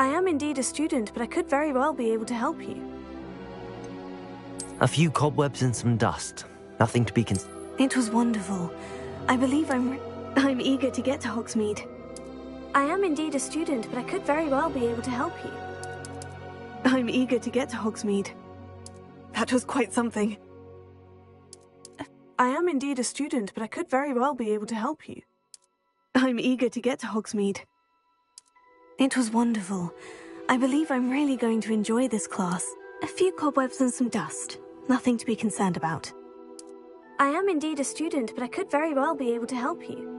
I am indeed a student, but I could very well be able to help you. A few cobwebs and some dust. Nothing to be It was wonderful. I believe I'm eager to get to Hogsmeade. I am indeed a student, but I could very well be able to help you. I'm eager to get to Hogsmeade. That was quite something. I am indeed a student, but I could very well be able to help you. I'm eager to get to Hogsmeade. It was wonderful. I believe I'm really going to enjoy this class. A few cobwebs and some dust. Nothing to be concerned about. I am indeed a student, but I could very well be able to help you.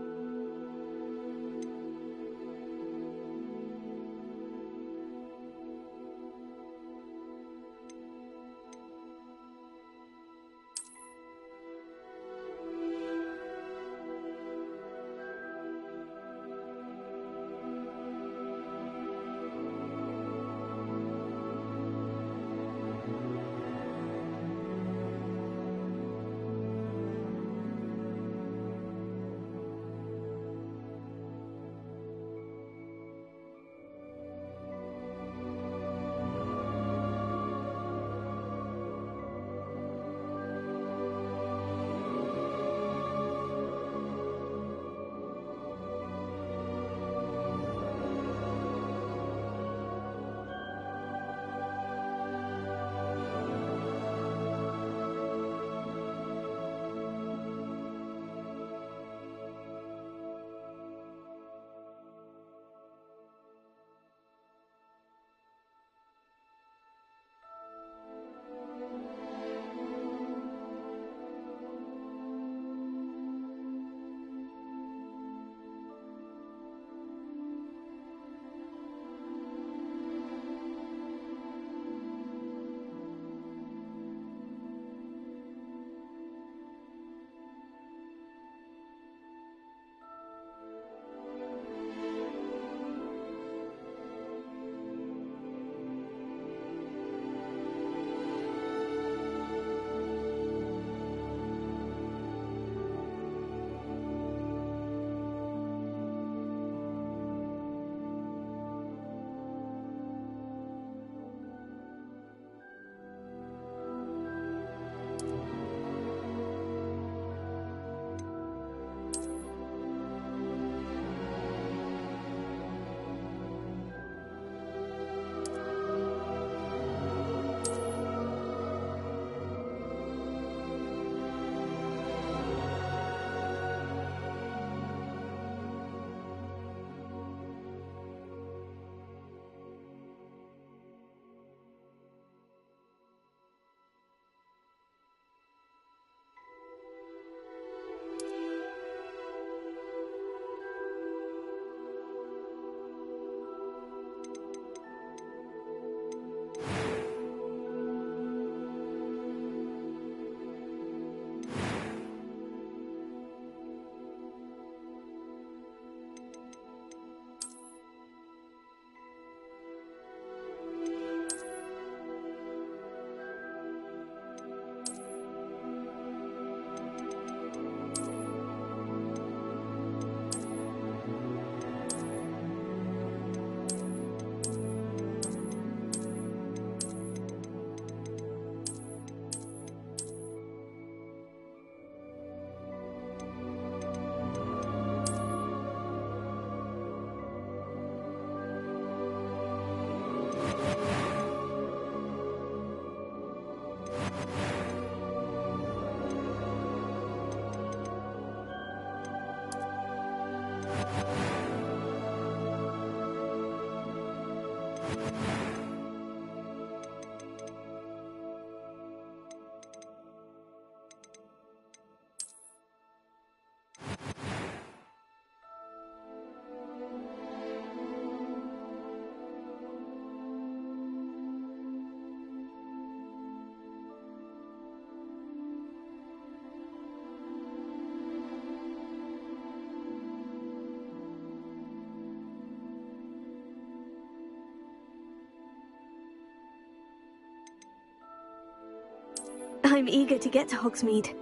I'm eager to get to Hogsmeade.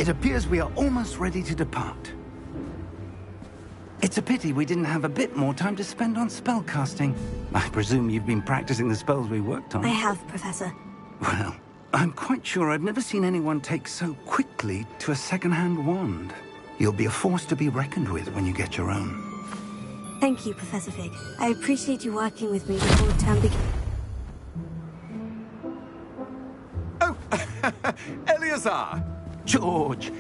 It appears we are almost ready to depart. It's a pity we didn't have a bit more time to spend on spellcasting. I presume you've been practicing the spells we worked on. I have, Professor. Well, I'm quite sure I've never seen anyone take so quickly to a second-hand wand. You'll be a force to be reckoned with when you get your own. Thank you, Professor Fig. I appreciate you working with me before the term begins. Oh, Eleazar! George!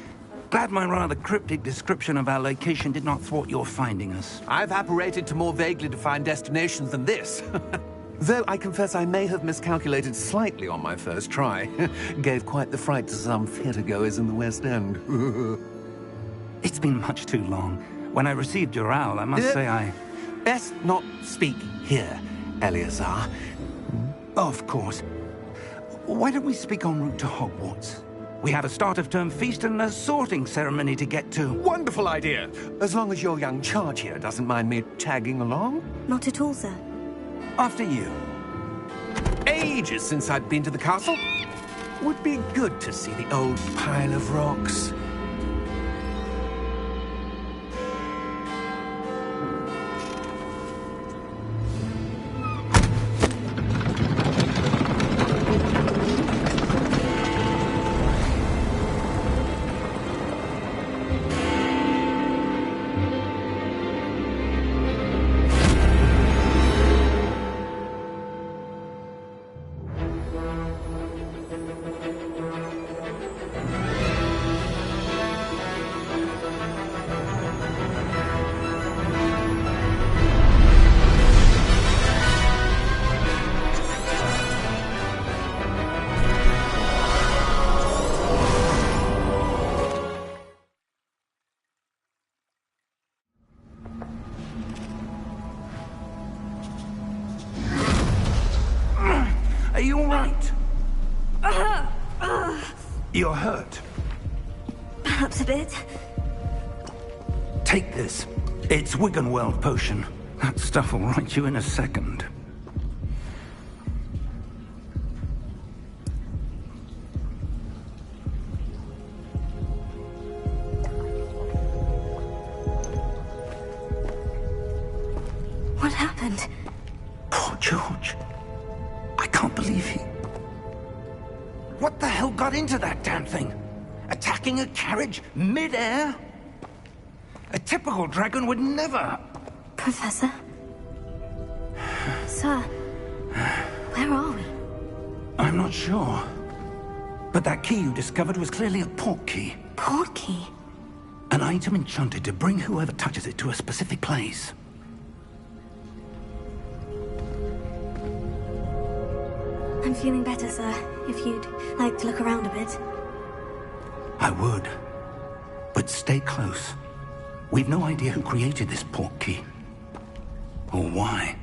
Glad my rather cryptic description of our location did not thwart your finding us. I've apparated to more vaguely defined destinations than this. Though I confess I may have miscalculated slightly on my first try. Gave quite the fright to some theatergoers in the West End. It's been much too long. When I received your owl, I must say I... Best not speak here, Eleazar. Of course. Why don't we speak en route to Hogwarts? We have a start-of-term feast and a sorting ceremony to get to. Wonderful idea! As long as your young charge here doesn't mind me tagging along. Not at all, sir. After you. Ages since I'd been to the castle. Would be good to see the old pile of rocks. Are you all right? You're hurt. Perhaps a bit. Take this. It's Wiggenweld potion. That stuff will right you in a second. What happened? Poor George. I can't believe he... What the hell got into that damn thing? Attacking a carriage mid-air? A typical dragon would never... Professor? Sir, where are we? I'm not sure. But that key you discovered was clearly a port key. Port key? An item enchanted to bring whoever touches it to a specific place. I'm feeling better, sir. If you'd like to look around a bit. I would. But stay close. We've no idea who created this port key. Or why.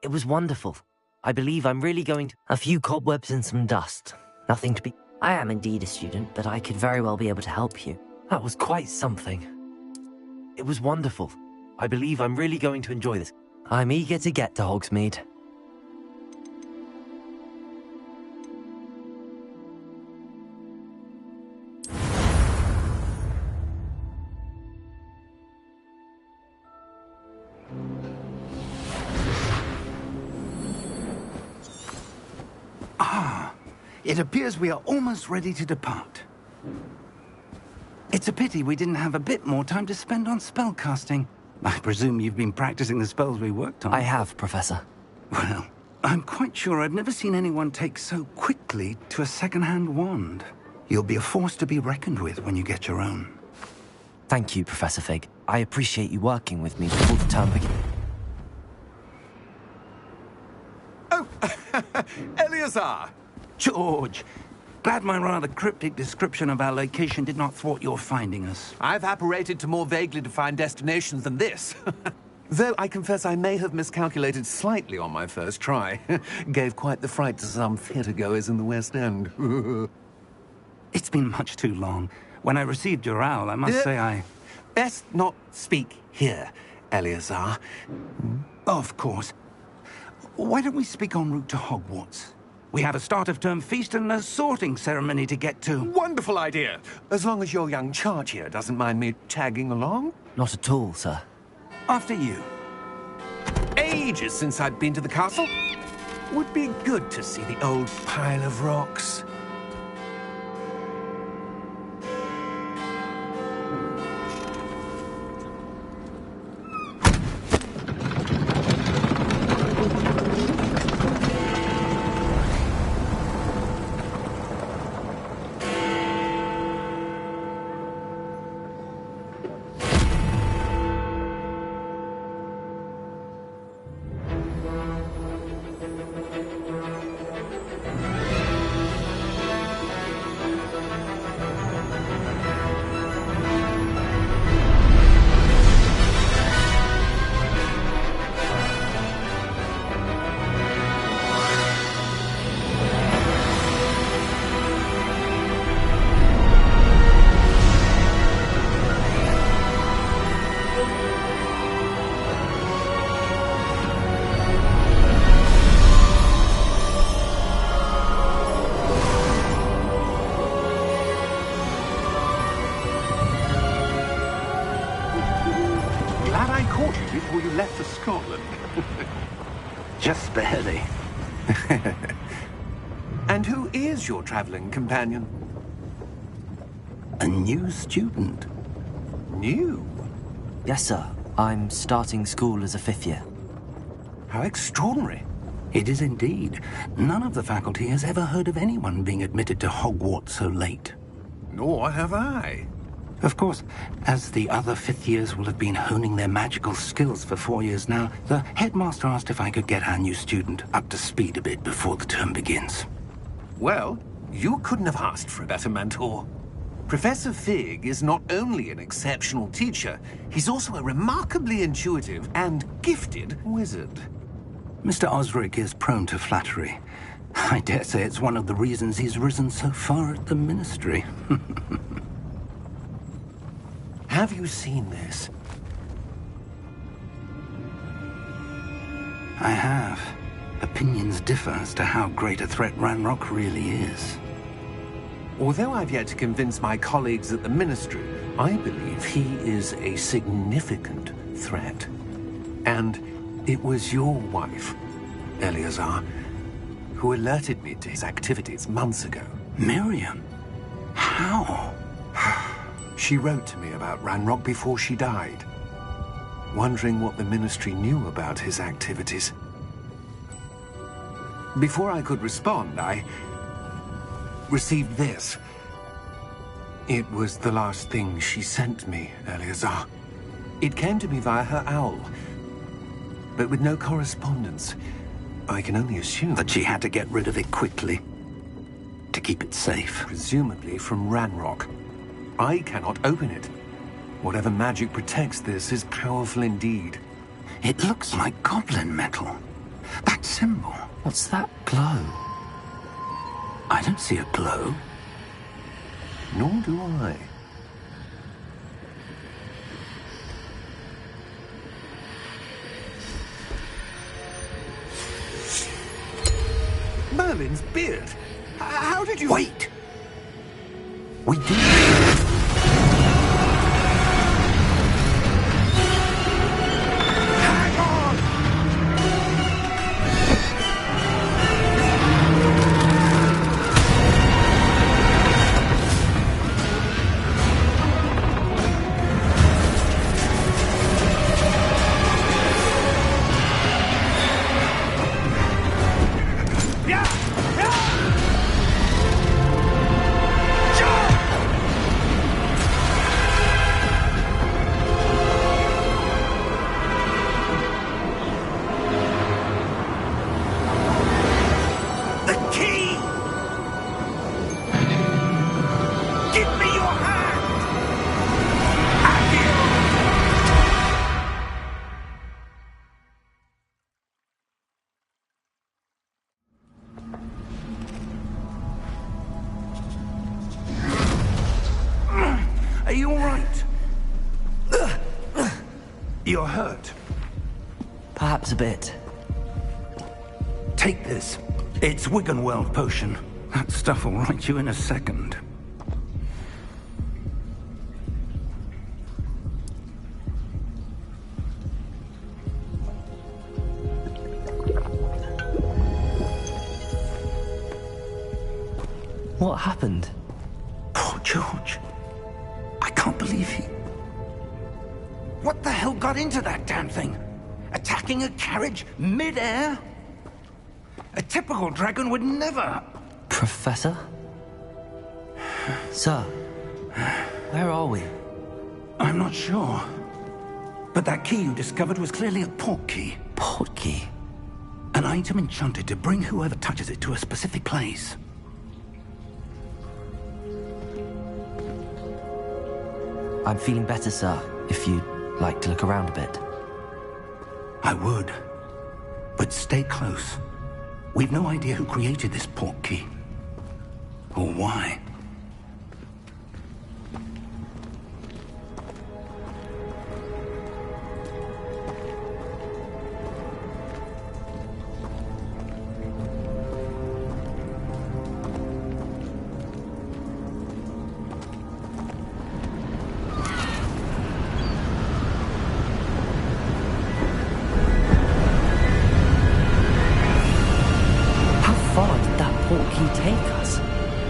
It was wonderful. I believe I'm really going to... A few cobwebs and some dust. Nothing to be... I am indeed a student, but I could very well be able to help you. That was quite something. It was wonderful. I believe I'm really going to enjoy this. I'm eager to get to Hogsmeade. It appears we are almost ready to depart. It's a pity we didn't have a bit more time to spend on spellcasting. I presume you've been practicing the spells we worked on. I have, Professor. Well, I'm quite sure I've never seen anyone take so quickly to a second-hand wand. You'll be a force to be reckoned with when you get your own. Thank you, Professor Fig. I appreciate you working with me before the term begins. Oh, Eleazar! George! Glad my rather cryptic description of our location did not thwart your finding us. I've apparated to more vaguely defined destinations than this. Though I confess I may have miscalculated slightly on my first try. Gave quite the fright to some theatre-goers in the West End. It's been much too long. When I received your owl, I must say I... Best not speak here, Eleazar. Of course. Why don't we speak en route to Hogwarts? We have a start-of-term feast and a sorting ceremony to get to. Wonderful idea. As long as your young charge here doesn't mind me tagging along. Not at all, sir. After you. Ages since I'd been to the castle. Would be good to see the old pile of rocks. Glad I caught you before you left for Scotland. Just barely. And who is your traveling companion? A new student. New? Yes, sir. I'm starting school as a 5th year. How extraordinary. It is indeed. None of the faculty has ever heard of anyone being admitted to Hogwarts so late. Nor have I. Of course, as the other 5th years will have been honing their magical skills for 4 years now, the headmaster asked if I could get our new student up to speed a bit before the term begins. Well, you couldn't have asked for a better mentor. Professor Fig is not only an exceptional teacher, he's also a remarkably intuitive and gifted wizard. Mr. Osric is prone to flattery. I dare say it's one of the reasons he's risen so far at the Ministry. Have you seen this? I have. Opinions differ as to how great a threat Ranrock really is. Although I've yet to convince my colleagues at the Ministry, I believe he is a significant threat. And it was your wife, Eleazar, who alerted me to his activities months ago. Miriam? How? She wrote to me about Ranrock before she died, wondering what the Ministry knew about his activities. Before I could respond, I received this. It was the last thing she sent me, Eleazar. It came to me via her owl, but with no correspondence. I can only assume That she had to get rid of it quickly, to keep it safe. presumably from Ranrock. I cannot open it. Whatever magic protects this is powerful indeed. It looks like goblin metal. That symbol. What's that glow? I don't see a glow. Nor do I. Merlin's beard. How did you... Wait! We did. Hang on! Are you all right? You're hurt. Perhaps a bit. Take this. It's Wiggenweld potion. That stuff will right you in a second. What happened? Poor George. I can't believe he... What the hell got into that damn thing? Attacking a carriage mid-air? A typical dragon would never... Professor? Sir, where are we? I'm not sure. But that key you discovered was clearly a portkey. Portkey? An item enchanted to bring whoever touches it to a specific place. I'm feeling better, sir, if you'd like to look around a bit. I would. But stay close. We've no idea who created this portkey. Or why.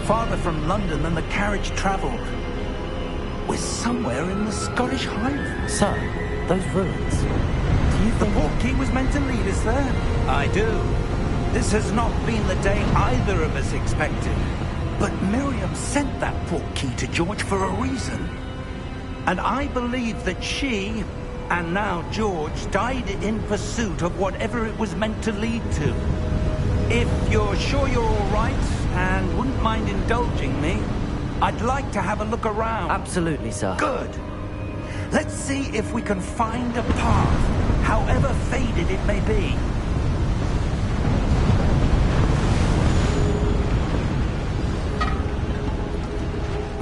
Farther from London than the carriage travelled. We're somewhere in the Scottish Highlands. Sir, those ruins. Do you think... The portkey was meant to lead us there? I do. This has not been the day either of us expected. But Miriam sent that portkey to George for a reason. And I believe that she, and now George, died in pursuit of whatever it was meant to lead to. If you're sure you're all right, and wouldn't mind indulging me, I'd like to have a look around. Absolutely, sir. Good. Let's see if we can find a path, however faded it may be.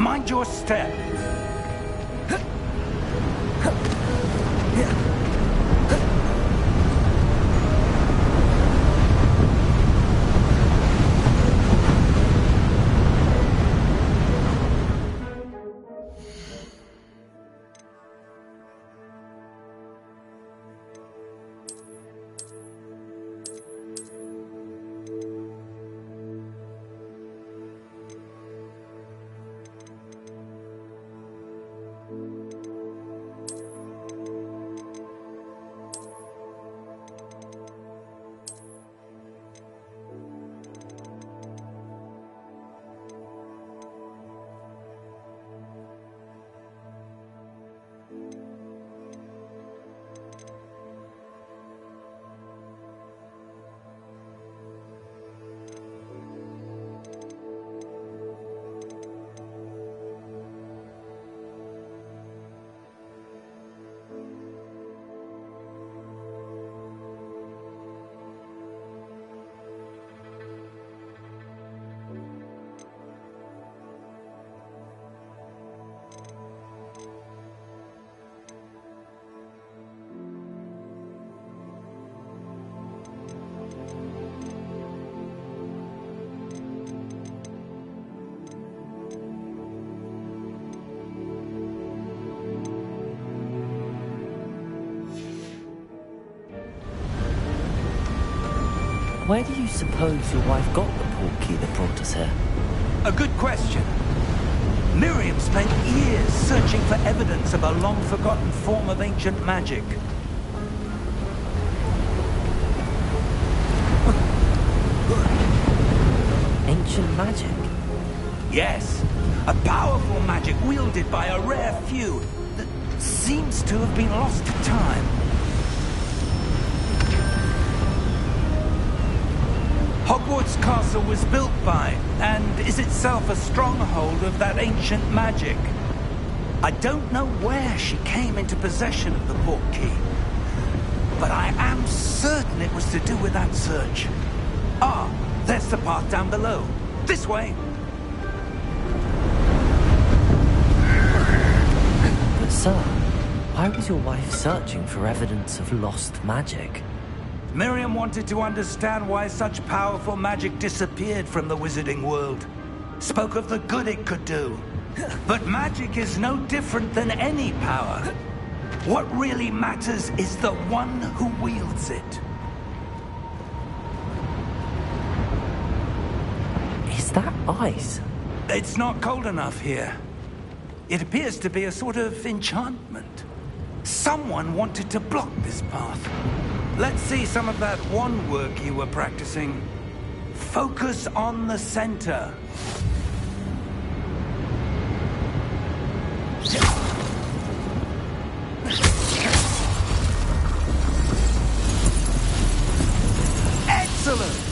Mind your step. Where do you suppose your wife got the portkey that brought us here? A good question. Miriam spent years searching for evidence of a long-forgotten form of ancient magic. Ancient magic? Yes. A powerful magic wielded by a rare few that seems to have been lost to time. Hogwarts Castle was built by, and is itself a stronghold of that ancient magic. I don't know where she came into possession of the portkey, but I am certain it was to do with that search. Ah, there's the path down below. This way. But sir, why was your wife searching for evidence of lost magic? Miriam wanted to understand why such powerful magic disappeared from the wizarding world. Spoke of the good it could do. But magic is no different than any power. What really matters is the one who wields it. Is that ice? It's not cold enough here. It appears to be a sort of enchantment. Someone wanted to block this path. Let's see some of that wand work you were practicing. Focus on the center. Excellent!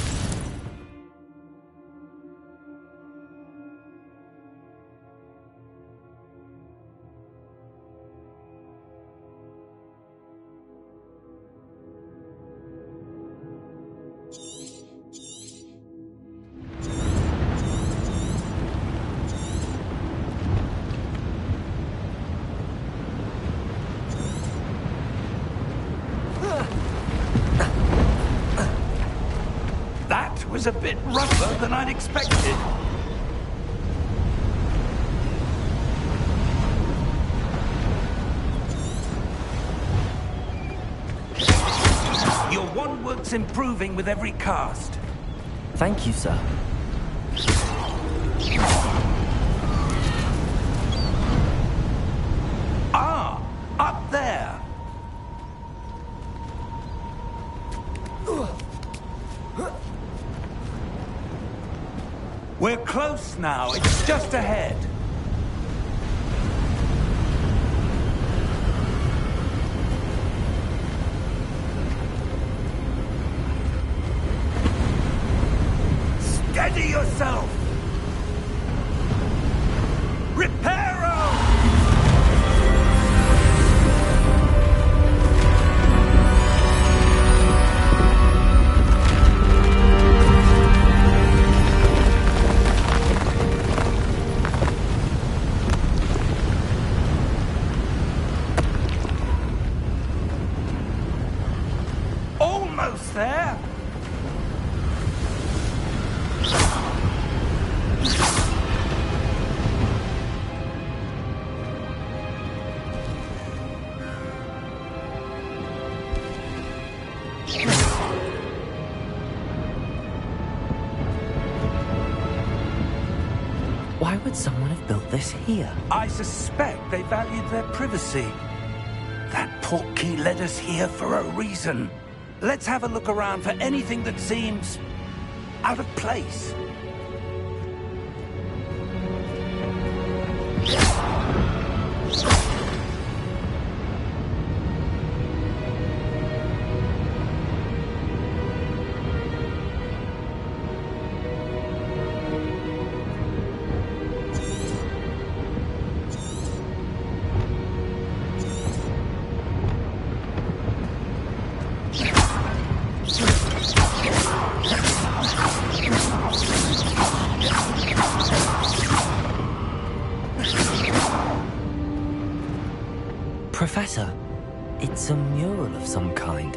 That was a bit rougher than I'd expected. Your wand work's improving with every cast. Thank you, sir. Ah, up there. We're close now. It's just ahead. Steady yourself. Reparo! Almost there. Why would someone have built this here? I suspect they valued their privacy. That portkey led us here for a reason. Let's have a look around for anything that seems out of place. Professor, it's a mural of some kind.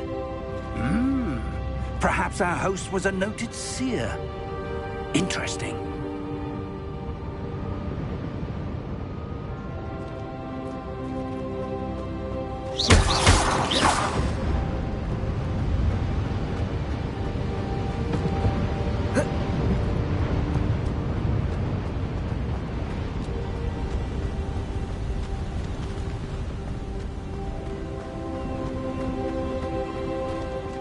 Perhaps our host was a noted seer. Interesting.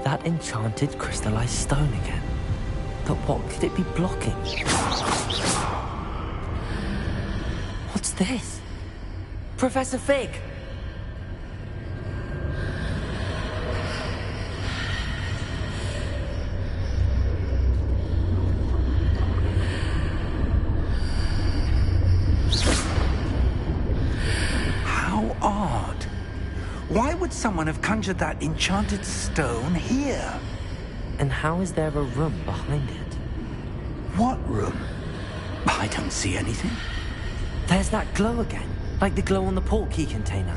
That enchanted crystallized stone again. But what could it be blocking? What's this? Professor Fig! How odd. Why would someone have conjured that enchanted stone here? And how is there a room behind it? What room? I don't see anything. There's that glow again, like the glow on the portkey container.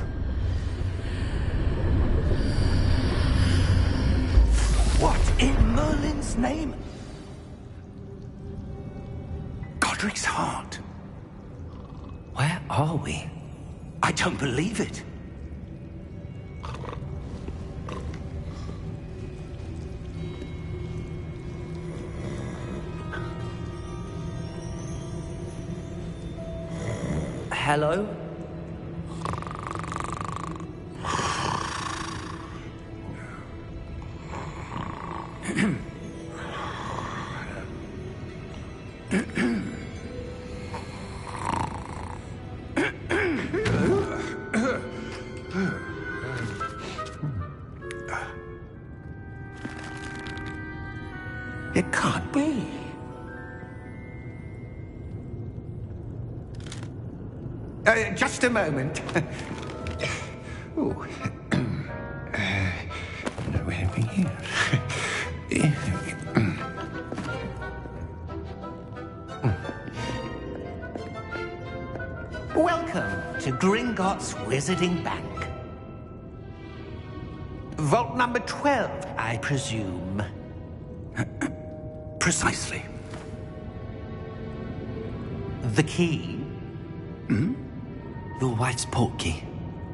What in Merlin's name? Godric's heart. Where are we? I don't believe it. Hello? It can't be. Just a moment. Oh. Anything here? Welcome to Gringotts Wizarding Bank. Vault number 12, I presume. Precisely. The key? Hmm? Your wife's portkey.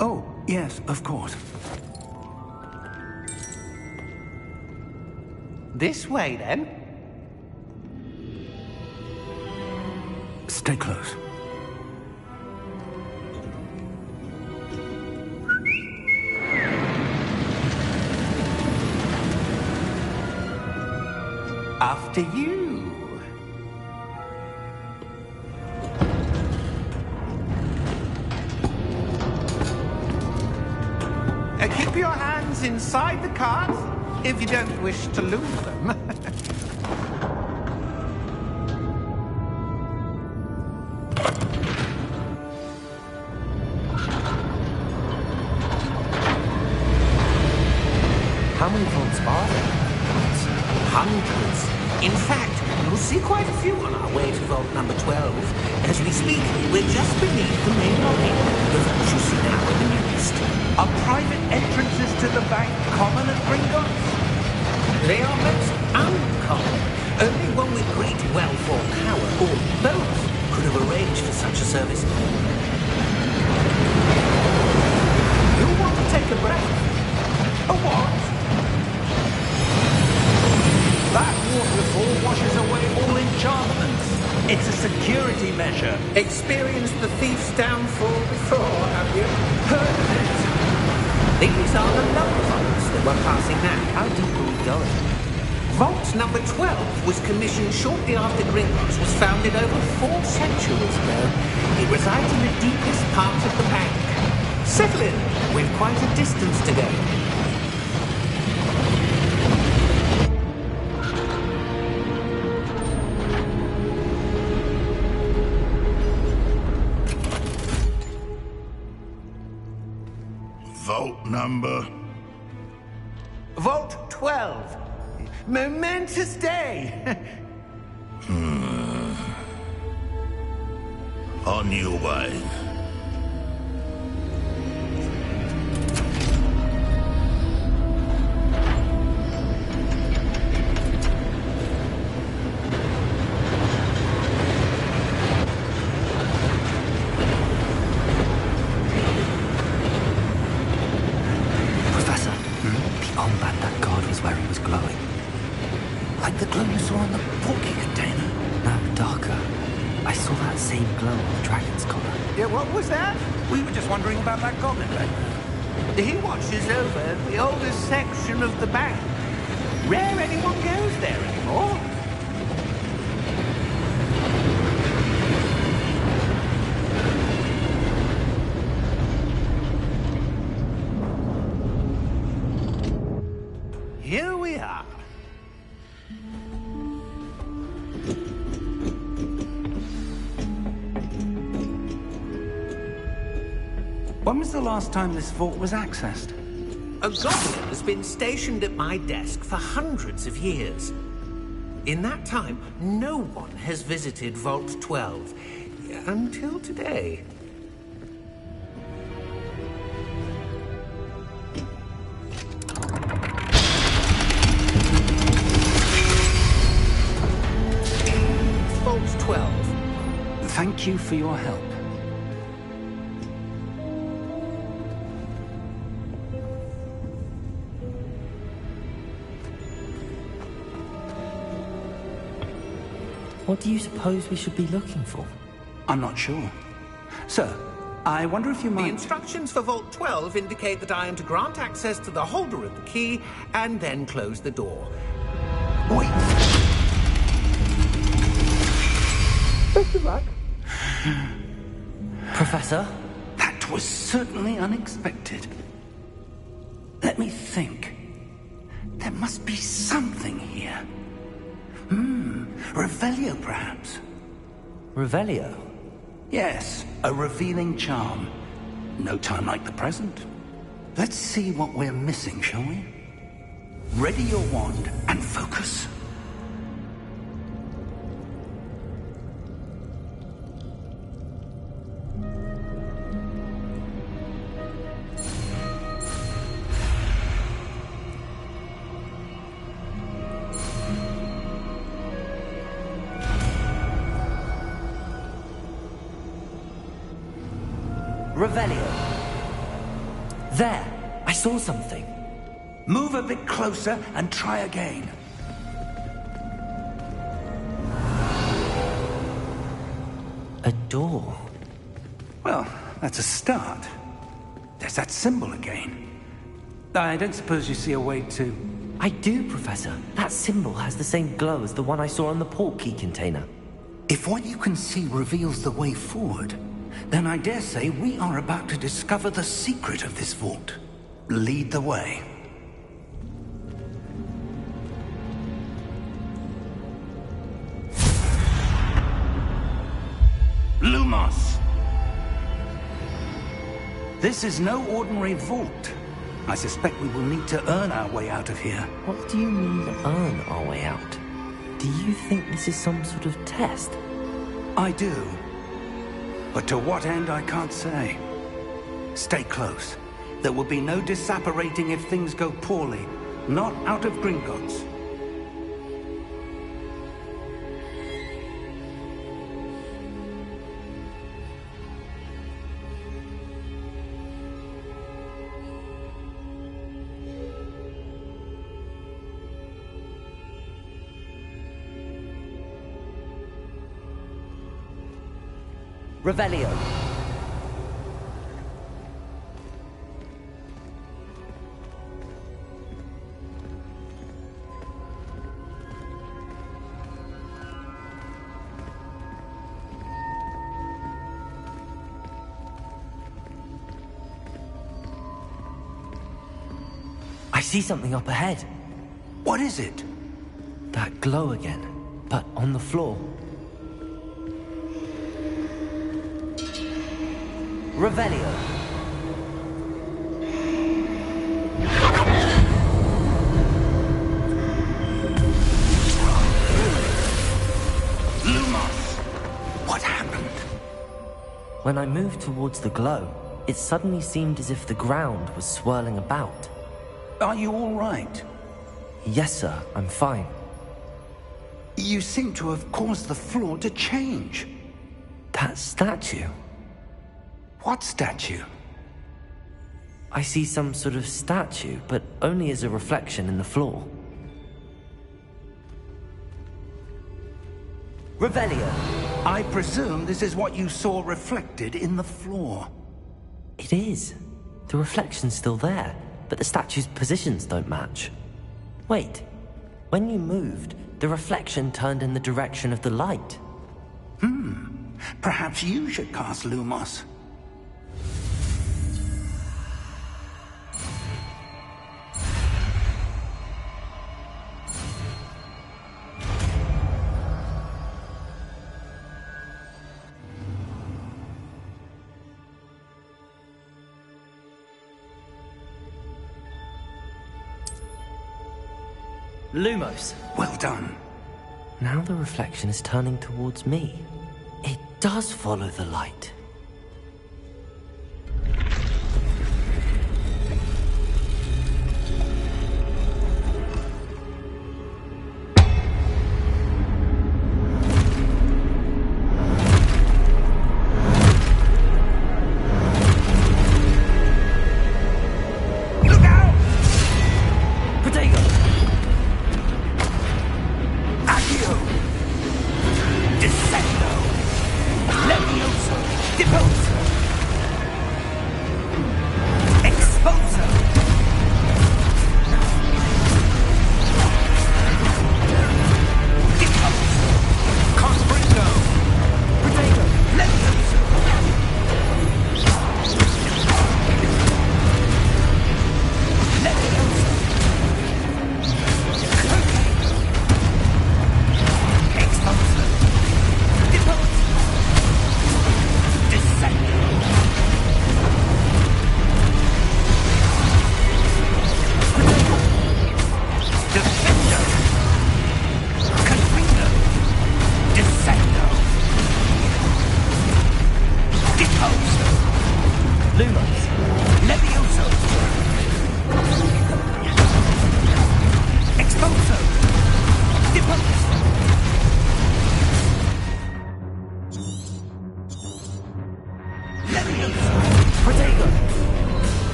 Oh, yes, of course. This way, then. Stay close. After you. Keep your hands inside the cart if you don't wish to lose them. How many vaults are there? Hundreds. In fact, you'll see quite a few on our way to vault number 12. As we speak, we're just beneath the main lobby. The vaults you see now are the newest. Are private entrances to the bank common at Gringotts? They are most uncommon. Only one with great wealth or power, or both, could have arranged for such a service. You want to take a breath? A what? That waterfall washes away all enchantments. It's a security measure. Experienced the thief's downfall before, have you? Heard of it? These are the lower vaults that we're passing now. How deep are we going? Vault number 12 was commissioned shortly after Gringotts was founded over 4 centuries ago. It resides in the deepest part of the bank. Settle in. We've quite a distance to go. Vault number? Vault 12. Momentous day. On your way. Like the glow you saw on the portkey container. No, darker. I saw that same glow on the dragon's collar. Yeah, what was that? We were just wondering about that goblin back there. He watches over the oldest section of the bank. Rare anyone goes there anymore. Here we are. When was the last time this vault was accessed? A goblin has been stationed at my desk for hundreds of years. In that time, no one has visited Vault 12. Until today. Vault 12. Thank you for your help. What do you suppose we should be looking for? I'm not sure. Sir, I wonder if you The might... instructions for Vault 12 indicate that I am to grant access to the holder of the key and then close the door. Wait! Best of luck. Professor? That was certainly unexpected. Let me think. There must be something here. Revelio, perhaps? Revelio? Yes, a revealing charm. No time like the present. Let's see what we're missing, shall we? Ready your wand and focus. Revelio. There! I saw something. Move a bit closer and try again. A door. Well, that's a start. There's that symbol again. I don't suppose you see a way to... I do, Professor. That symbol has the same glow as the one I saw on the port key container. If what you can see reveals the way forward, then I dare say we are about to discover the secret of this vault. Lead the way. Lumos! This is no ordinary vault. I suspect we will need to earn our way out of here. What do you mean, earn our way out? Do you think this is some sort of test? I do. But to what end, I can't say. Stay close. There will be no disapparating if things go poorly. Not out of Gringotts. Revelio. I see something up ahead. What is it? That glow again, but on the floor. Revelio. Lumos! What happened? When I moved towards the glow, it suddenly seemed as if the ground was swirling about. Are you all right? Yes, sir, I'm fine. You seem to have caused the floor to change. That statue. What statue? I see some sort of statue, but only as a reflection in the floor. Revelio. I presume this is what you saw reflected in the floor. It is. The reflection's still there, but the statue's positions don't match. Wait. When you moved, the reflection turned in the direction of the light. Perhaps you should cast Lumos. Lumos. Well done. Now the reflection is turning towards me. It does follow the light. Descendo! Levioso!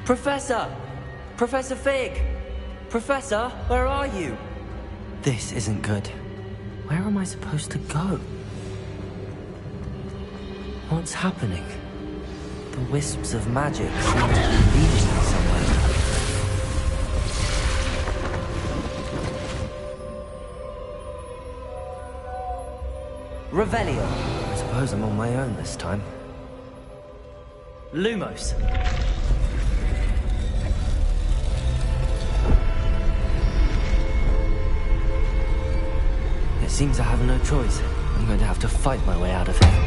Professor! Professor Fig! Professor, where are you? This isn't good. Where am I supposed to go? What's happening? The wisps of magic seem to be leading me somewhere. Revelio. I suppose I'm on my own this time. Lumos. It seems I have no choice. I'm going to have to fight my way out of here.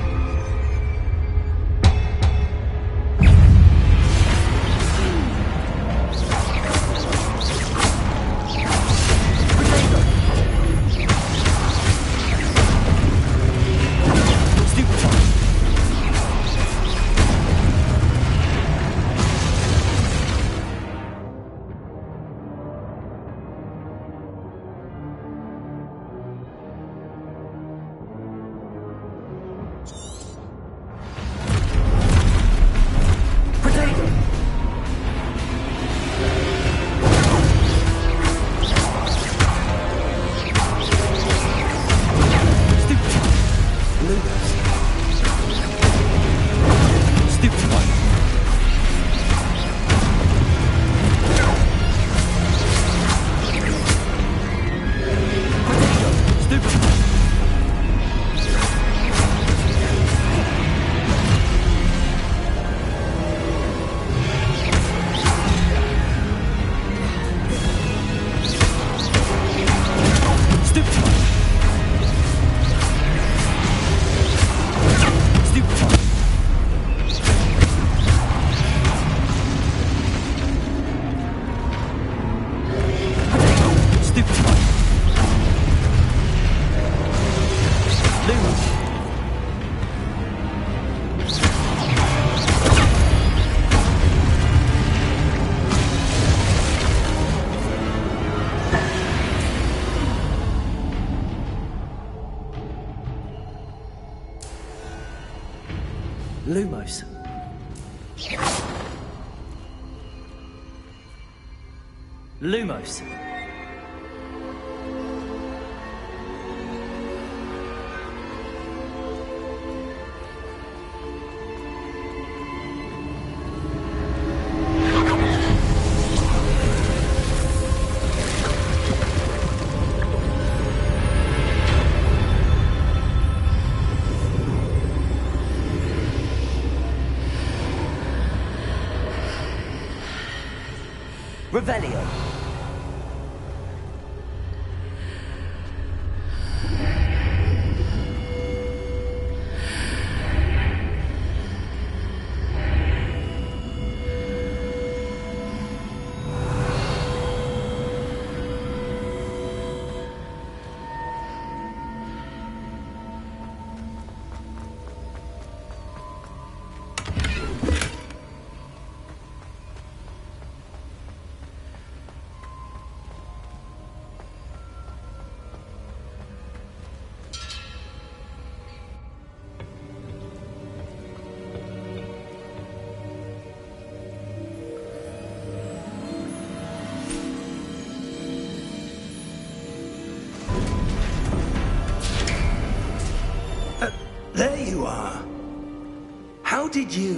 Lumos. Lumos. Revelio. There you are. How did you...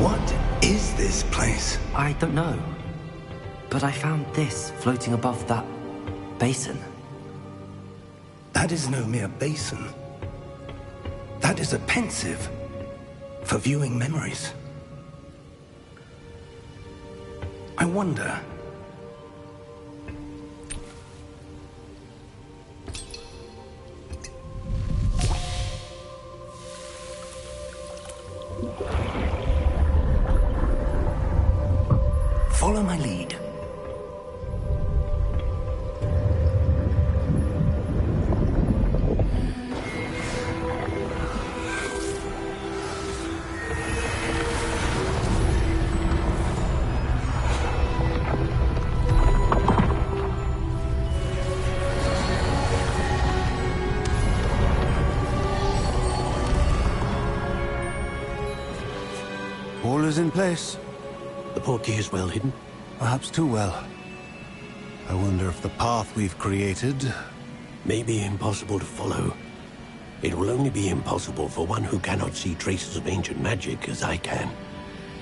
What is this place? I don't know. But I found this floating above that basin. That is no mere basin. That is a pensive for viewing memories. I wonder... Follow my lead. is in place. The portkey is well hidden? Perhaps too well. I wonder if the path we've created... may be impossible to follow. It will only be impossible for one who cannot see traces of ancient magic as I can.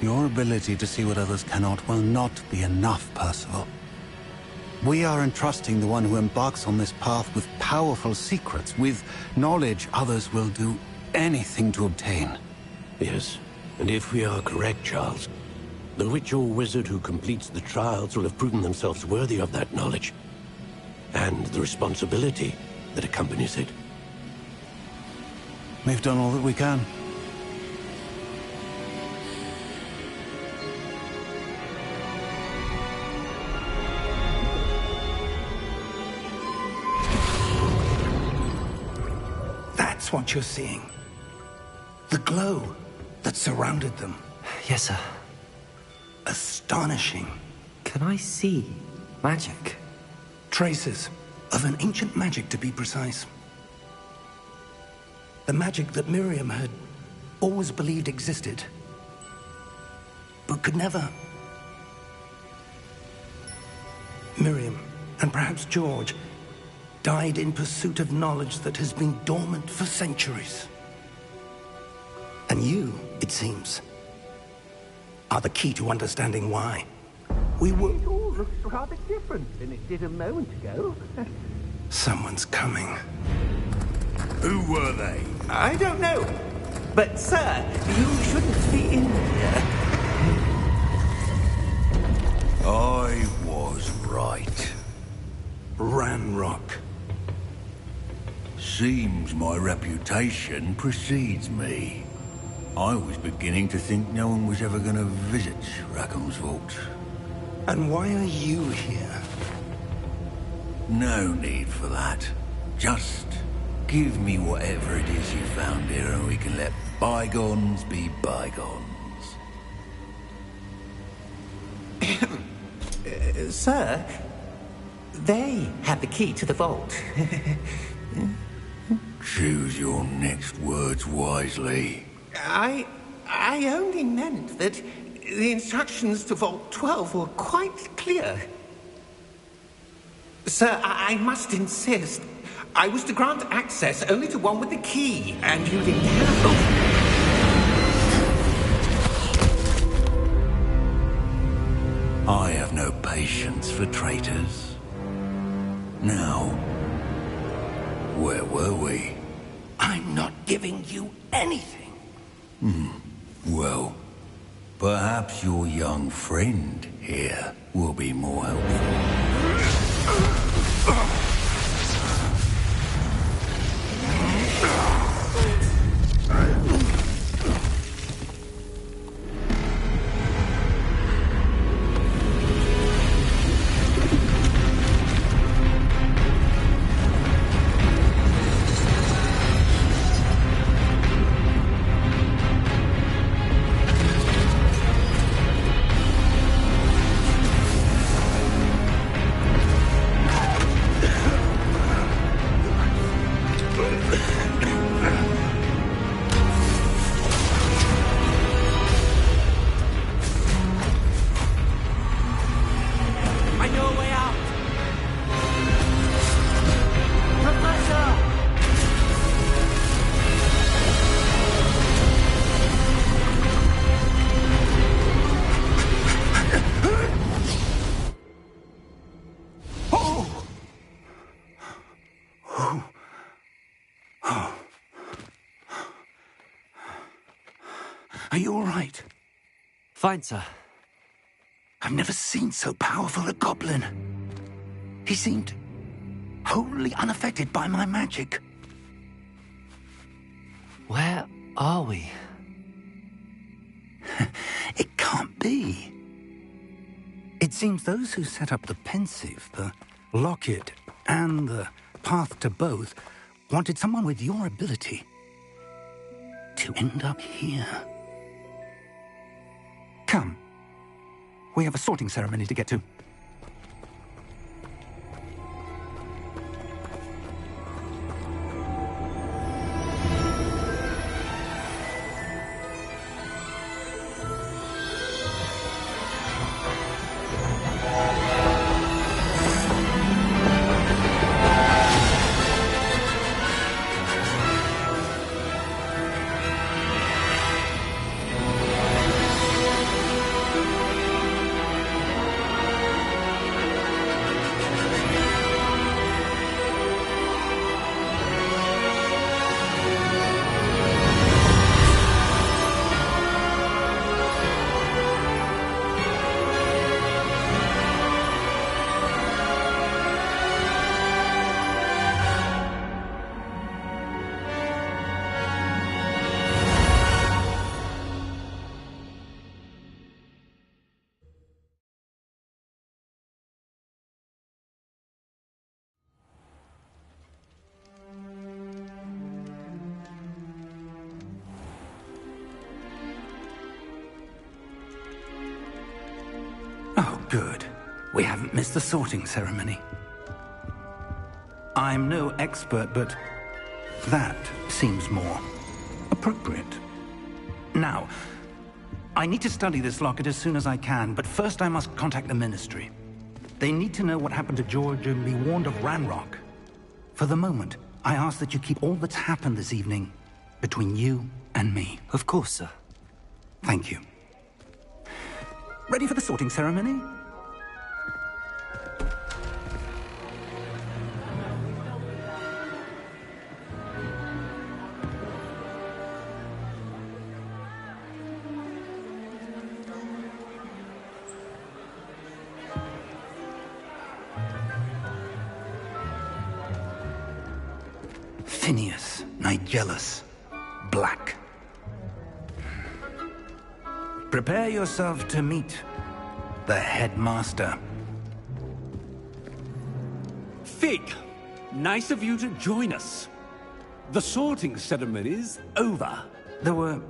Your ability to see what others cannot will not be enough, Percival. We are entrusting the one who embarks on this path with powerful secrets, with knowledge others will do anything to obtain. Yes, and if we are correct, Charles, the witch or wizard who completes the trials will have proven themselves worthy of that knowledge, and the responsibility that accompanies it. We've done all that we can. That's what you're seeing. The glow that surrounded them. Yes, sir. Astonishing. Can I see magic? Traces of an ancient magic, to be precise. The magic that Miriam had always believed existed, but could never. Miriam, and perhaps George, died in pursuit of knowledge that has been dormant for centuries. And you, it seems, are the key to understanding why. We were... It all looks rather different than it did a moment ago. Someone's coming. Who were they? I don't know. But, sir, you shouldn't be in here. I was right. Ranrock. Seems my reputation precedes me. I was beginning to think no one was ever going to visit Rackham's vault. And why are you here? No need for that. Just give me whatever it is you found here and we can let bygones be bygones. Sir, they have the key to the vault. Choose your next words wisely. I only meant that the instructions to Vault 12 were quite clear. Sir, I must insist. I was to grant access only to one with the key, and you didn't have it. I have no patience for traitors. Now, where were we? I'm not giving you anything. Well, perhaps your young friend here will be more helpful. Are you all right? Fine, sir. I've never seen so powerful a goblin. He seemed wholly unaffected by my magic. Where are we? It can't be. It seems those who set up the pensive, the locket, and the path to both wanted someone with your ability to end up here. Come. We have a sorting ceremony to get to. Good. We haven't missed the sorting ceremony. I'm no expert, but that seems more appropriate. Now, I need to study this locket as soon as I can, but first I must contact the Ministry. They need to know what happened to George and be warned of Ranrock. For the moment, I ask that you keep all that's happened this evening between you and me. Of course, sir. Thank you. Ready for the sorting ceremony? Phineas, Nigellus, Black. Prepare yourself to meet the headmaster. Fig, nice of you to join us. The sorting ceremony's over. There were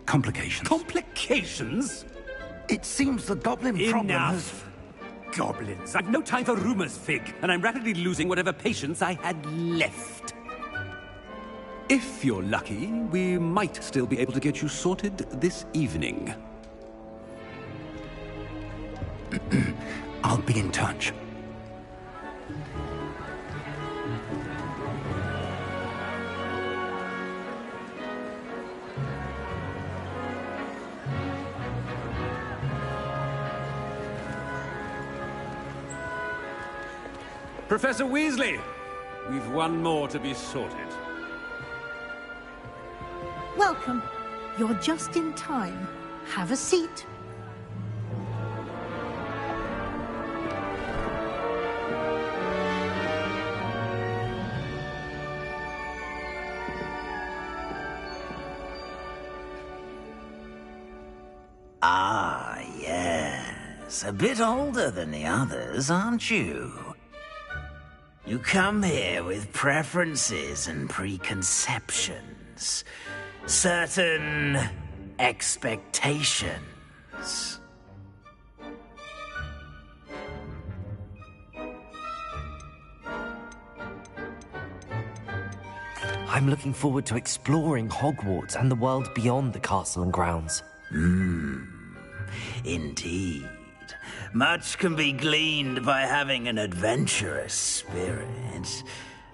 complications. Complications? It seems the goblin problem has... Enough! Goblins. I've no time for rumors, Fig, and I'm rapidly losing whatever patience I had left. If you're lucky, we might still be able to get you sorted this evening. I'll be in touch. Professor Weasley, we've one more to be sorted. Welcome. You're just in time. Have a seat. Ah, yes. A bit older than the others, aren't you? You come here with preferences and preconceptions. Certain expectations. I'm looking forward to exploring Hogwarts and the world beyond the castle and grounds. Indeed. Much can be gleaned by having an adventurous spirit,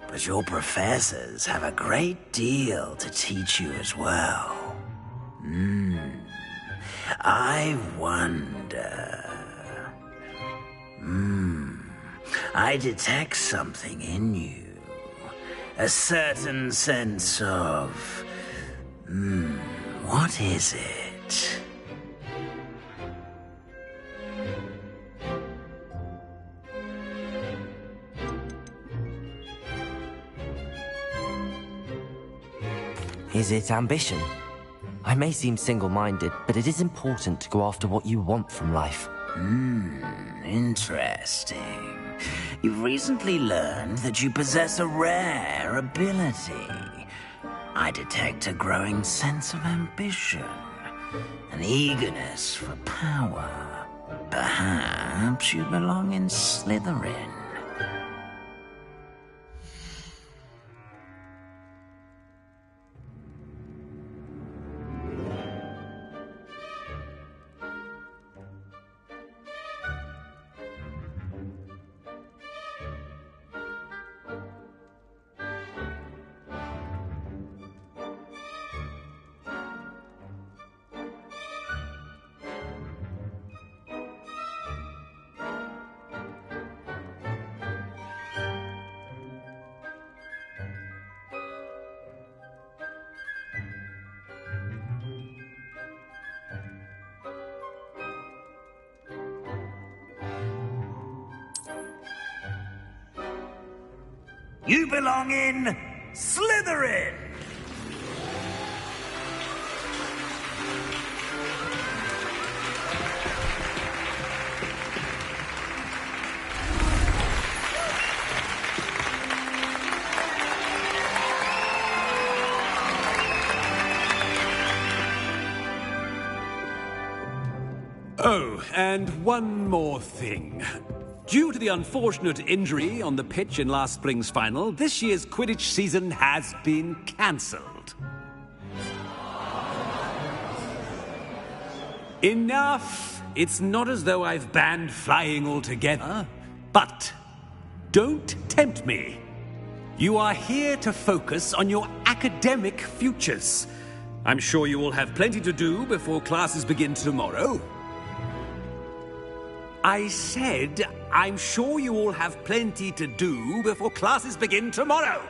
but your professors have a great deal to teach you as well. I wonder... I detect something in you. A certain sense of... what is it? Is it ambition? I may seem single-minded, but it is important to go after what you want from life. Interesting. You've recently learned that you possess a rare ability. I detect a growing sense of ambition, an eagerness for power. Perhaps you belong in Slytherin. You belong in Slytherin! Oh, and one more thing. Due to the unfortunate injury on the pitch in last spring's final, this year's Quidditch season has been cancelled. Enough! It's not as though I've banned flying altogether, but don't tempt me. You are here to focus on your academic futures. I'm sure you will have plenty to do before classes begin tomorrow. I said, I'm sure you all have plenty to do before classes begin tomorrow.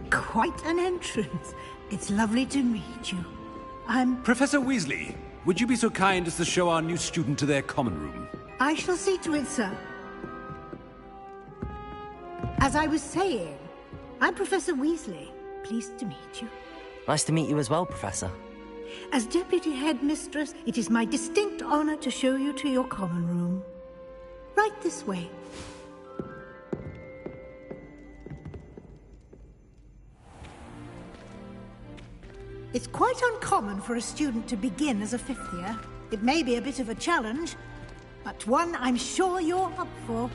Quite an entrance. It's lovely to meet you. I'm... Professor Weasley, would you be so kind as to show our new student to their common room? I shall see to it, sir. As I was saying, I'm Professor Weasley. Pleased to meet you. Nice to meet you as well, Professor. As Deputy Headmistress, it is my distinct honor to show you to your common room. Right this way. It's quite uncommon for a student to begin as a fifth year. It may be a bit of a challenge, but one I'm sure you're up for.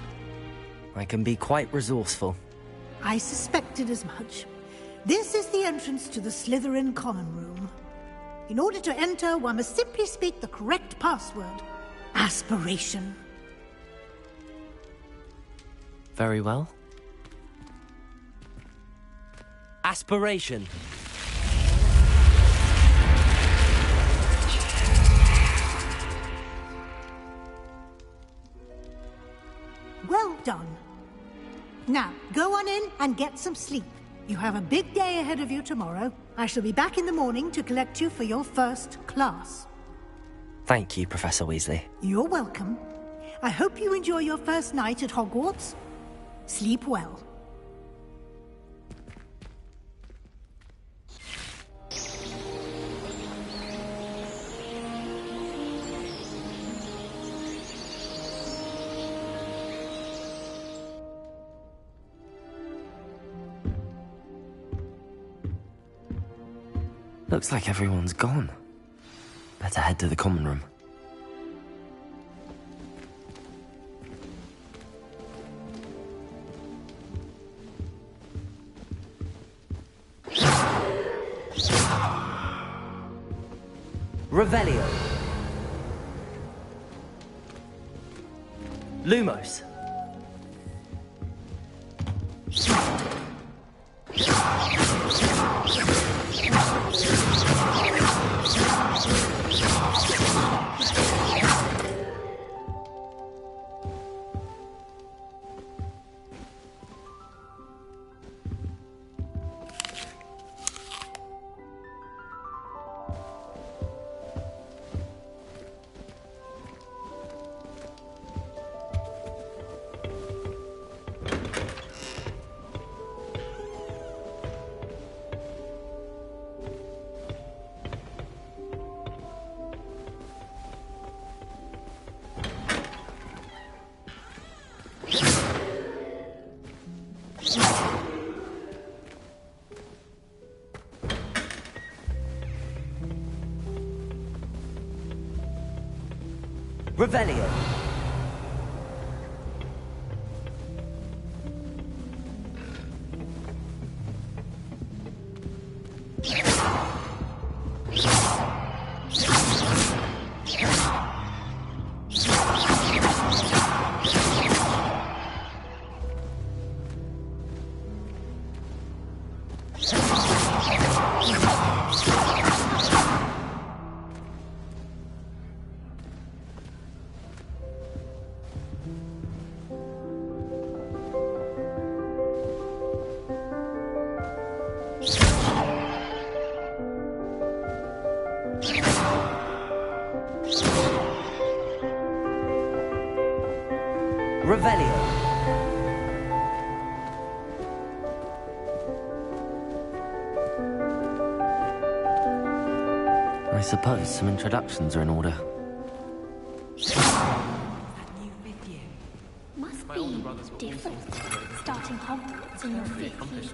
I can be quite resourceful. I suspected as much. This is the entrance to the Slytherin common room. In order to enter, one must simply speak the correct password. Aspiration. Very well. Aspiration. Well done. Now, go on in and get some sleep. You have a big day ahead of you tomorrow. I shall be back in the morning to collect you for your first class. Thank you, Professor Weasley. You're welcome. I hope you enjoy your first night at Hogwarts. Sleep well. Looks like everyone's gone. Better head to the common room. Revelio. Lumos. Revelio. Revelio. I suppose some introductions are in order. Must be different, starting Hogwarts in your fifth year.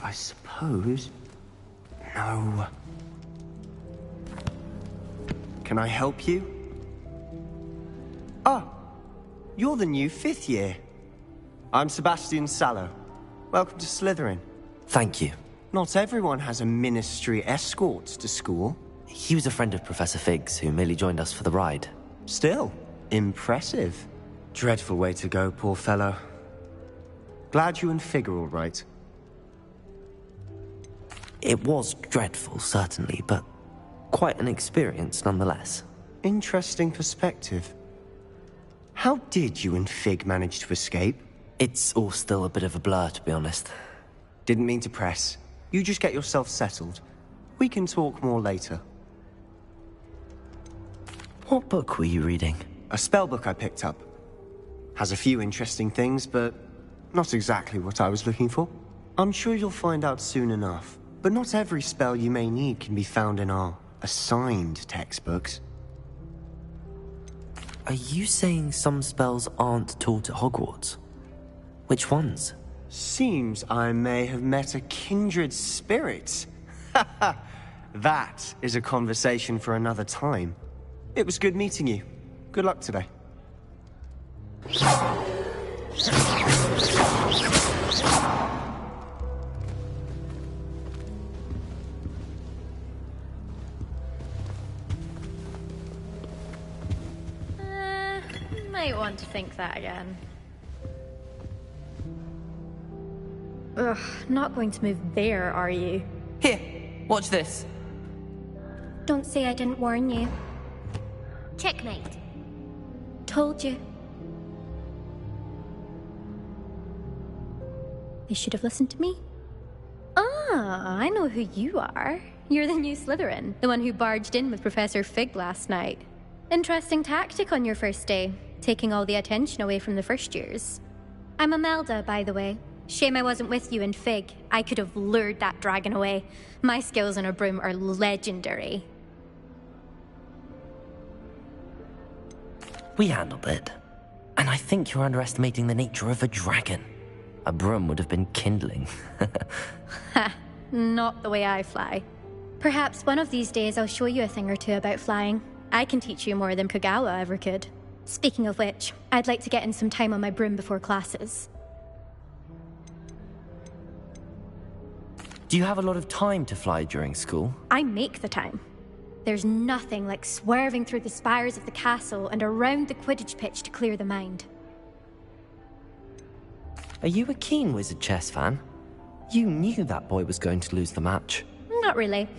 I suppose... No. Can I help you? Oh, you're the new 5th year. I'm Sebastian Sallow. Welcome to Slytherin. Thank you. Not everyone has a ministry escort to school. He was a friend of Professor Fig's who merely joined us for the ride. Still, impressive. Dreadful way to go, poor fellow. Glad you and Fig are all right. It was dreadful, certainly, but quite an experience nonetheless. Interesting perspective. How did you and Fig manage to escape? It's all still a bit of a blur, to be honest. Didn't mean to press. You just get yourself settled. We can talk more later. What book were you reading? A spell book I picked up. Has a few interesting things, but not exactly what I was looking for. I'm sure you'll find out soon enough. But not every spell you may need can be found in our assigned textbooks. Are you saying some spells aren't taught at Hogwarts? Which ones? Seems I may have met a kindred spirit. That is a conversation for another time. It was good meeting you. Good luck today. Might want to think that again. Ugh, not going to move there, are you? Here, watch this. Don't say I didn't warn you. Checkmate. Told you. They should have listened to me. Ah, I know who you are. You're the new Slytherin, the one who barged in with Professor Fig last night. Interesting tactic on your first day, taking all the attention away from the first years. I'm Imelda, by the way. Shame I wasn't with you in Fig. I could have lured that dragon away. My skills on a broom are legendary. We handled it. And I think you're underestimating the nature of a dragon. A broom would have been kindling. Ha, not the way I fly. Perhaps one of these days I'll show you a thing or two about flying. I can teach you more than Kogawa ever could. Speaking of which, I'd like to get in some time on my broom before classes. Do you have a lot of time to fly during school? I make the time. There's nothing like swerving through the spires of the castle and around the Quidditch pitch to clear the mind. Are you a keen Wizard chess fan? You knew that boy was going to lose the match. Not really.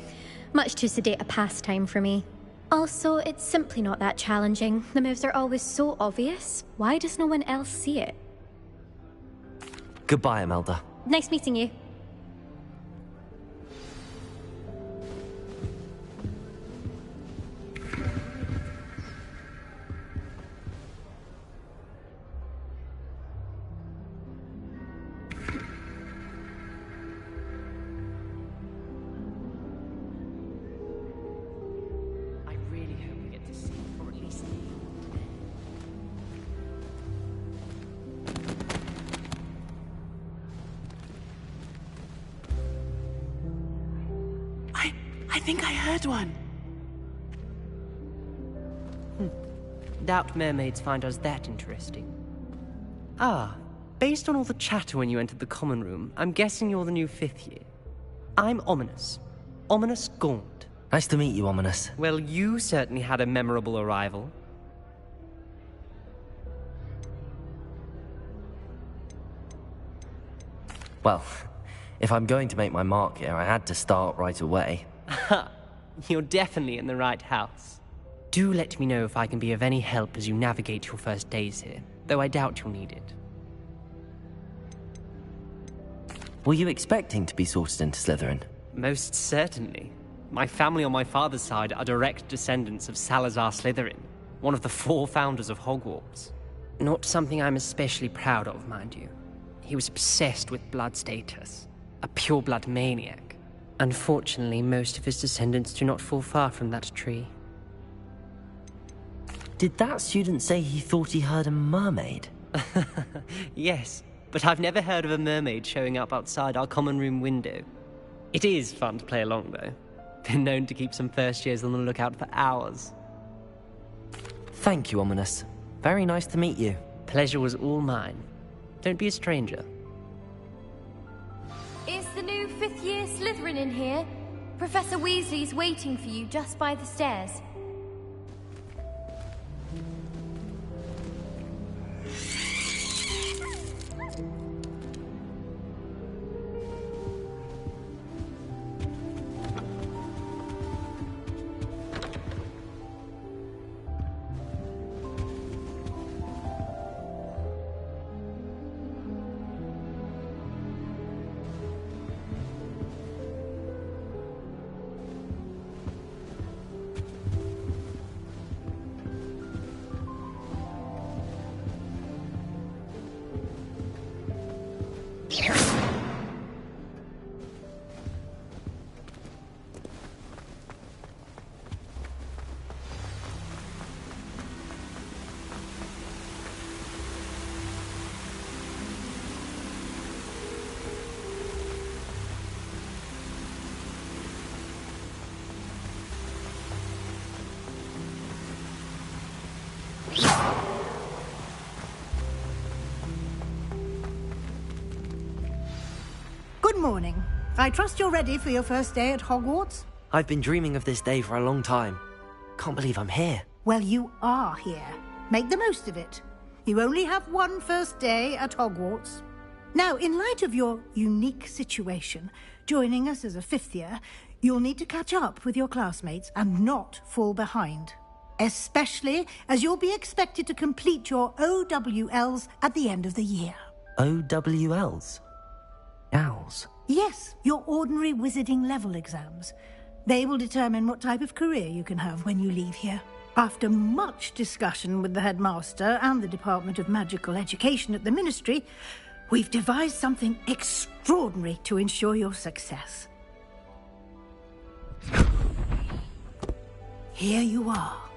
Much too sedate a pastime for me. Also, it's simply not that challenging. The moves are always so obvious. Why does no one else see it? Goodbye, Imelda. Nice meeting you. I think I heard one. Doubt mermaids find us that interesting. Ah, based on all the chatter when you entered the common room, I'm guessing you're the new 5th year. I'm Ominous. Ominous Gaunt. Nice to meet you, Ominous. Well, you certainly had a memorable arrival. Well, if I'm going to make my mark here, I had to start right away. Ha! You're definitely in the right house. Do let me know if I can be of any help as you navigate your first days here, though I doubt you'll need it. Were you expecting to be sorted into Slytherin? Most certainly. My family on my father's side are direct descendants of Salazar Slytherin, one of the 4 founders of Hogwarts. Not something I'm especially proud of, mind you. He was obsessed with blood status, a pure-blood maniac. Unfortunately, most of his descendants do not fall far from that tree. Did that student say he thought he heard a mermaid? Yes, but I've never heard of a mermaid showing up outside our common room window. It is fun to play along, though. Been known to keep some first years on the lookout for hours. Thank you, Ominous. Very nice to meet you. Pleasure was all mine. Don't be a stranger. Is the new fifth-year Slytherin in here? Professor Weasley's waiting for you just by the stairs. Good morning. I trust you're ready for your first day at Hogwarts? I've been dreaming of this day for a long time. Can't believe I'm here. Well, you are here. Make the most of it. You only have one first day at Hogwarts. Now, in light of your unique situation, joining us as a fifth year, you'll need to catch up with your classmates and not fall behind. Especially as you'll be expected to complete your OWLs at the end of the year. OWLs? Owls? Yes, your ordinary wizarding level exams. They will determine what type of career you can have when you leave here. After much discussion with the headmaster and the Department of Magical Education at the Ministry, we've devised something extraordinary to ensure your success. Here you are.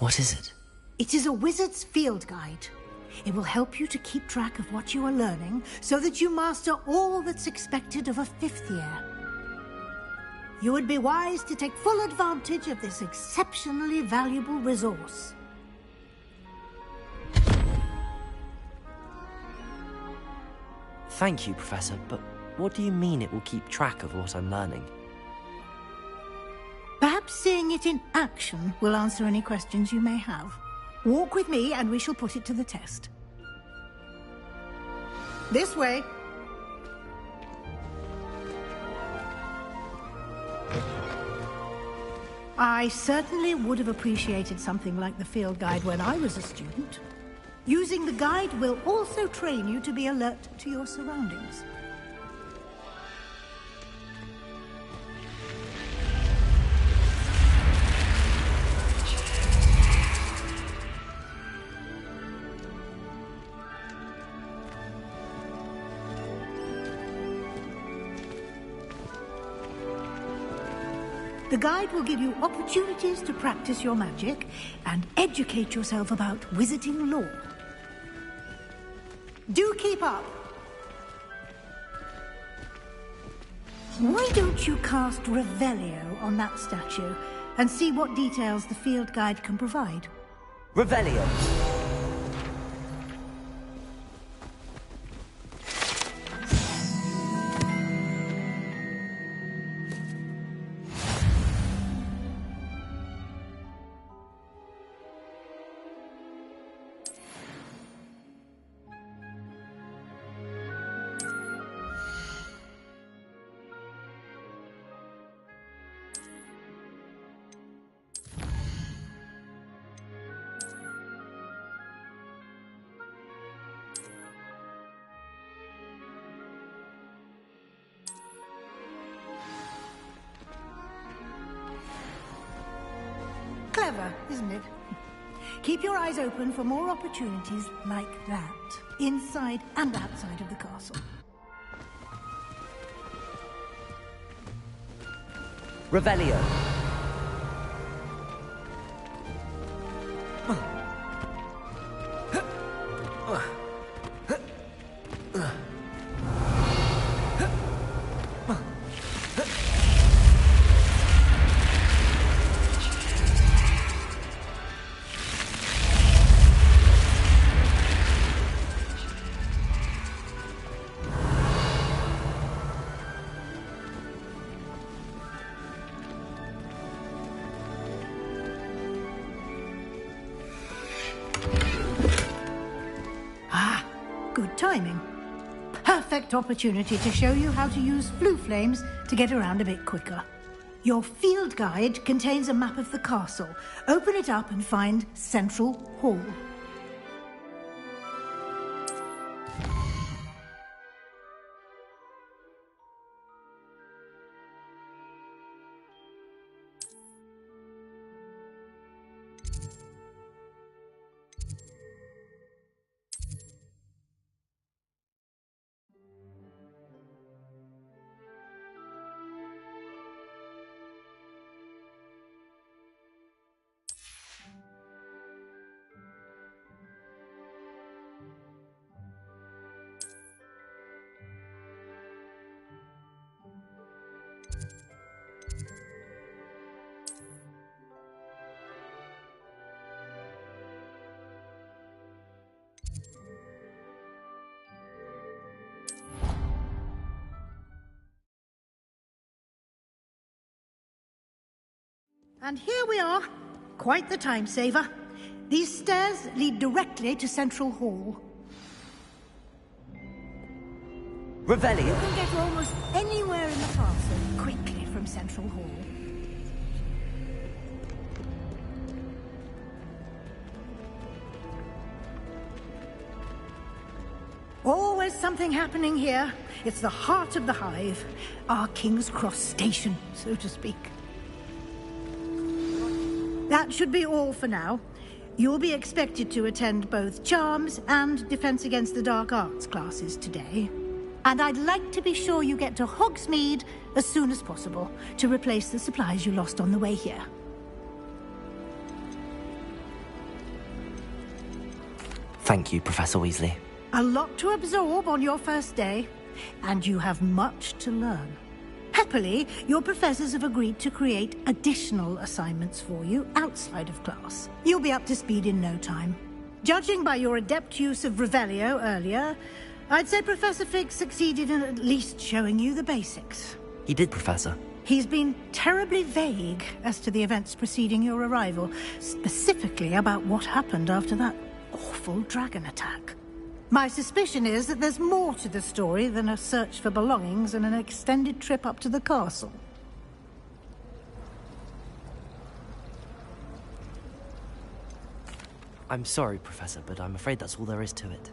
What is it? It is a wizard's field guide. It will help you to keep track of what you are learning so that you master all that's expected of a fifth year. You would be wise to take full advantage of this exceptionally valuable resource. Thank you, Professor, but what do you mean it will keep track of what I'm learning? Perhaps seeing it in action will answer any questions you may have. Walk with me and we shall put it to the test. This way. I certainly would have appreciated something like the field guide when I was a student. Using the guide will also train you to be alert to your surroundings. The guide will give you opportunities to practice your magic and educate yourself about wizarding lore. Do keep up! Why don't you cast Revelio on that statue and see what details the field guide can provide? Revelio! Clever, isn't it? Keep your eyes open for more opportunities like that, inside and outside of the castle. Revelio. Good timing. Perfect opportunity to show you how to use flue flames to get around a bit quicker. Your field guide contains a map of the castle. Open it up and find Central Hall. And here we are. Quite the time saver. These stairs lead directly to Central Hall. Revelio. You can get almost anywhere in the castle quickly from Central Hall. Always something happening here. It's the heart of the hive. Our King's Cross station, so to speak. That should be all for now. You'll be expected to attend both Charms and Defense Against the Dark Arts classes today. And I'd like to be sure you get to Hogsmeade as soon as possible to replace the supplies you lost on the way here. Thank you, Professor Weasley. A lot to absorb on your first day, and you have much to learn. Happily, your professors have agreed to create additional assignments for you outside of class. You'll be up to speed in no time. Judging by your adept use of Revelio earlier, I'd say Professor Fig succeeded in at least showing you the basics. He did, Professor. He's been terribly vague as to the events preceding your arrival, specifically about what happened after that awful dragon attack. My suspicion is that there's more to the story than a search for belongings and an extended trip up to the castle. I'm sorry, Professor, but I'm afraid that's all there is to it.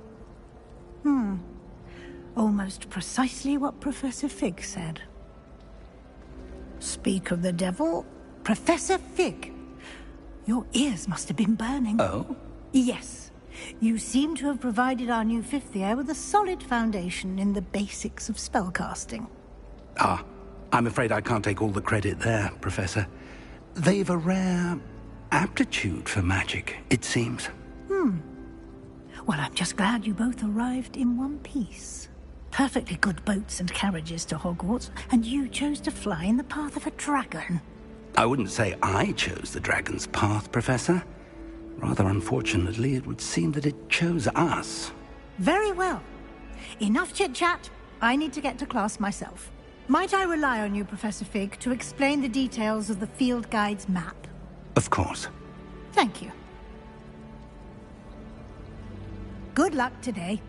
Almost precisely what Professor Fig said. Speak of the devil, Professor Fig. Your ears must have been burning. Oh? Yes. You seem to have provided our new fifth year with a solid foundation in the basics of spellcasting. Ah, I'm afraid I can't take all the credit there, Professor. They've a rare aptitude for magic, it seems. Well, I'm just glad you both arrived in one piece. Perfectly good boats and carriages to Hogwarts, and you chose to fly in the path of a dragon. I wouldn't say I chose the dragon's path, Professor. Rather unfortunately, it would seem that it chose us. Very well. Enough chit-chat. I need to get to class myself. Might I rely on you, Professor Fig, to explain the details of the field guide's map? Of course. Thank you. Good luck today.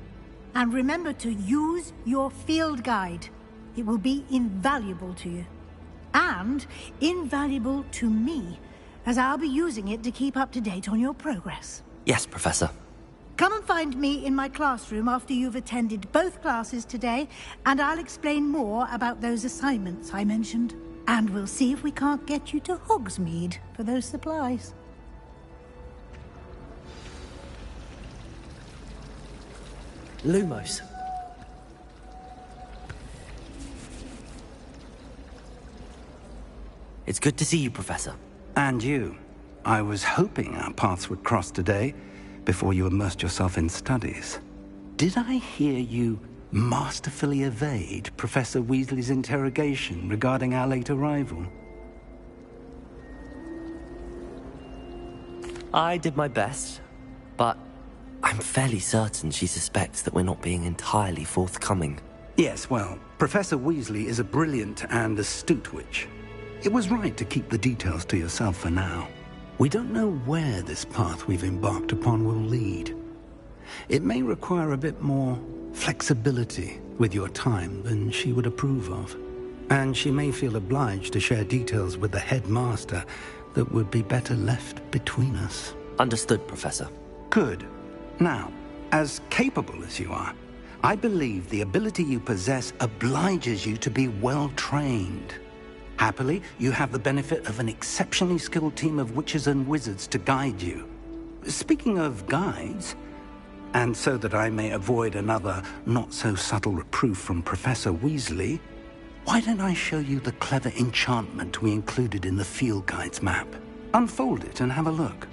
And remember to use your field guide. It will be invaluable to you. And invaluable to me, as I'll be using it to keep up to date on your progress. Yes, Professor. Come and find me in my classroom after you've attended both classes today, and I'll explain more about those assignments I mentioned. And we'll see if we can't get you to Hogsmeade for those supplies. Lumos. It's good to see you, Professor. And you. I was hoping our paths would cross today, before you immersed yourself in studies. Did I hear you masterfully evade Professor Weasley's interrogation regarding our late arrival? I did my best, but I'm fairly certain she suspects that we're not being entirely forthcoming. Yes, well, Professor Weasley is a brilliant and astute witch. It was right to keep the details to yourself for now. We don't know where this path we've embarked upon will lead. It may require a bit more flexibility with your time than she would approve of. And she may feel obliged to share details with the headmaster that would be better left between us. Understood, Professor. Good. Now, as capable as you are, I believe the ability you possess obliges you to be well trained. Happily, you have the benefit of an exceptionally skilled team of witches and wizards to guide you. Speaking of guides, and so that I may avoid another not-so-subtle reproof from Professor Weasley, why don't I show you the clever enchantment we included in the field guide's map? Unfold it and have a look.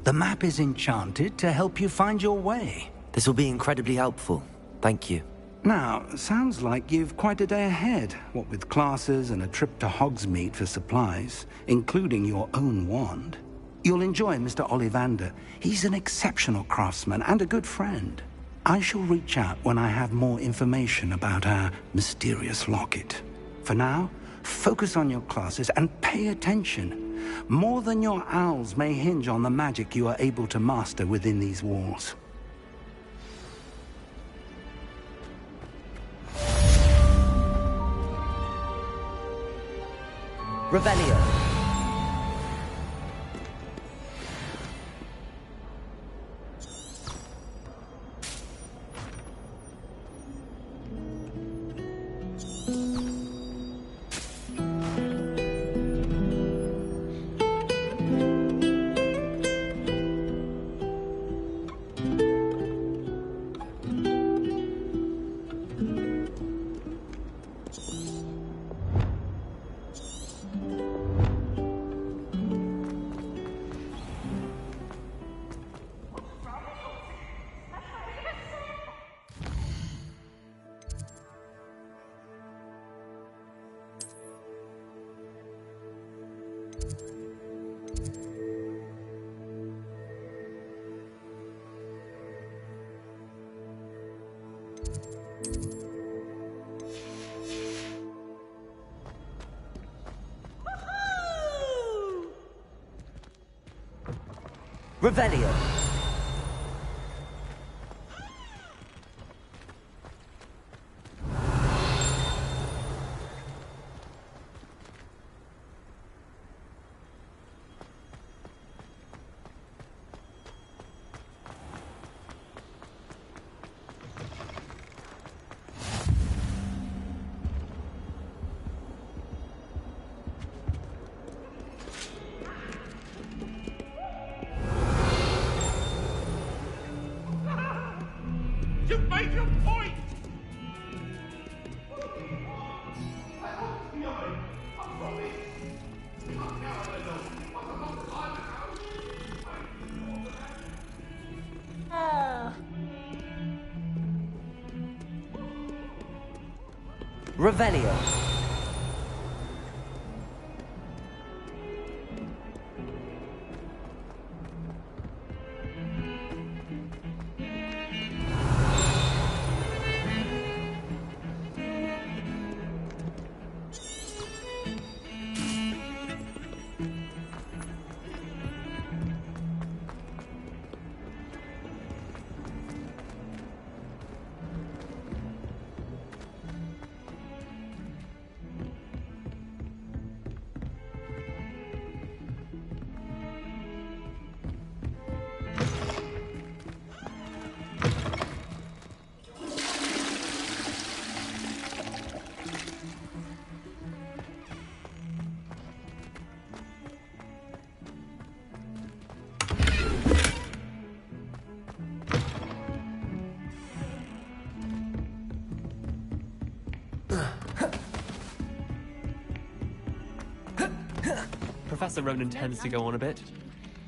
The map is enchanted to help you find your way. This will be incredibly helpful. Thank you. Now, sounds like you've quite a day ahead, what with classes and a trip to Hogsmeade for supplies, including your own wand. You'll enjoy Mr. Ollivander. He's an exceptional craftsman and a good friend. I shall reach out when I have more information about our mysterious locket. For now, focus on your classes and pay attention. More than your owls may hinge on the magic you are able to master within these walls. Revelio. Revelio. You've made your point! Revelio. Professor Ronan tends to go on a bit.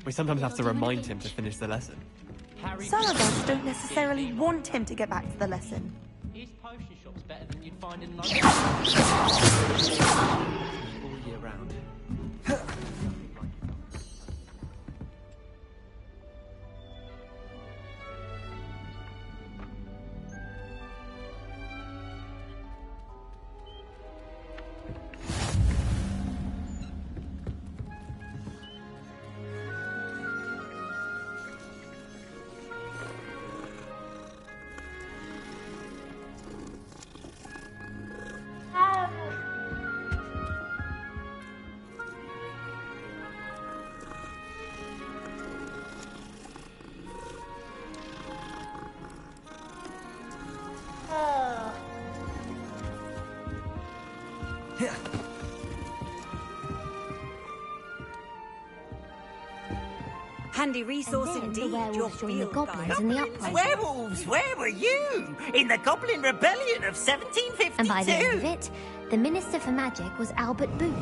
We sometimes have to remind him to finish the lesson. Some of us don't necessarily want him to get back to the lesson. His potion shop's better than you'd find in London. All year round. Handy resource indeed. Your the goblins in the uprising. Werewolves, where were you? In the Goblin Rebellion of 1752. And by the end of it, the Minister for Magic was Albert Boot.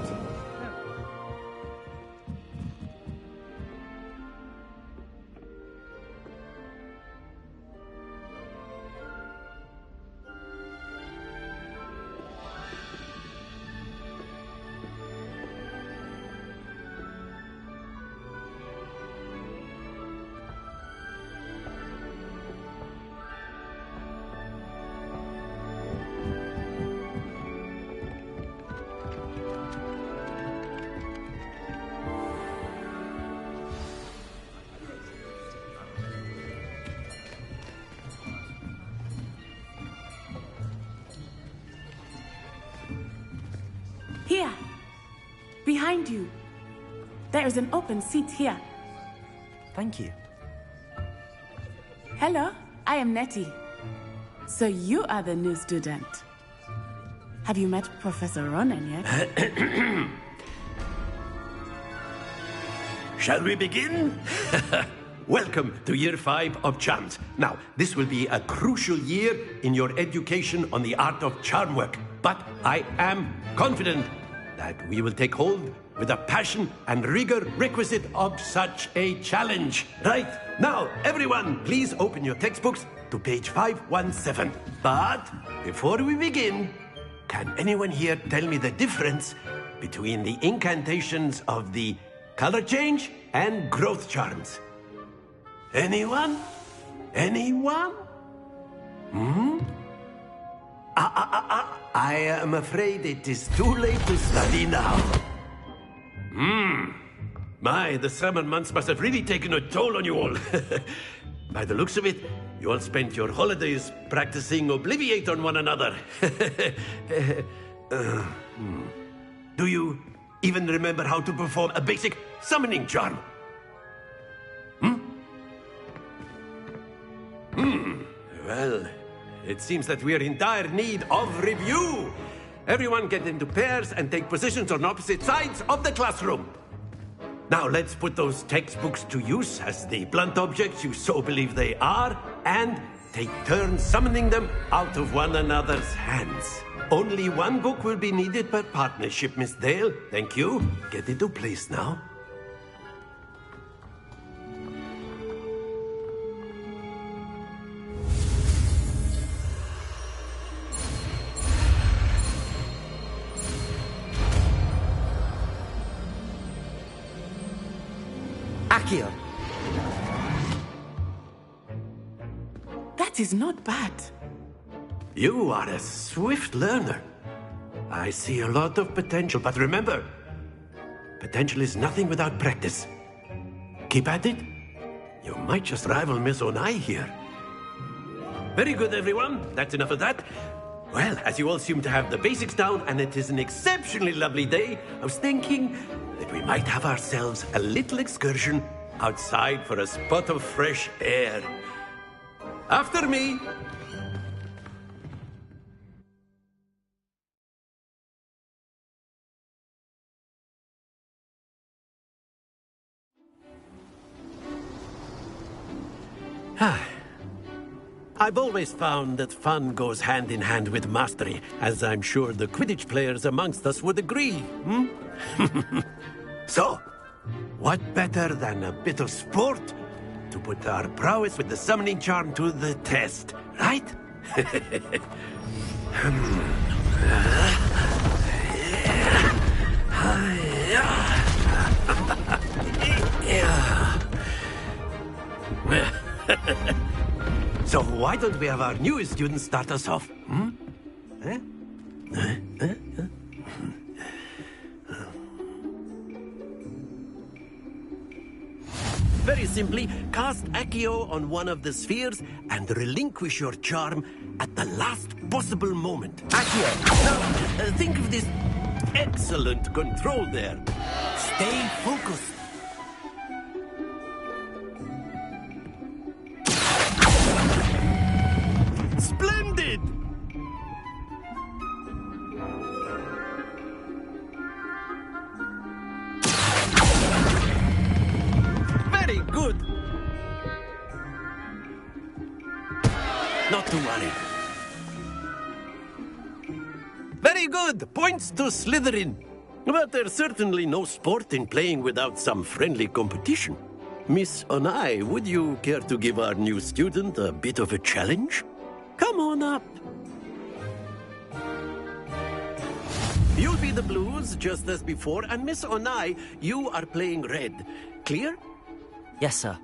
Here, behind you. There is an open seat here. Thank you. Hello, I am Nettie. So you are the new student. Have you met Professor Ronan yet? Shall we begin? Welcome to Year 5 of Charms. Now, this will be a crucial year in your education on the art of charm work. But I am confident that we will take hold with the passion and rigor requisite of such a challenge. Right, now, everyone, please open your textbooks to page 517. But before we begin, can anyone here tell me the difference between the incantations of the color change and growth charms? Anyone? Anyone? I am afraid it is too late to study now. My, the summer months must have really taken a toll on you all. By the looks of it, you all spent your holidays practicing Obliviate on one another. Do you even remember how to perform a basic summoning charm? Well, it seems that we are in dire need of review. Everyone get into pairs and take positions on opposite sides of the classroom. Now let's put those textbooks to use as the blunt objects you so believe they are, and take turns summoning them out of one another's hands. Only one book will be needed per partnership, Miss Dale. Thank you. Get into place now. Accio. That is not bad. You are a swift learner. I see a lot of potential, but remember, potential is nothing without practice. Keep at it. You might just rival Miss Onai here. Very good, everyone. That's enough of that. Well, as you all seem to have the basics down, and it is an exceptionally lovely day, I was thinking that we might have ourselves a little excursion outside for a spot of fresh air. After me. I've always found that fun goes hand in hand with mastery, as I'm sure the Quidditch players amongst us would agree. So, what better than a bit of sport to put our prowess with the summoning charm to the test, right? So why don't we have our newest student start us off? Very simply, cast Accio on one of the spheres and relinquish your charm at the last possible moment. Accio! Now, think of this excellent control there. Stay focused. Splendid! Very good. Not to worry. Very good. Points to Slytherin. But there's certainly no sport in playing without some friendly competition. Miss Onai, would you care to give our new student a bit of a challenge? Come on up. You'll be the blues, just as before, and Miss Onai, you are playing red. Clear? Yes, sir.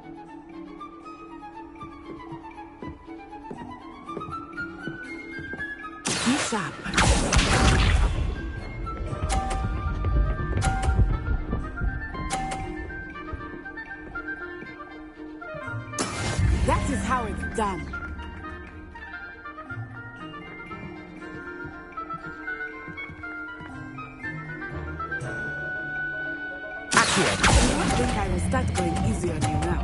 Be sharp. That is how it's done. I don't think I will start going easy on you now.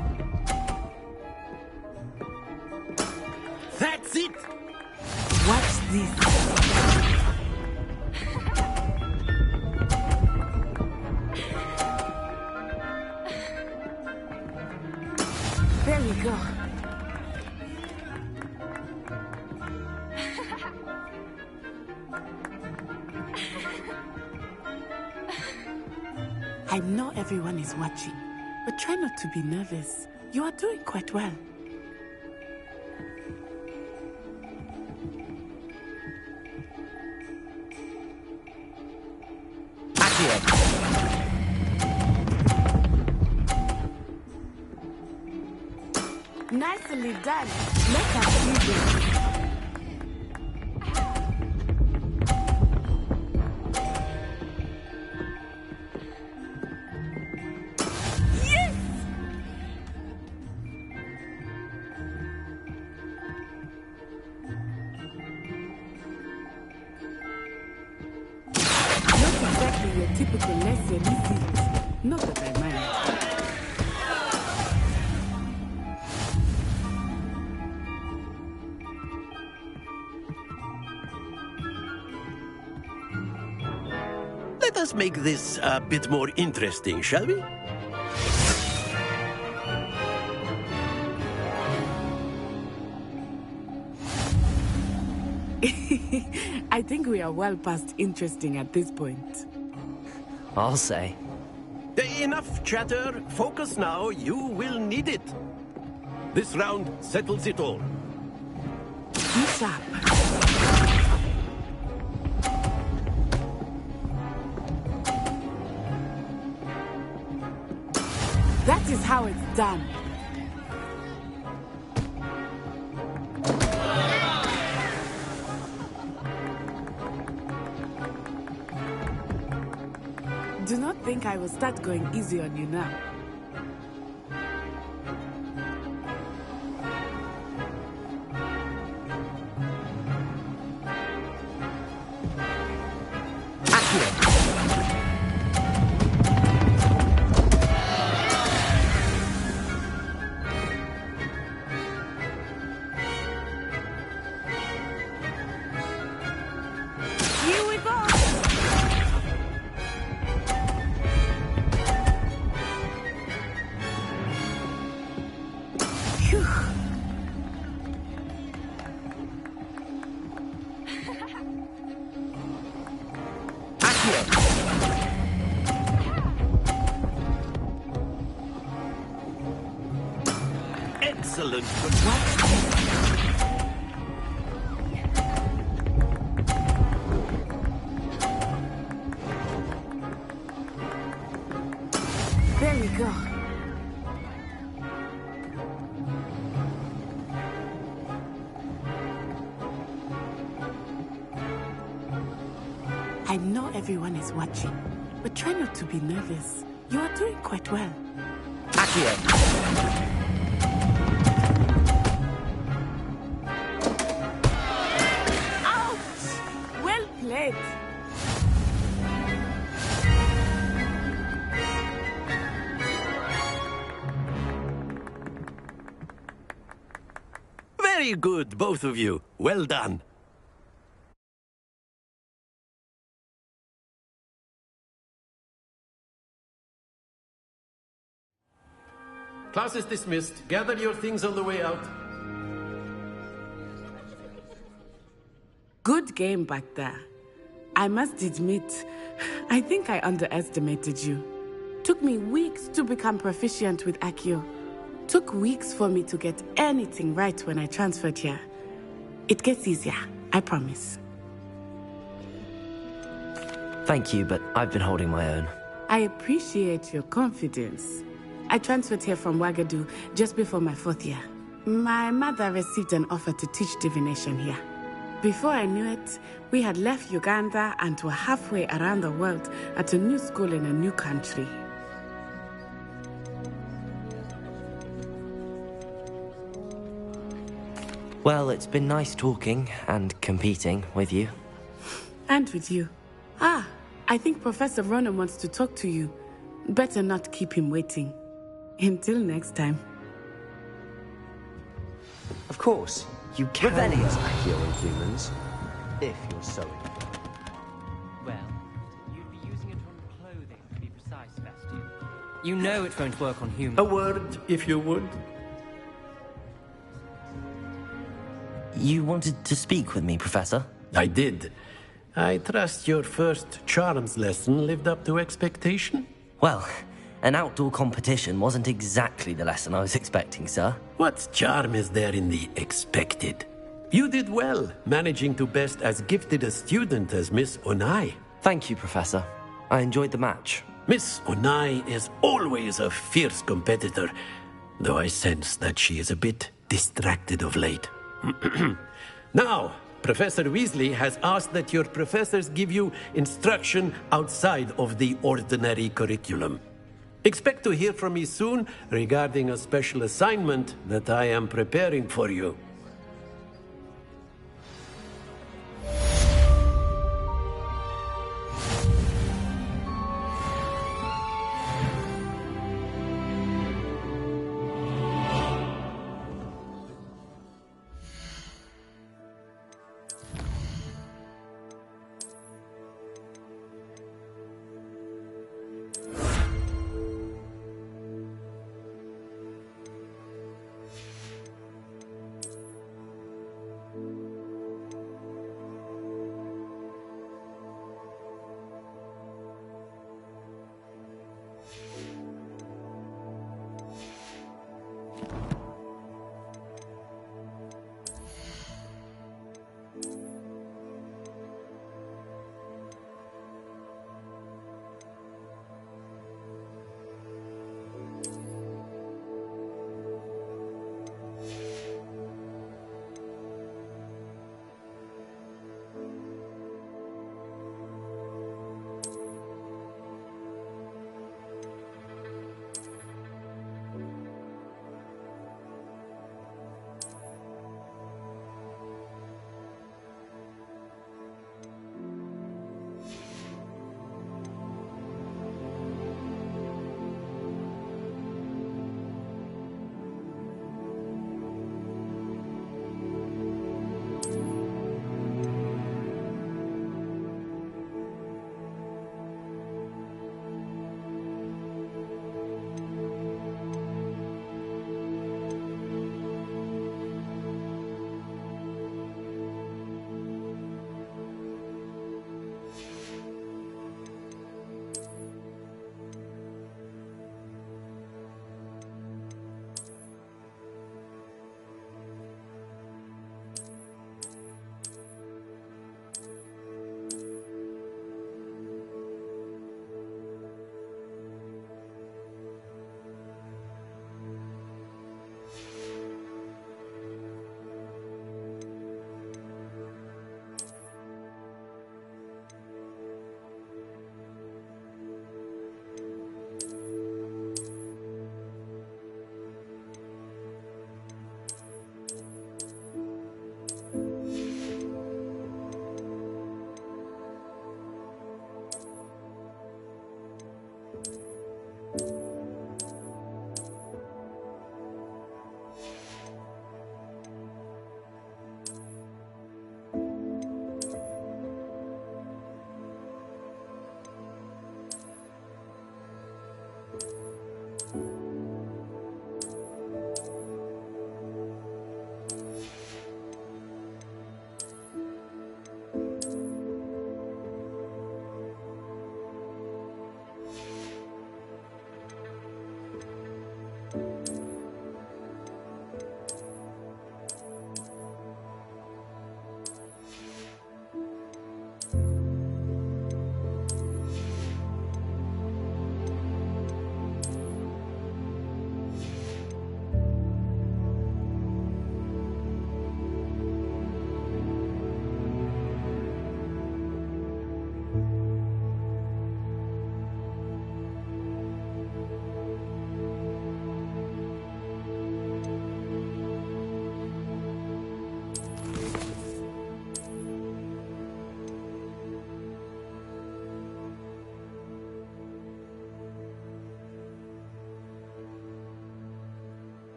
That's it! Watch this. There we go. I know everyone is watching, but try not to be nervous. You are doing quite well. Nicely done. Let us see this. Typical lesson, is it? Not that I mind. Let us make this a bit more interesting, shall we? I think we are well past interesting at this point. I'll say. Enough chatter. Focus now. You will need it. This round settles it all. Be sharp. That is how it's done. Do not think I will start going easy on you now. Here we go. excellent. There we go. I know everyone is watching, but try not to be nervous. You are doing quite well. Accio! Ouch! Well played. Very good, both of you. Well done. Class is dismissed. Gather your things on the way out. Good game back there. I must admit, I think I underestimated you. Took me weeks to become proficient with Accio. Took weeks for me to get anything right when I transferred here. It gets easier, I promise. Thank you, but I've been holding my own. I appreciate your confidence. I transferred here from Wagadu just before my 4th year. My mother received an offer to teach divination here. Before I knew it, we had left Uganda and were halfway around the world at a new school in a new country. Well, it's been nice talking and competing with you. And with you. Ah, I think Professor Ronan wants to talk to you. Better not keep him waiting. Until next time. Of course, you can Revelio. use Accio on humans, if you're so inclined. Well, you'd be using it on clothing, to be precise, Sebastian. You know it won't work on humans. A word, if you would. You wanted to speak with me, Professor? I did. I trust your first charms lesson lived up to expectation? Well, an outdoor competition wasn't exactly the lesson I was expecting, sir. What charm is there in the expected? You did well, managing to best as gifted a student as Miss Onai. Thank you, Professor. I enjoyed the match. Miss Onai is always a fierce competitor, though I sense that she is a bit distracted of late. Now, Professor Weasley has asked that your professors give you instruction outside of the ordinary curriculum. Expect to hear from me soon regarding a special assignment that I am preparing for you.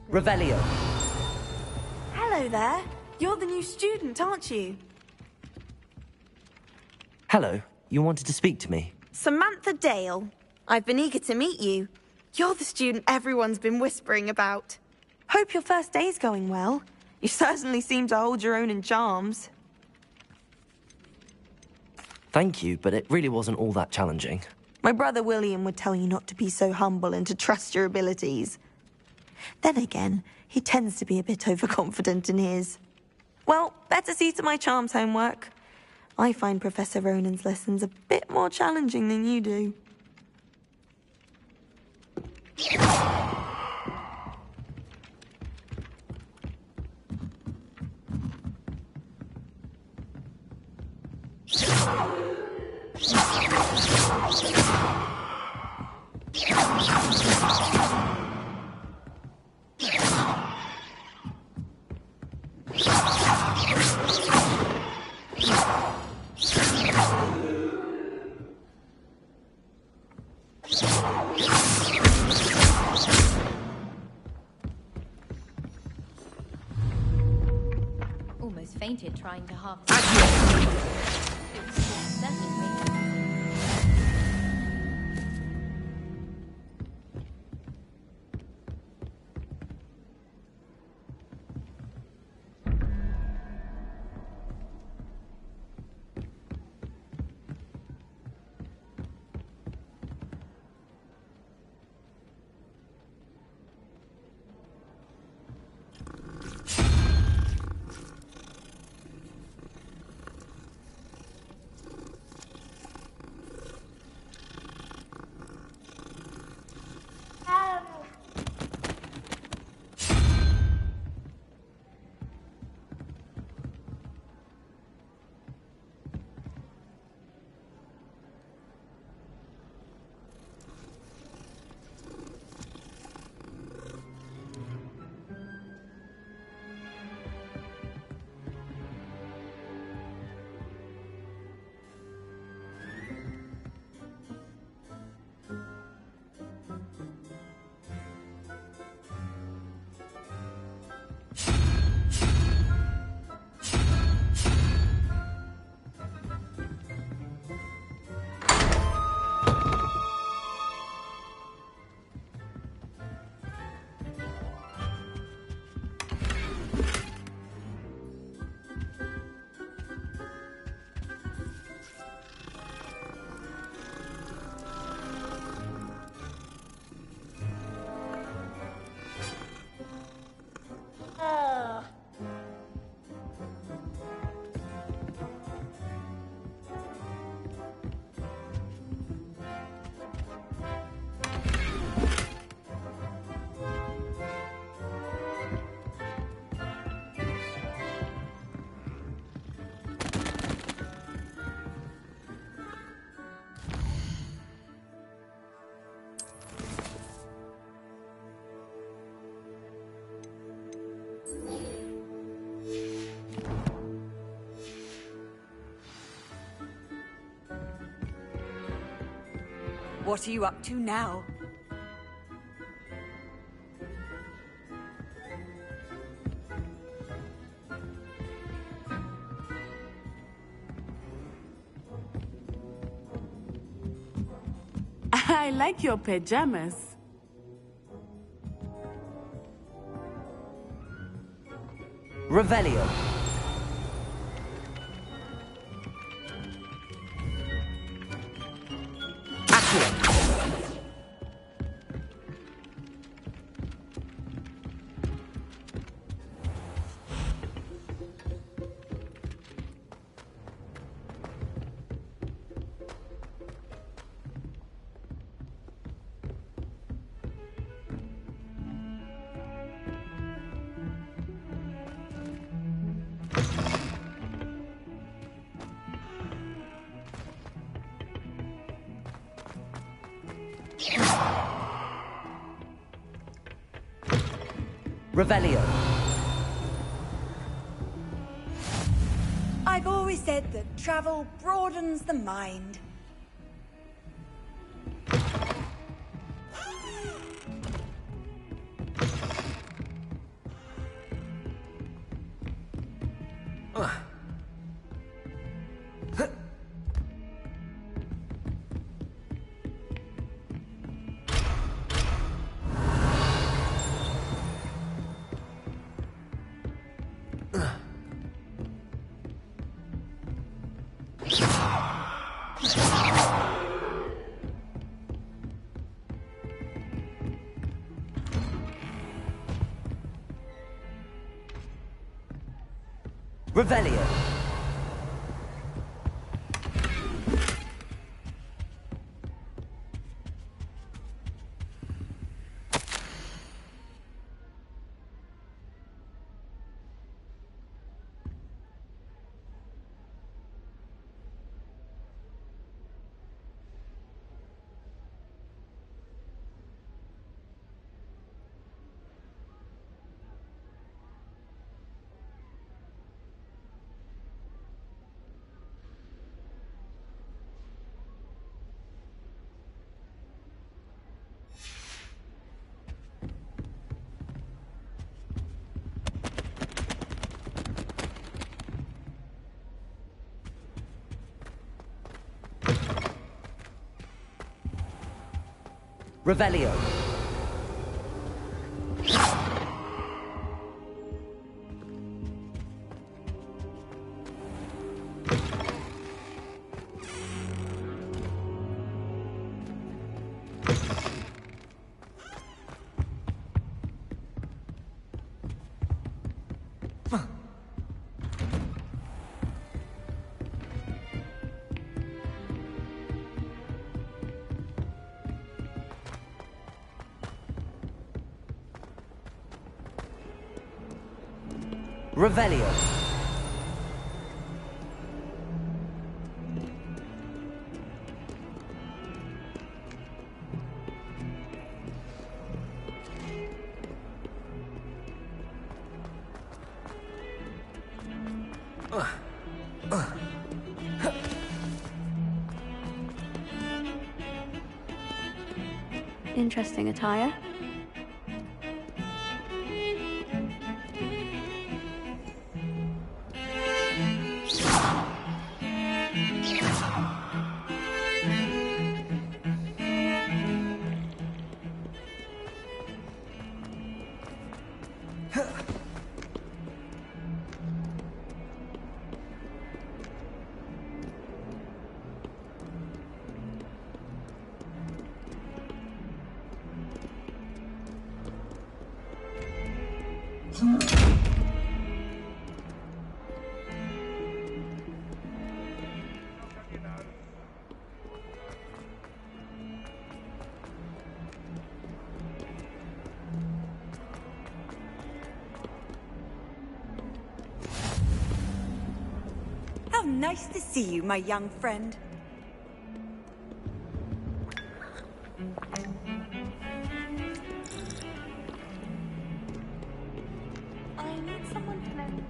Revelio. Hello there. You're the new student, aren't you? Hello. You wanted to speak to me? Samantha Dale. I've been eager to meet you. You're the student everyone's been whispering about. Hope your first day's going well. You certainly seem to hold your own in charms. Thank you, but it really wasn't all that challenging. My brother William would tell you not to be so humble and to trust your abilities. Then again, he tends to be a bit overconfident in his. Well, better see to my charms homework. I find Professor Ronan's lessons a bit more challenging than you do. Almost fainted trying to half. What are you up to now? I like your pajamas. Revelio. Revelio. I've always said that travel broadens the mind. Revelio. Revelio. Revelio. Interesting attire. How nice to see you, my young friend. I need someone to lend.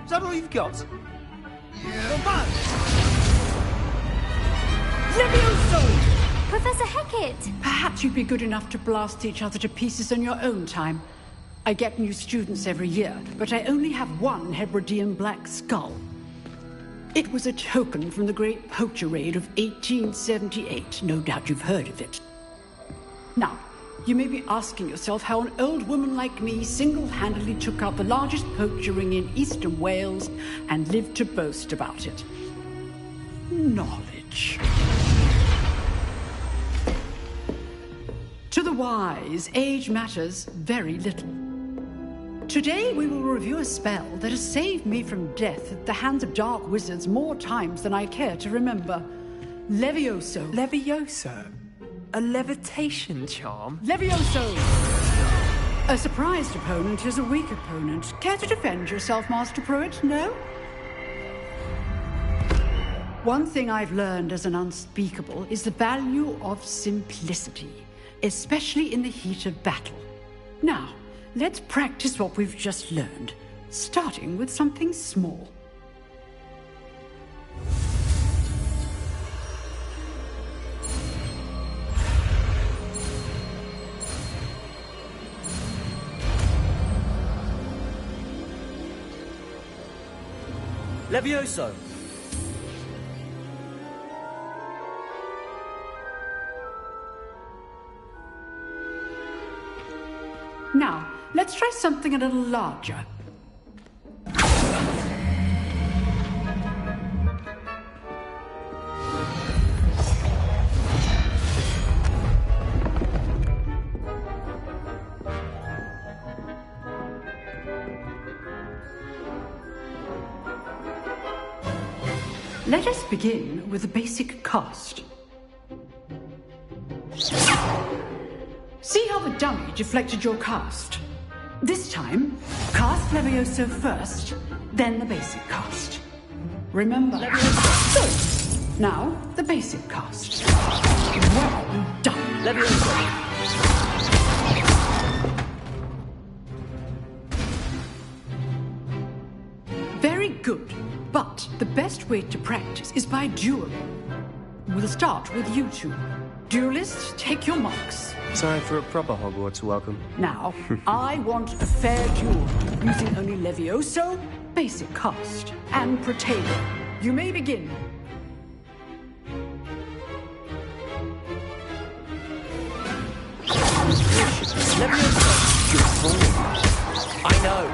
Is that all you've got? Yeah. Levioso! Professor Hecat! Perhaps you'd be good enough to blast each other to pieces in your own time. I get new students every year, but I only have one Hebridean black skull. It was a token from the Great Poacher Raid of 1878. No doubt you've heard of it. Now, you may be asking yourself how an old woman like me single-handedly took out the largest poacher ring in eastern Wales and lived to boast about it. Knowledge. To the wise, age matters very little. Today we will review a spell that has saved me from death at the hands of dark wizards more times than I care to remember. Levioso. Levioso? A levitation charm? Levioso! A surprised opponent is a weak opponent. Care to defend yourself, Master Pruitt? No? One thing I've learned as an unspeakable is the value of simplicity, especially in the heat of battle. Now, let's practice what we've just learned, starting with something small. Levioso! Now, let's try something a little larger. Let us begin with the basic cast. See how the dummy deflected your cast? This time, cast Levioso first, then the basic cast. Remember. Good. Now, the basic cast. Well done. Levioso. Very good. But the best way to practice is by dueling. We'll start with you two. Duelists, take your marks. Time for a proper Hogwarts welcome. Now, I want a fair duel, using only Levioso, basic cast, and Protego. You may begin. Levioso! Good form. I know.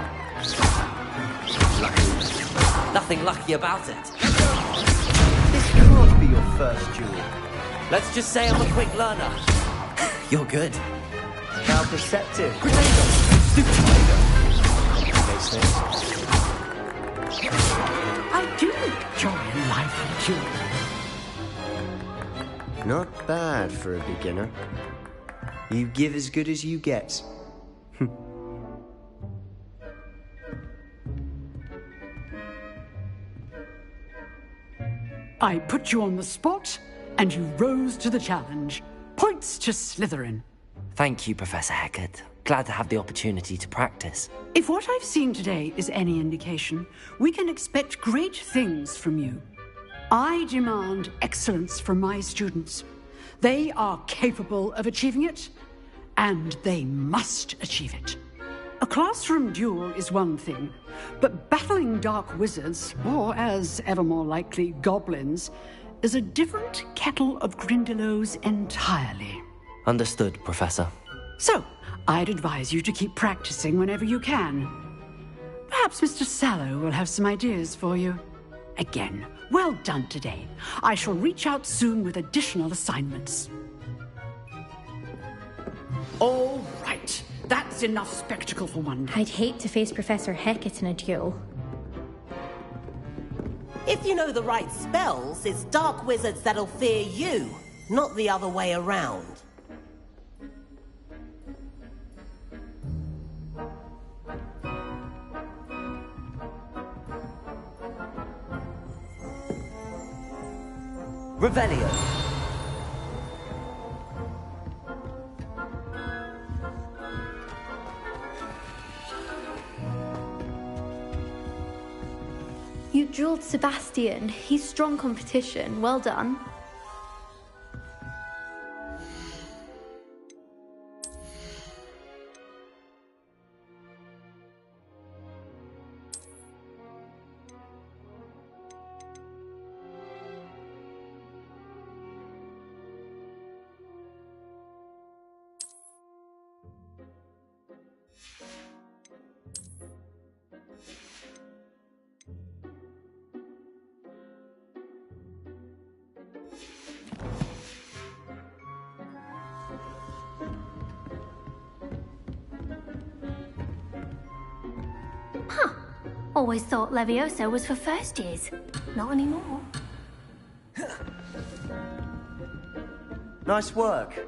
Nothing lucky about it. This can't be your first duel. Let's just say I'm a quick learner. You're good. How perceptive. Protego! Makes sense. I do enjoy a lively duel. Not bad for a beginner. You give as good as you get. I put you on the spot, and you rose to the challenge. Points to Slytherin. Thank you, Professor Hecat. Glad to have the opportunity to practice. If what I've seen today is any indication, we can expect great things from you. I demand excellence from my students. They are capable of achieving it, and they must achieve it. A classroom duel is one thing, but battling dark wizards, or as ever more likely, goblins, is a different kettle of Grindylows entirely. Understood, Professor. So, I'd advise you to keep practicing whenever you can. Perhaps Mr. Sallow will have some ideas for you. Again, well done today. I shall reach out soon with additional assignments. All right. That's enough spectacle for one day. I'd hate to face Professor Hecat in a duel. If you know the right spells, it's dark wizards that'll fear you, not the other way around. Revelio. You dueled Sebastian. He's strong competition. Well done. Always thought Levioso was for first years. Not anymore. Nice work.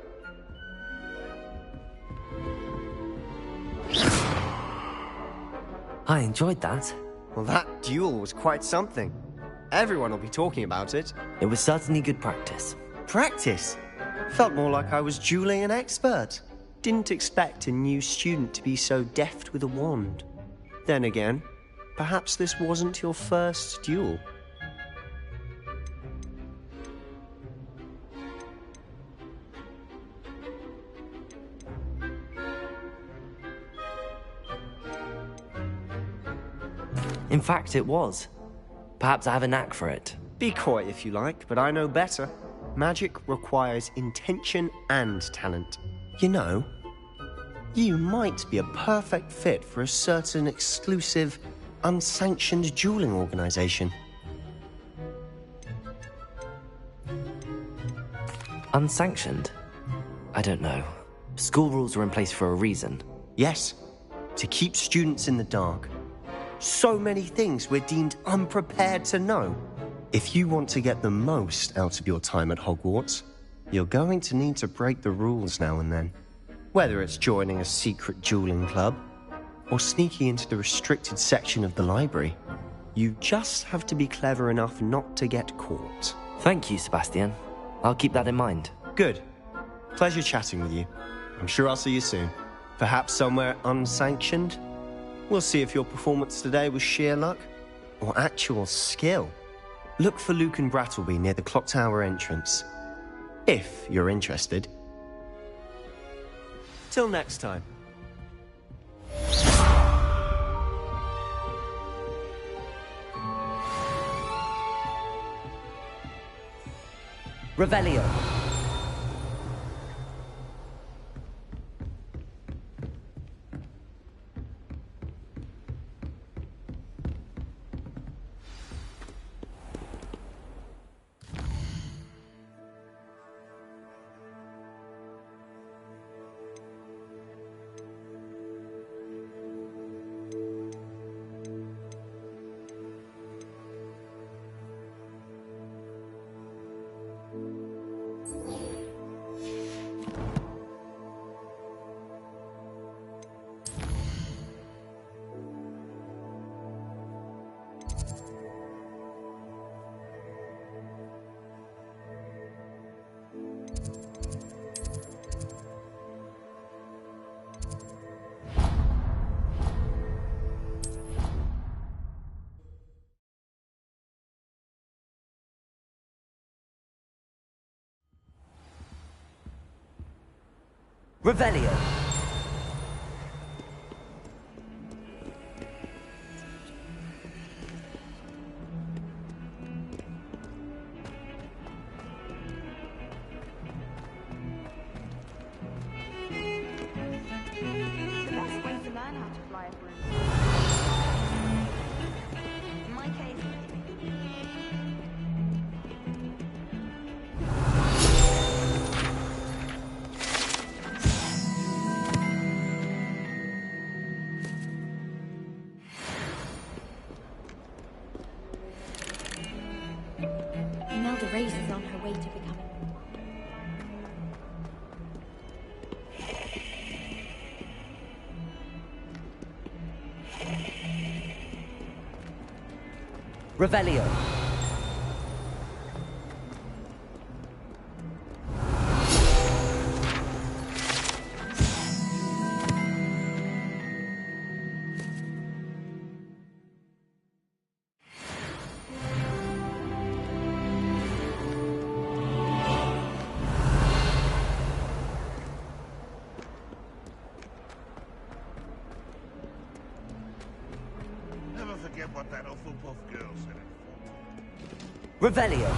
I enjoyed that. Well, that duel was quite something. Everyone will be talking about it. It was certainly good practice. Practice? Felt more like I was dueling an expert. Didn't expect a new student to be so deft with a wand. Then again, perhaps this wasn't your first duel. In fact, it was. Perhaps I have a knack for it. Be coy if you like, but I know better. Magic requires intention and talent. You know, You might be a perfect fit for a certain exclusive, unsanctioned dueling organization. Unsanctioned? I don't know. School rules are in place for a reason. Yes, to keep students in the dark. So many things we're deemed unprepared to know. If you want to get the most out of your time at Hogwarts, you're going to need to break the rules now and then. Whether it's joining a secret dueling club, or sneaking into the restricted section of the library, you just have to be clever enough not to get caught. Thank you, Sebastian. I'll keep that in mind. Good. Pleasure chatting with you. I'm sure I'll see you soon. Perhaps somewhere unsanctioned? We'll see if your performance today was sheer luck or actual skill. Look for Luke and Brattleby near the clock tower entrance, if you're interested. Till next time. Revelio. Revelio. Imelda Reyes is on her way to becoming... Revelio. Never forget what that Hufflepuff girl said. Revelio.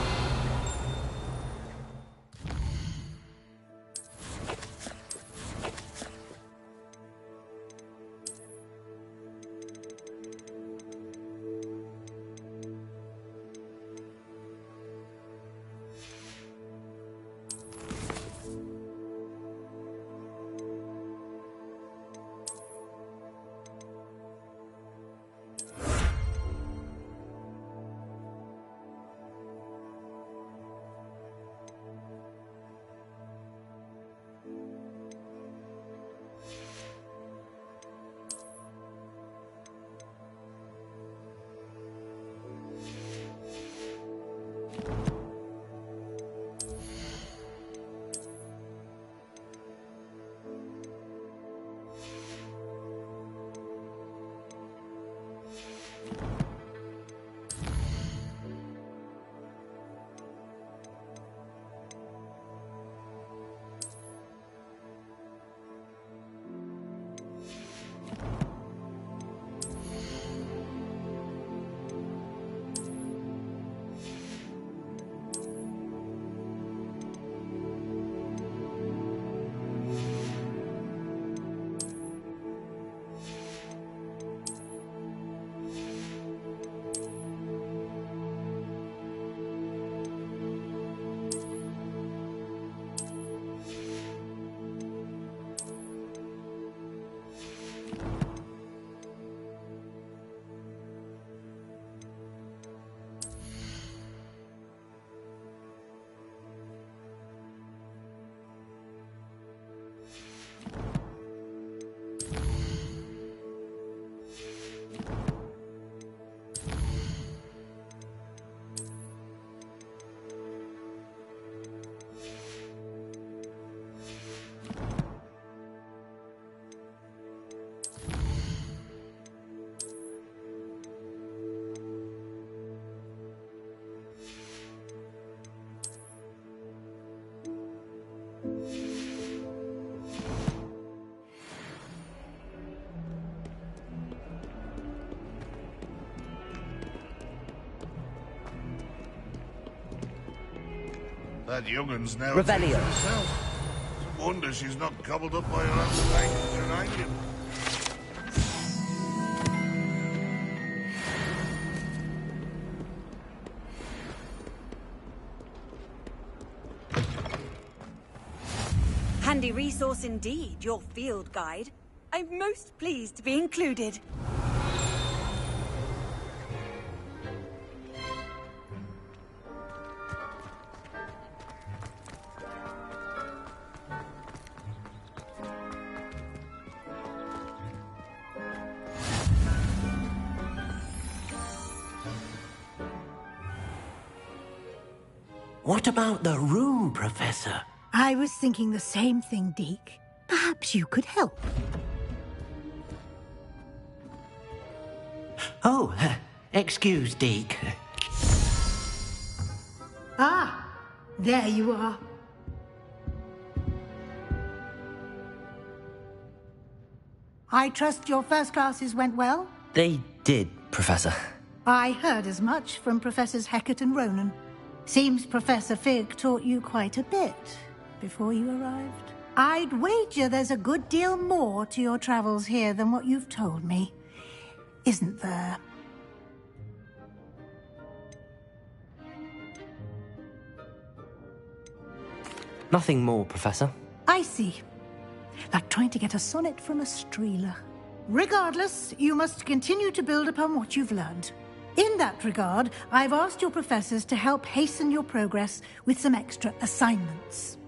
That young'un's now Revelio. taken herself. It's a wonder she's not gobbled up by her own behind him. Handy resource indeed, your field guide. I'm most pleased to be included. What about the room, Professor? I was thinking the same thing, Deke. Perhaps you could help. Oh, excuse, Deke. Ah, there you are. I trust your first classes went well? They did, Professor. I heard as much from Professors Hecat and Ronan. Seems Professor Fig taught you quite a bit before you arrived. I'd wager there's a good deal more to your travels here than what you've told me, isn't there? Nothing more, Professor. I see. Like trying to get a sonnet from a streeler. Regardless, you must continue to build upon what you've learned. In that regard, I've asked your professors to help hasten your progress with some extra assignments.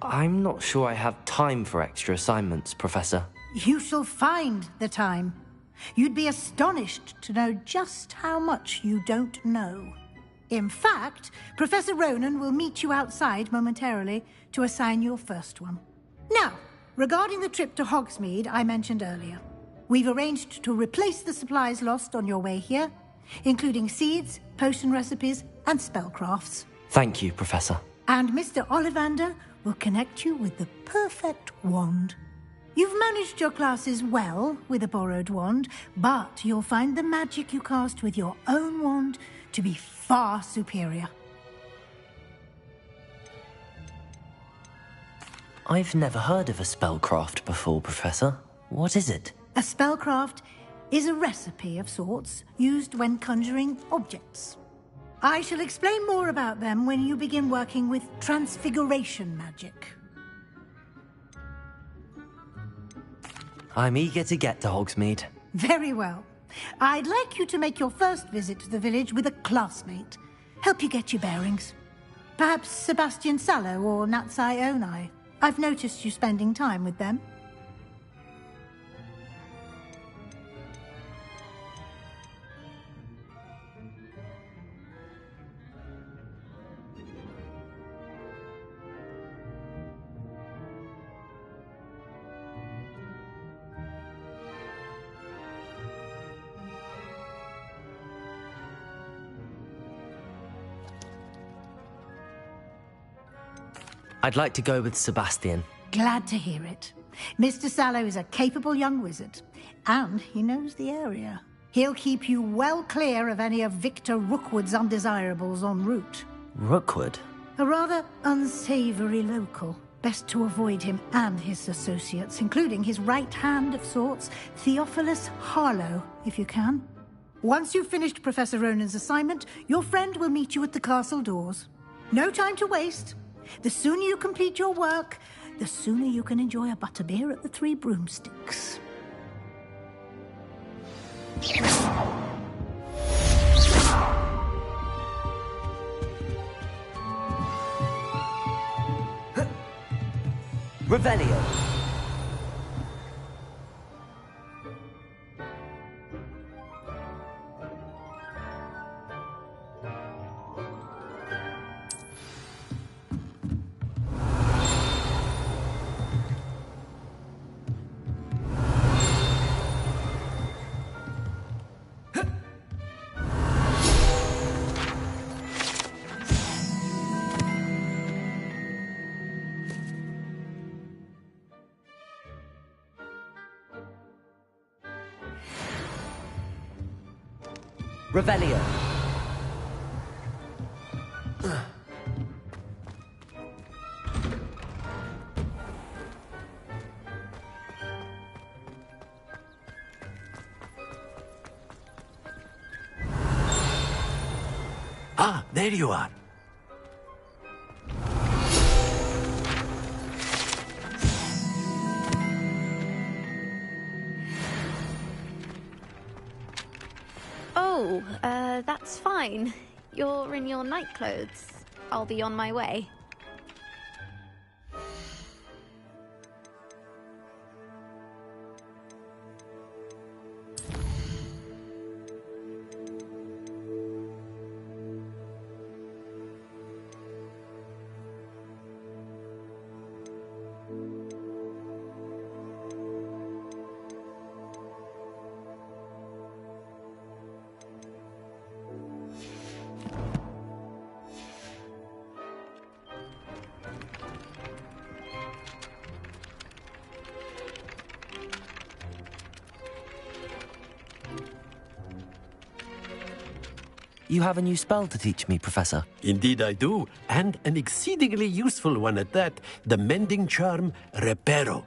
I'm not sure I have time for extra assignments, Professor. You shall find the time. You'd be astonished to know just how much you don't know. In fact, Professor Ronan will meet you outside momentarily to assign your first one. Now, regarding the trip to Hogsmeade I mentioned earlier, we've arranged to replace the supplies lost on your way here, including seeds, potion recipes, and spellcrafts. Thank you, Professor. And Mr. Ollivander will connect you with the perfect wand. You've managed your classes well with a borrowed wand, but you'll find the magic you cast with your own wand to be far superior. I've never heard of a spellcraft before, Professor. What is it? A spellcraft is a recipe of sorts used when conjuring objects. I shall explain more about them when you begin working with transfiguration magic. I'm eager to get to Hogsmeade. Very well. I'd like you to make your first visit to the village with a classmate. Help you get your bearings. Perhaps Sebastian Sallow or Natsai Onai. I've noticed you spending time with them. I'd like to go with Sebastian. Glad to hear it. Mr. Sallow is a capable young wizard, and he knows the area. He'll keep you well clear of any of Victor Rookwood's undesirables en route. Rookwood? A rather unsavory local. Best to avoid him and his associates, including his right hand of sorts, Theophilus Harlow, if you can. Once you've finished Professor Ronan's assignment, your friend will meet you at the castle doors. No time to waste. The sooner you complete your work, the sooner you can enjoy a butterbeer at the Three Broomsticks. Revelio. Revelio. Ah, there you are. Oh, that's fine. You're in your night clothes. I'll be on my way. You have a new spell to teach me, Professor. Indeed I do, and an exceedingly useful one at that. The mending charm, Reparo.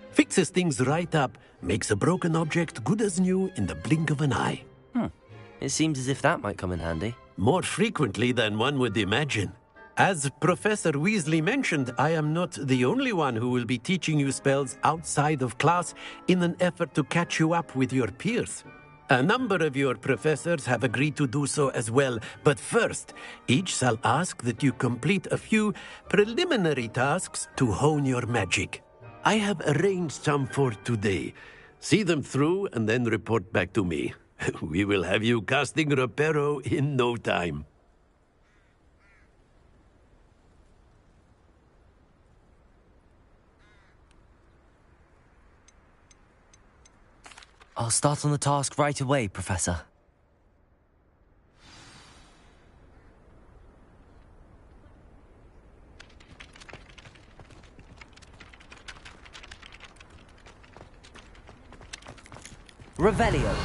Fixes things right up, makes a broken object good as new in the blink of an eye. It seems as if that might come in handy. More frequently than one would imagine. As Professor Weasley mentioned, I am not the only one who will be teaching you spells outside of class in an effort to catch you up with your peers. A number of your professors have agreed to do so as well, but first, each shall ask that you complete a few preliminary tasks to hone your magic. I have arranged some for today. See them through and then report back to me. We will have you casting Reparo in no time. I'll start on the task right away, Professor. Revelio.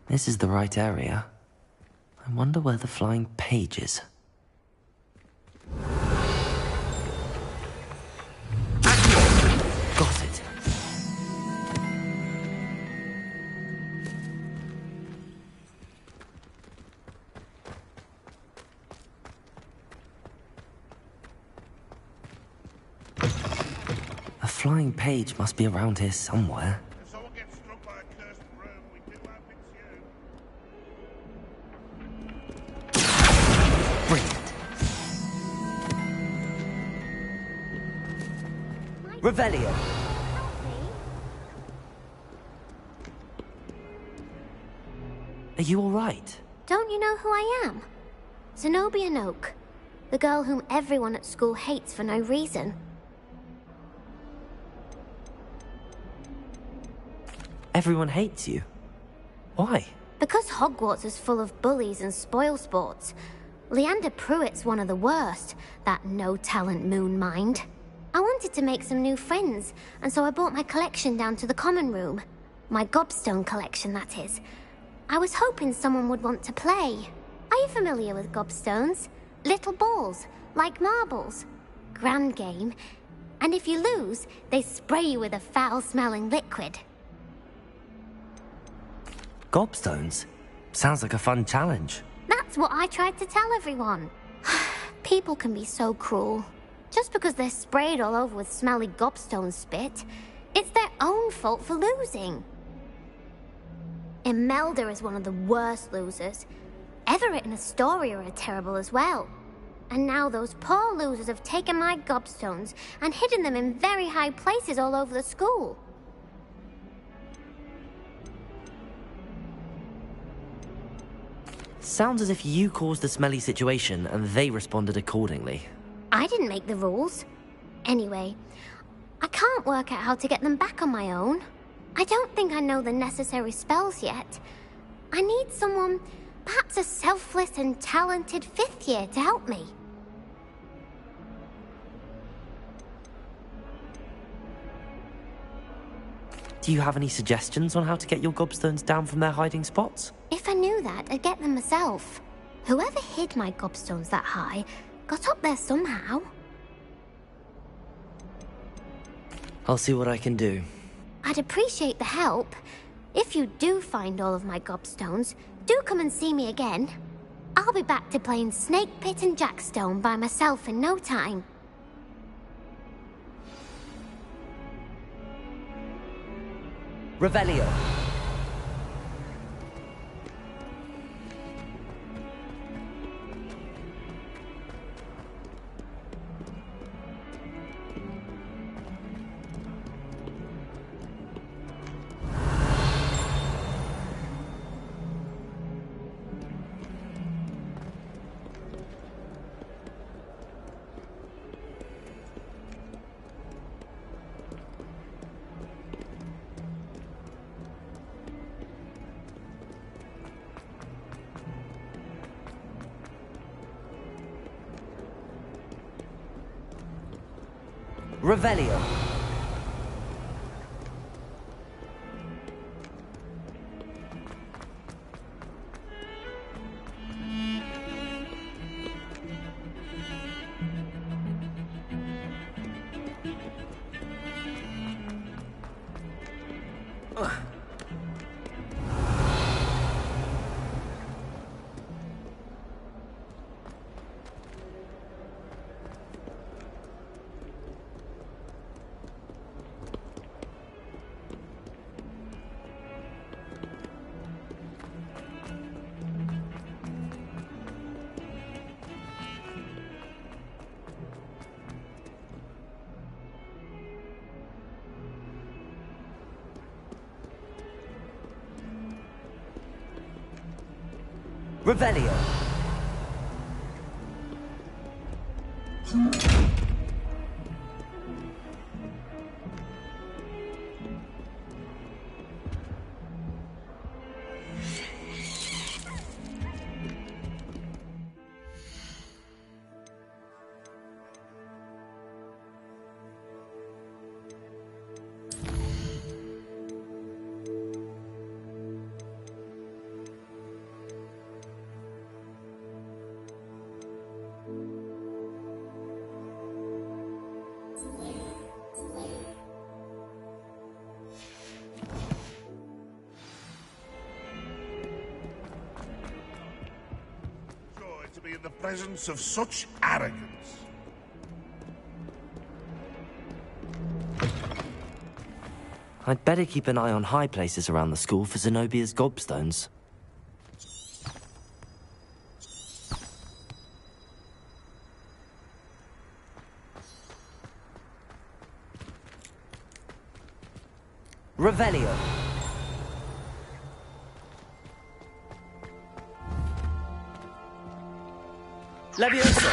This is the right area. I wonder where the flying page is. Got it. A flying page must be around here somewhere. Revelio. Are you all right? Don't you know who I am? Zenobia Noak, the girl whom everyone at school hates for no reason. Everyone hates you. Why? Because Hogwarts is full of bullies and spoilsports. Leander Pruitt's one of the worst, that no-talent moon mind. I wanted to make some new friends, and so I brought my collection down to the common room. My gobstone collection, that is. I was hoping someone would want to play. Are you familiar with gobstones? Little balls, like marbles. Grand game. And if you lose, they spray you with a foul-smelling liquid. Gobstones? Sounds like a fun challenge. That's what I tried to tell everyone. People can be so cruel. Just because they're sprayed all over with smelly gobstone spit, it's their own fault for losing. Imelda is one of the worst losers. Everett and Astoria are terrible as well. And now those poor losers have taken my gobstones and hidden them in very high places all over the school. Sounds as if you caused the smelly situation and they responded accordingly. I didn't make the rules. Anyway, I can't work out how to get them back on my own. I don't think I know the necessary spells yet. I need someone, perhaps a selfless and talented 5th year to help me. Do you have any suggestions on how to get your gobstones down from their hiding spots? If I knew that, I'd get them myself. Whoever hid my gobstones that high got up there somehow. I'll see what I can do. I'd appreciate the help. If you do find all of my gobstones, do come and see me again. I'll be back to playing Snake Pit and Jackstone by myself in no time. Revelio. Revelio. Revelio. To be in the presence of such arrogance. I'd better keep an eye on high places around the school for Zenobia's gobstones. Revelio. Levioso!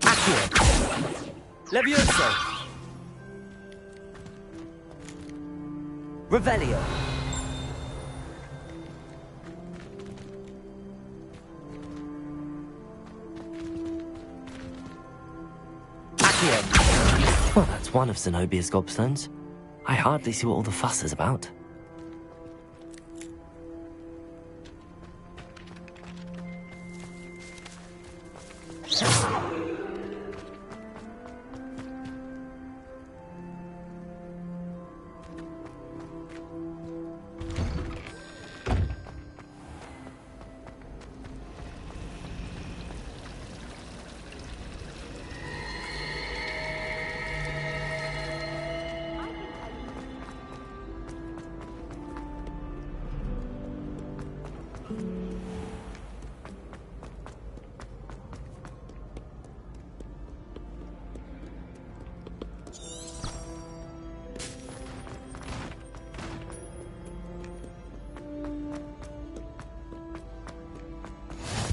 Accio! Levioso! Revelio! Well, that's one of Zenobia's gobstones. I hardly see what all the fuss is about.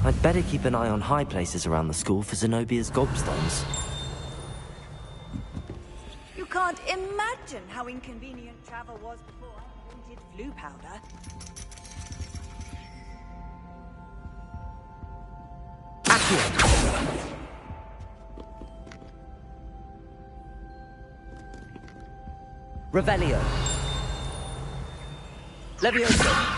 I'd better keep an eye on high places around the school for Zenobia's gobstones. can't imagine how inconvenient travel was before I invented flu powder. Revelio. Levioso.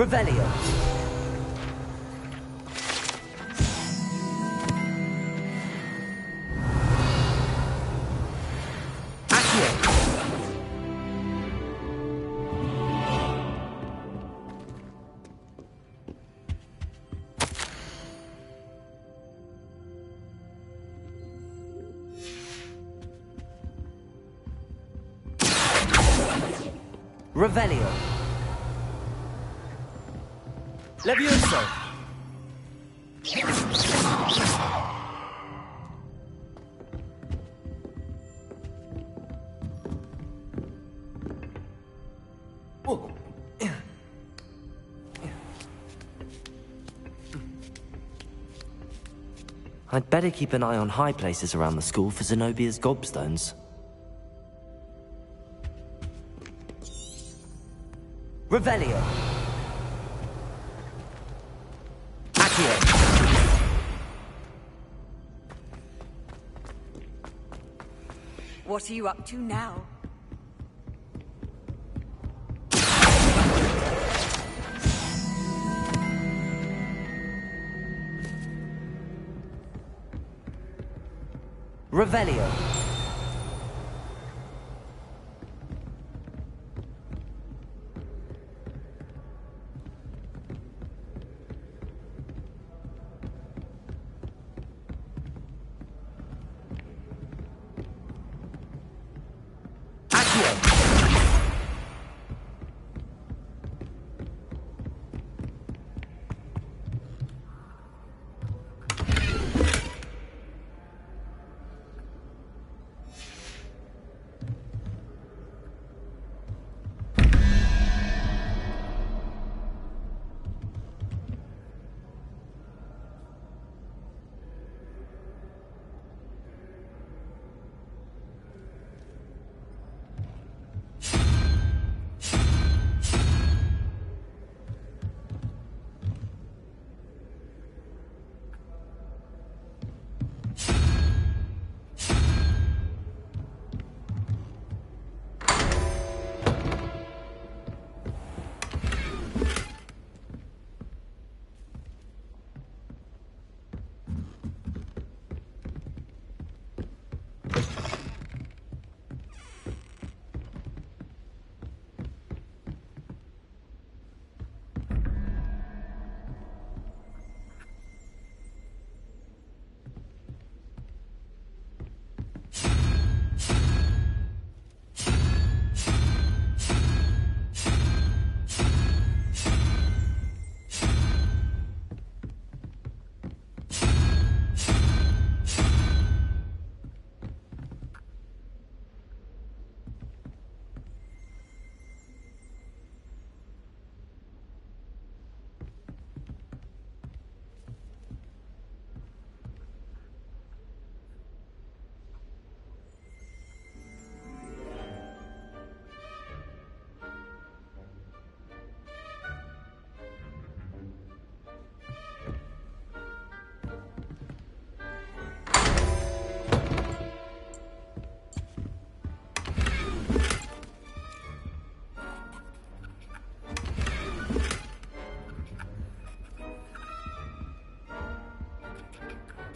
Revelio. Revelio. Levioso. I'd better keep an eye on high places around the school for Zenobia's gobstones. Revelio. What are you up to now? Revelio.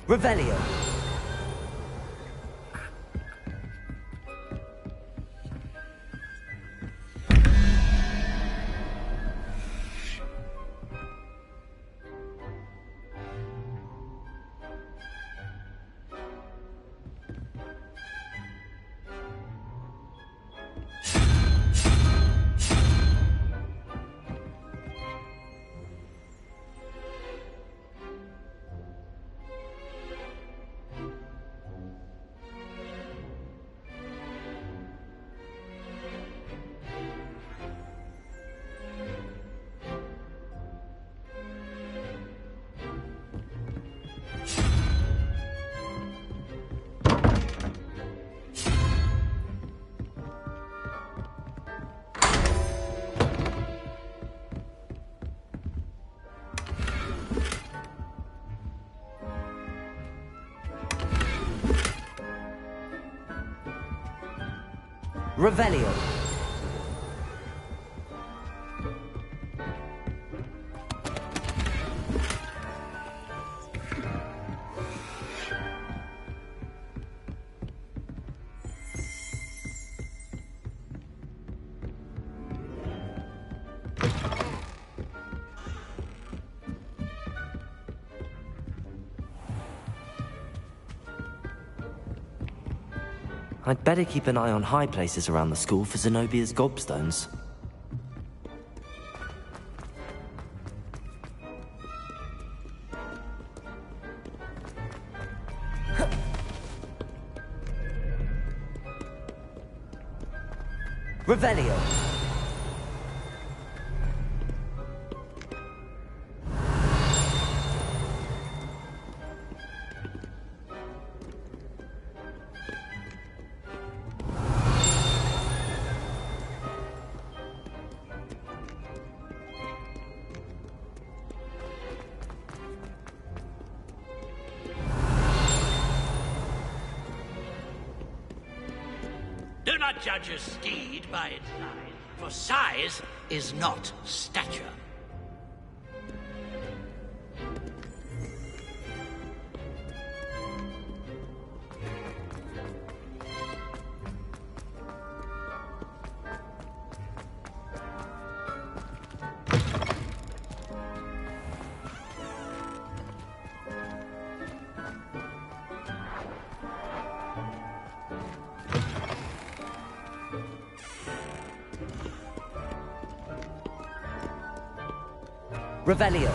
Revelio. Revelio. I'd better keep an eye on high places around the school for Zenobia's gobstones. Revelio. Do not judge a steed by its size, for size is not stature. Revelio.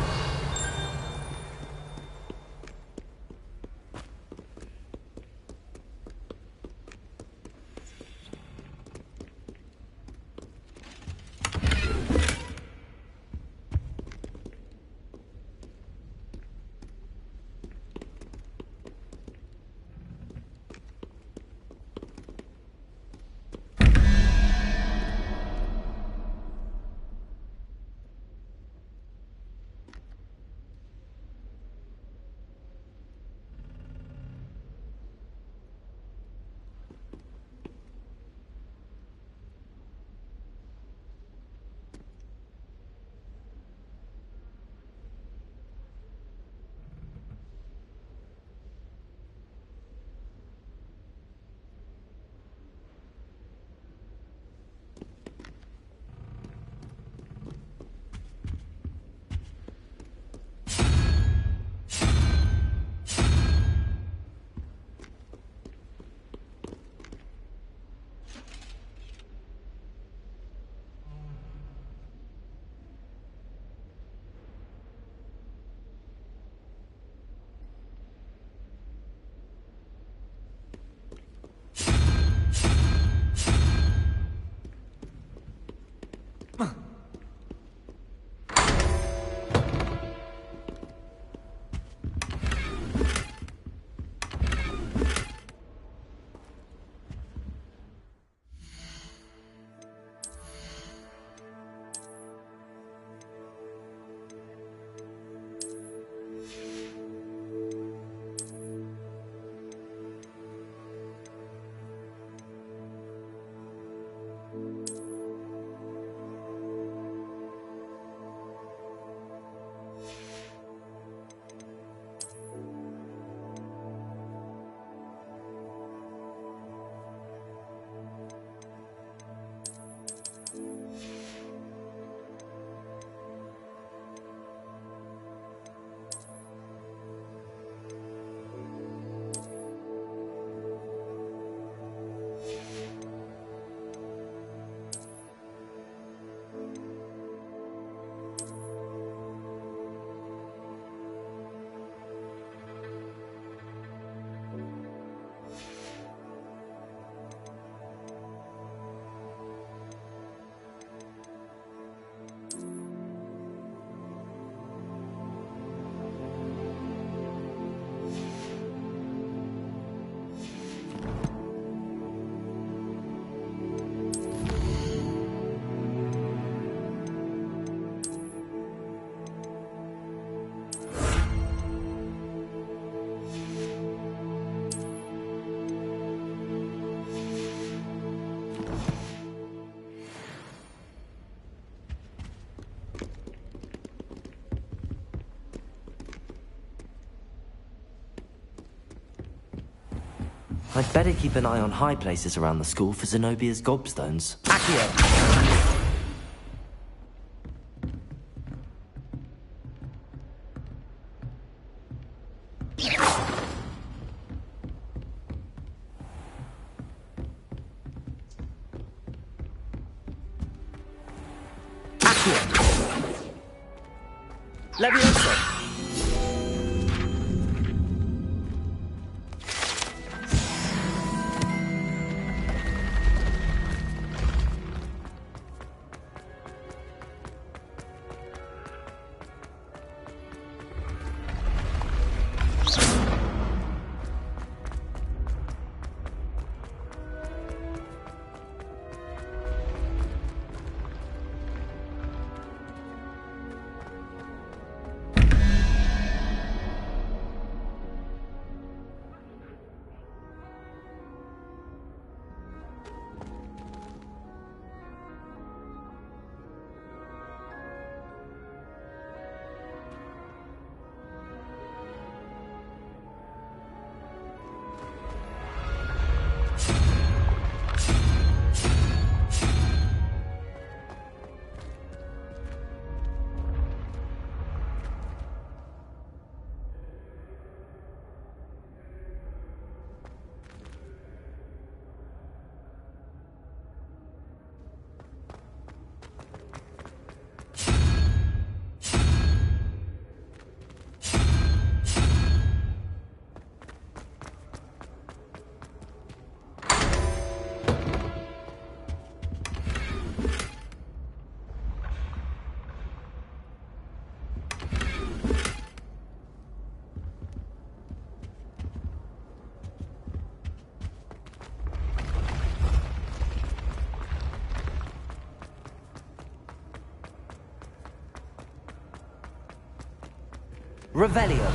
I'd better keep an eye on high places around the school for Zenobia's gobstones. Accio! Levioso! Revelio.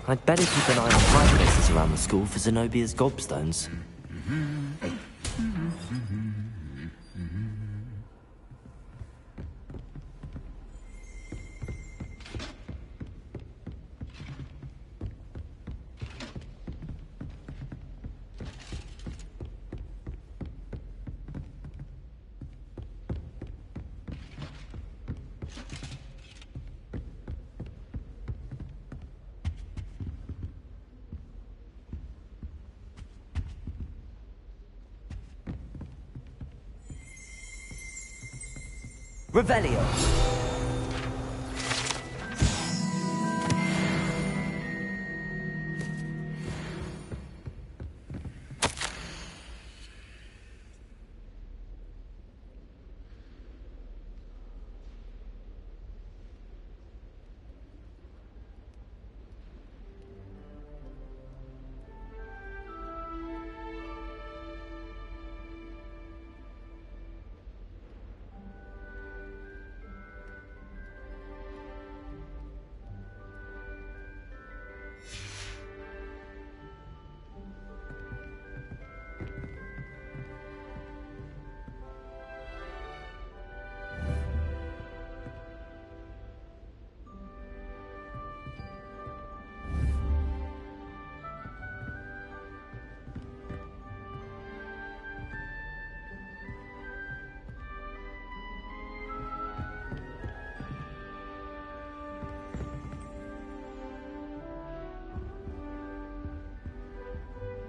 I'd better keep an eye on high places around the school for Zenobia's gobstones. Revelio.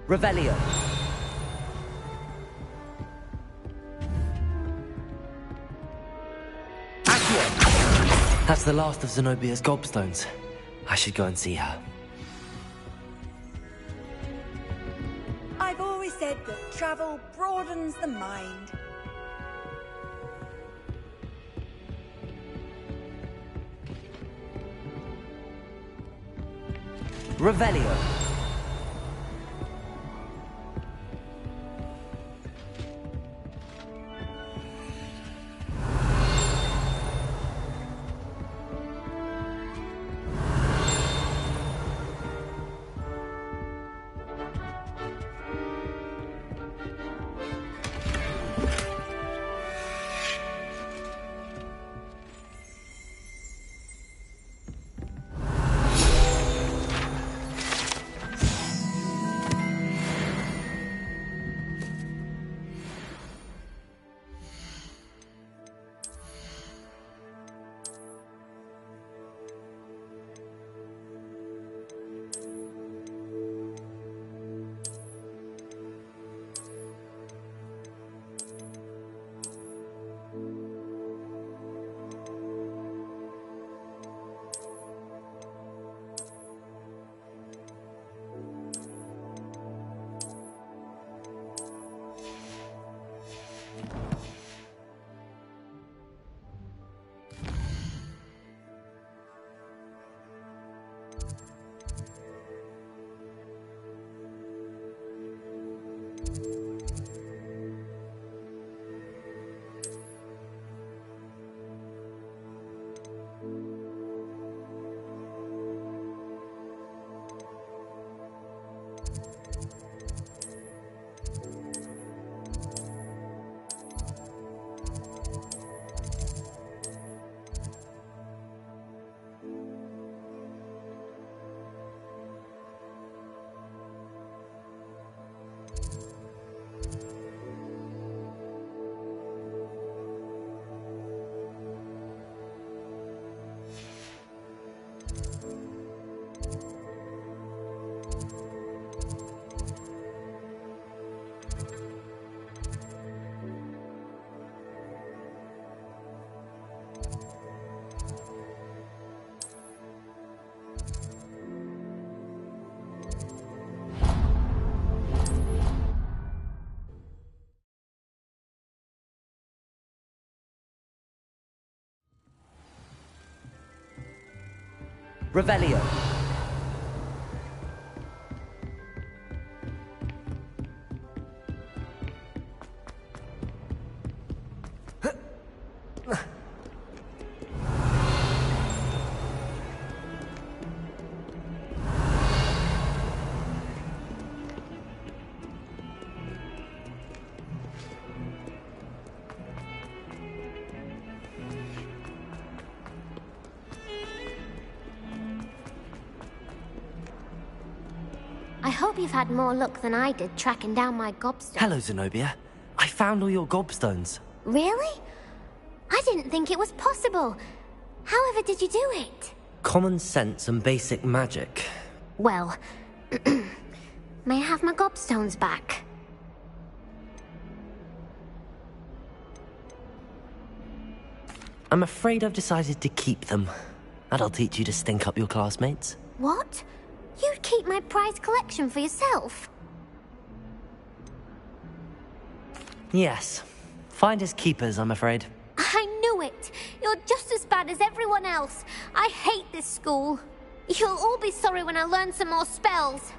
Revelio. Accio. That's the last of Zenobia's gobstones. I should go and see her. I've always said that travel broadens the mind. Revelio. Revelio. I hope you've had more luck than I did tracking down my gobstone. Hello, Zenobia. I found all your gobstones. Really? I didn't think it was possible. However did you do it? Common sense and basic magic. Well, may I have my gobstones back? I'm afraid I've decided to keep them. That'll teach you to stink up your classmates. What? You'd keep my prized collection for yourself? Yes. Finders keepers, I'm afraid. I knew it! You're just as bad as everyone else. I hate this school. You'll all be sorry when I learn some more spells.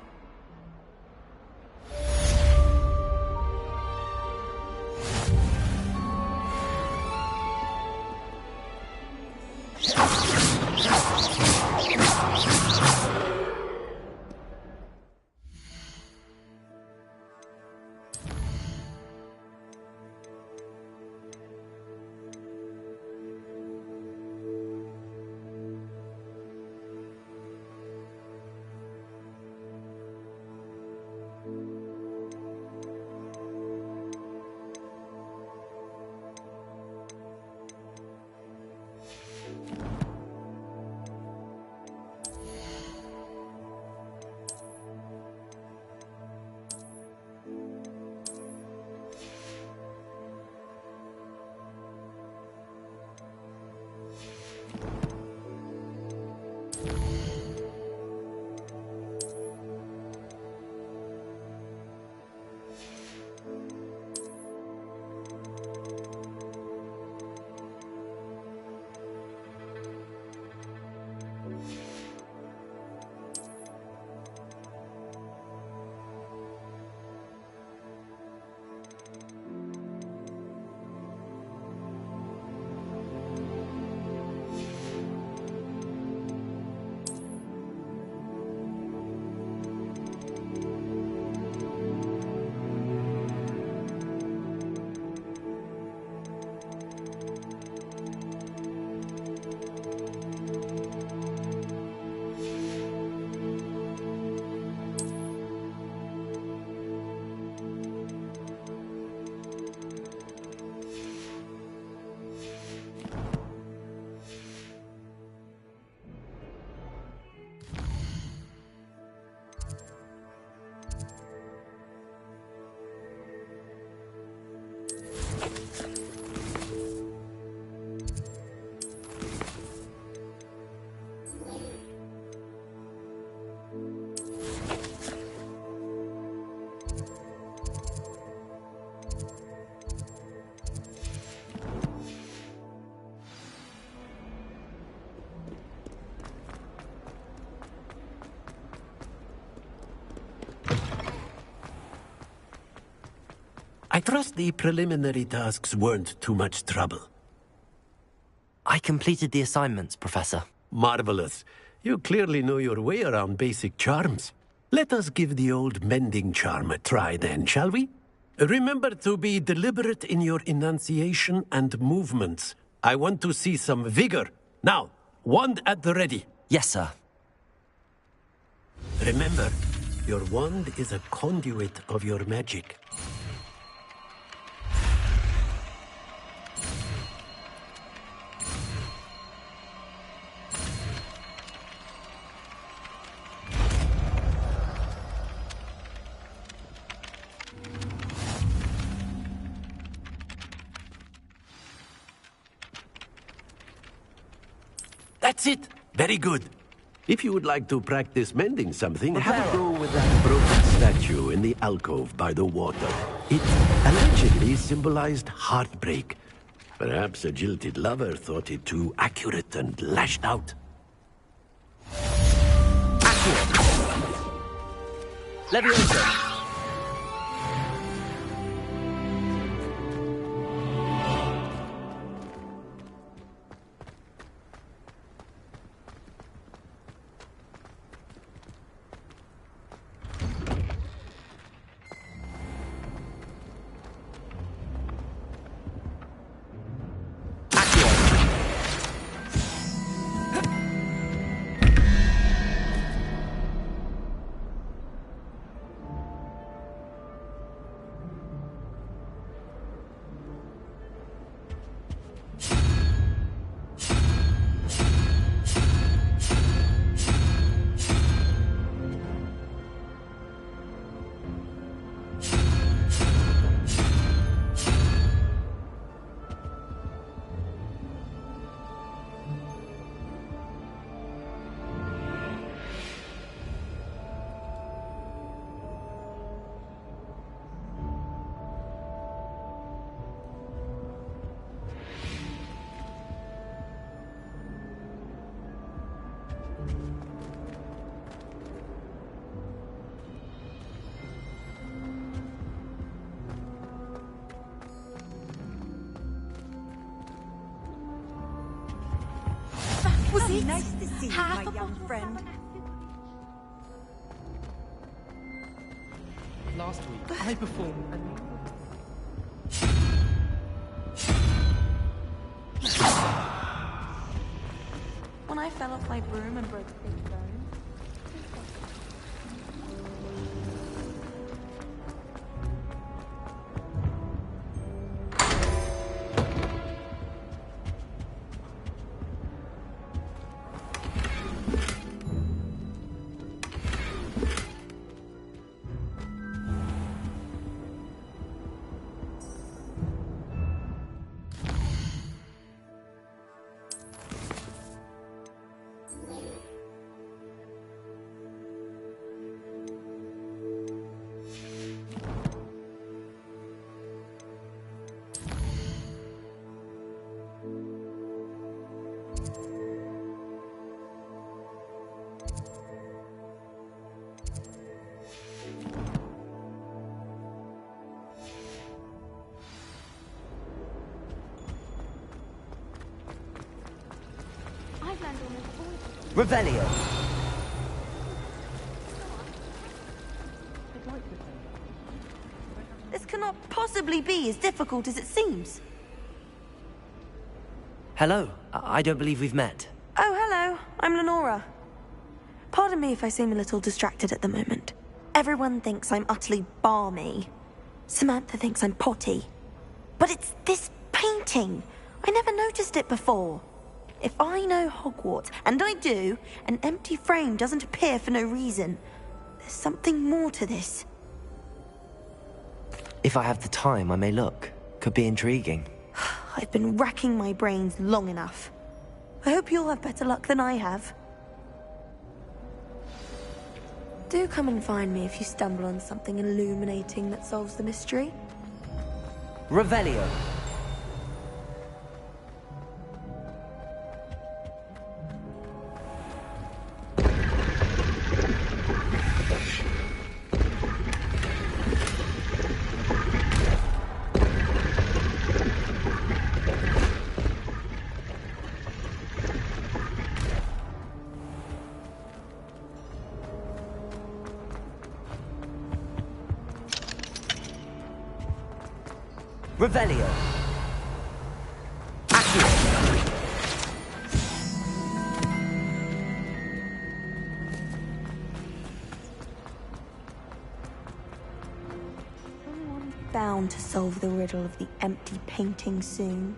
trust the preliminary tasks weren't too much trouble. I completed the assignments, Professor. Marvelous. You clearly know your way around basic charms. Let us give the old mending charm a try then, shall we? Remember to be deliberate in your enunciation and movements. I want to see some vigor. Now, wand at the ready. Yes, sir. Remember, your wand is a conduit of your magic. That's it. Very good. If you would like to practice mending something, have a go with that broken statue in the alcove by the water. It allegedly symbolized heartbreak. Perhaps a jilted lover thought it too accurate and lashed out. Leviosa! Was it nice to see you, my young friend? Last week, I performed When I fell off my broom and broke a big bone. Revelio! This cannot possibly be as difficult as it seems. Hello. I don't believe we've met. Oh, hello. I'm Lenora. Pardon me if I seem a little distracted at the moment. Everyone thinks I'm utterly balmy. Samantha thinks I'm potty. But it's this painting. I never noticed it before. If I know Hogwarts, and I do, an empty frame doesn't appear for no reason. There's something more to this. If I have the time, I may look. Could be intriguing. I've been racking my brains long enough. I hope you'll have better luck than I have. Do come and find me if you stumble on something illuminating that solves the mystery. Revelio! Revelio. Someone's bound to solve the riddle of the empty painting soon.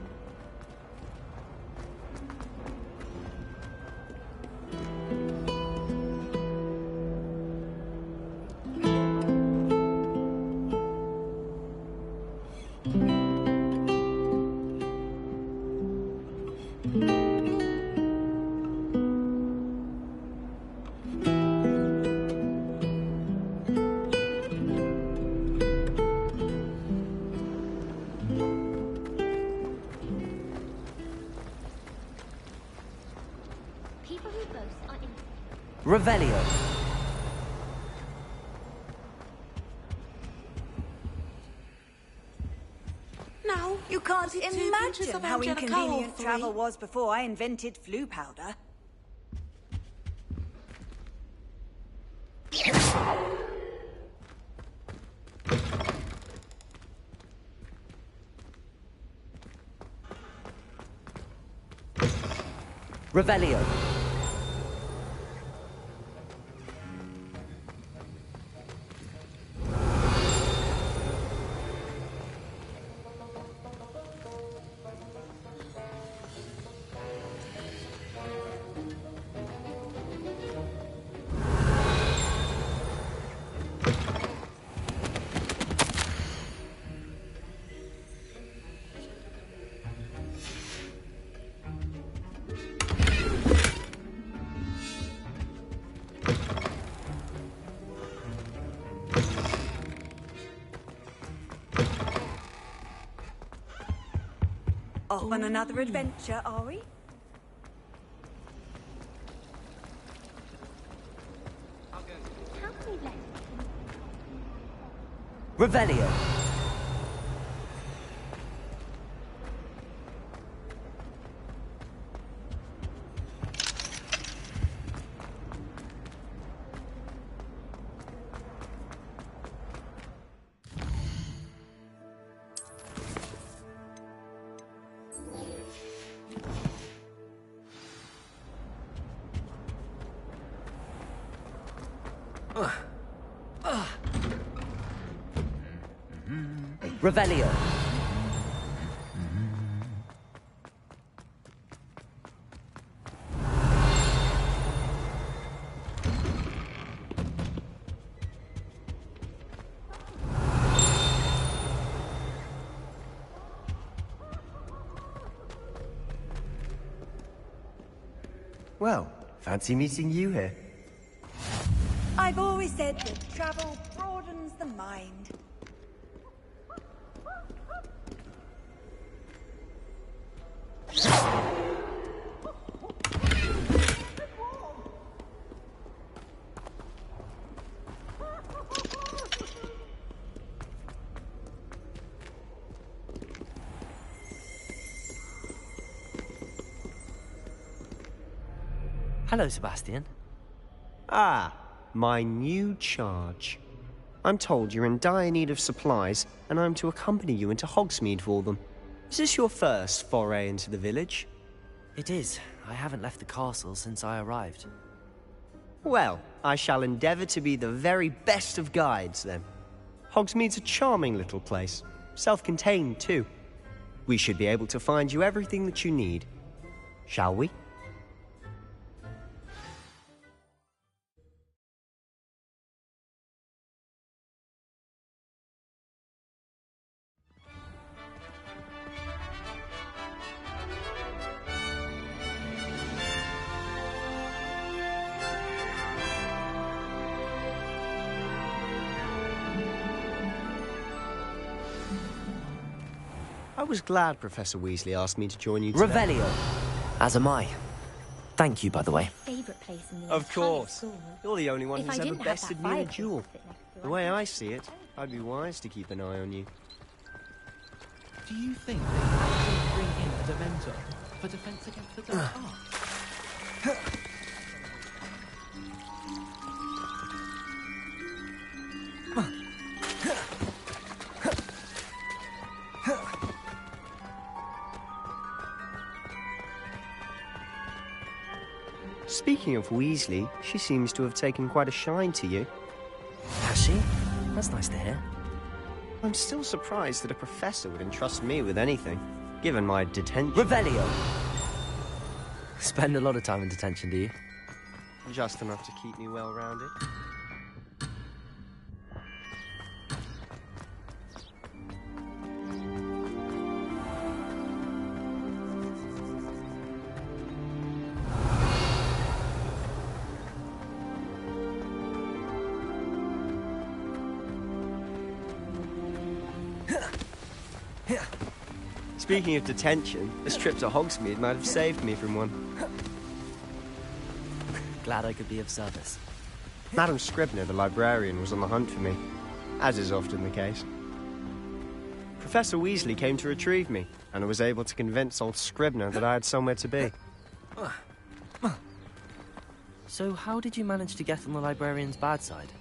Revelio. Now, you can't imagine how inconvenient travel was before I invented flu powder. Revelio. Off on another adventure, are we? Revelio. Revelio. Well, fancy meeting you here. I've always said that travel broadens the mind. Hello, Sebastian. Ah, my new charge. I'm told you're in dire need of supplies, and I'm to accompany you into Hogsmeade for them. Is this your first foray into the village? It is. I haven't left the castle since I arrived. Well, I shall endeavour to be the very best of guides, then. Hogsmeade's a charming little place. Self-contained, too. We should be able to find you everything that you need. Shall we? I was glad Professor Weasley asked me to join you today. Revelio. As am I. Thank you, by the way. Favorite place in the Of course. You're the only one If who's I ever didn't have bested that me in a fire duel. pit next to The way I see it, I'd be wise to keep an eye on you. Do you think they actually bring in a Dementor for defense against the dark arts? Speaking of Weasley, she seems to have taken quite a shine to you. Has she? That's nice to hear. I'm still surprised that a professor would entrust me with anything, given my detention. Revelio! Spend a lot of time in detention, do you? Just enough to keep me well-rounded. Speaking of detention, this trip to Hogsmeade might have saved me from one. Glad I could be of service. Madam Scribner, the librarian, was on the hunt for me, as is often the case. Professor Weasley came to retrieve me, and I was able to convince old Scribner that I had somewhere to be. So how did you manage to get on the librarian's bad side?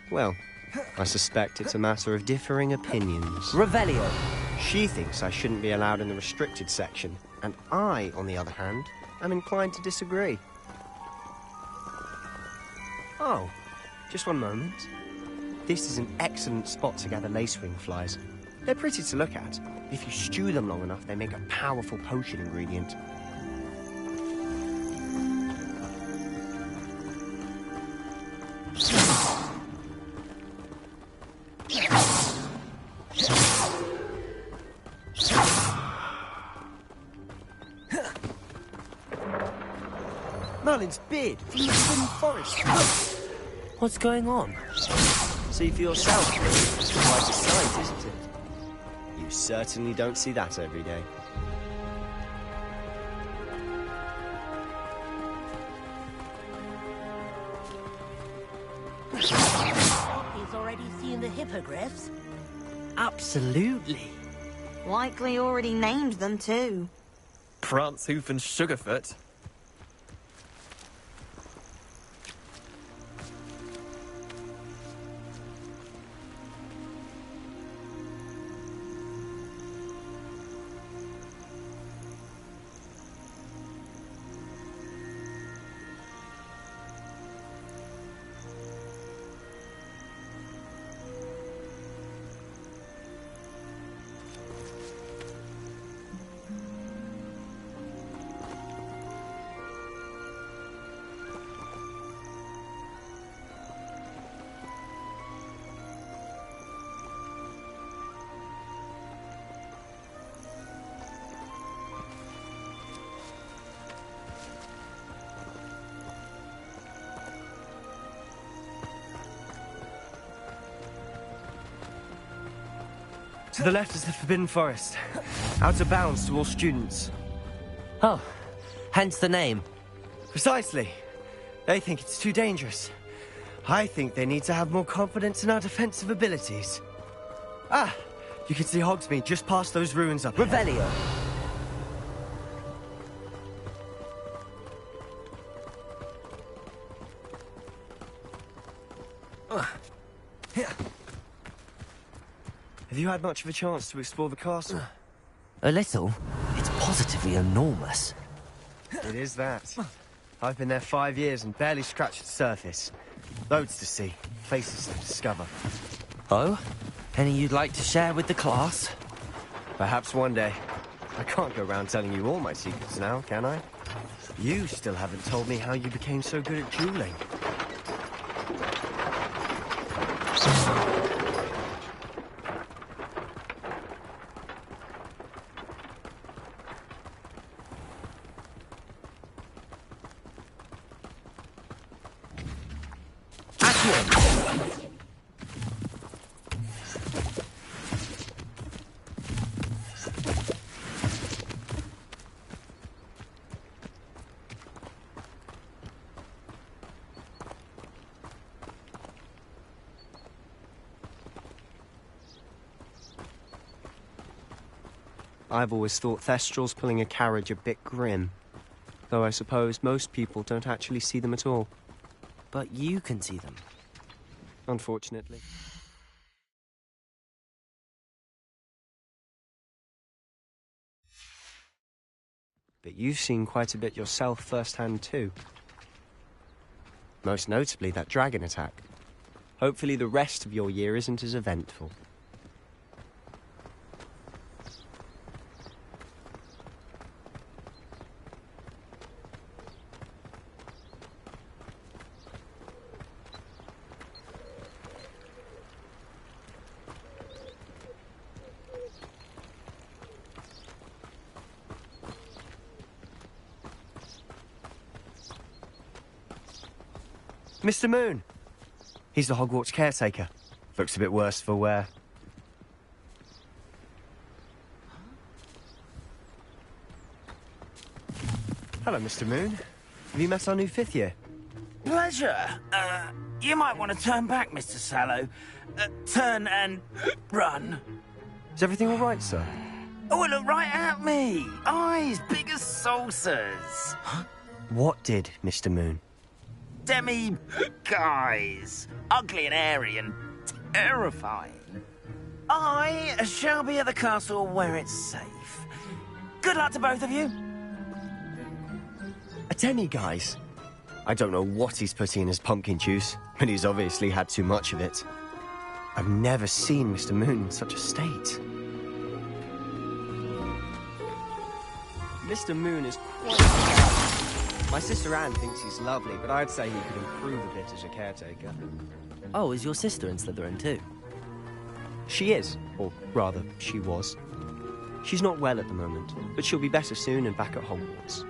Well, I suspect it's a matter of differing opinions. Revelio! She thinks I shouldn't be allowed in the restricted section, and I, on the other hand, am inclined to disagree. Oh, just one moment. This is an excellent spot to gather lacewing flies. They're pretty to look at. If you stew them long enough, they make a powerful potion ingredient. Merlin's beard from the Forbidden Forest. What's going on? See for yourself. It's quite a sight, isn't it? You certainly don't see that every day. He's already seen the hippogriffs. Absolutely. Likely already named them too. Prancehoof and Sugarfoot. To the left is the Forbidden Forest. Out of bounds to all students. Oh, hence the name. Precisely. They think it's too dangerous. I think they need to have more confidence in our defensive abilities. Ah, you can see Hogsmeade just past those ruins up there. Revelio. Have you had much of a chance to explore the castle? A little. It's positively enormous. It is that. I've been there 5 years and barely scratched the surface. Loads to see, places to discover. Oh? Any you'd like to share with the class? Perhaps one day. I can't go around telling you all my secrets now, can I? You still haven't told me how you became so good at dueling. I've always thought Thestrals pulling a carriage a bit grim. Though I suppose most people don't actually see them at all. But you can see them. Unfortunately. but you've seen quite a bit yourself firsthand too. Most notably that dragon attack. Hopefully the rest of your year isn't as eventful. Mr. Moon! He's the Hogwarts caretaker. Looks a bit worse for wear. Hello, Mr. Moon. Have you met our new 5th year? Pleasure. You might want to turn back, Mr. Sallow. Turn and run. Is everything all right, sir? Oh, look right at me. Eyes big as saucers. What did, Mr. Moon? Guys. Ugly and hairy and terrifying. I shall be at the castle where it's safe. Good luck to both of you. A guys. I don't know what he's putting in his pumpkin juice, but he's obviously had too much of it. I've never seen Mr. Moon in such a state. Mr. Moon is quite... My sister Anne thinks he's lovely, but I'd say he could improve a bit as a caretaker. Oh, is your sister in Slytherin too? She is, or rather, she was. She's not well at the moment, but she'll be better soon and back at Hogwarts.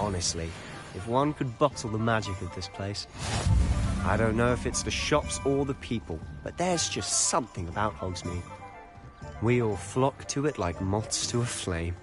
Honestly, if one could bottle the magic of this place. I don't know if it's the shops or the people, but there's just something about Hogsmeade. We all flock to it like moths to a flame.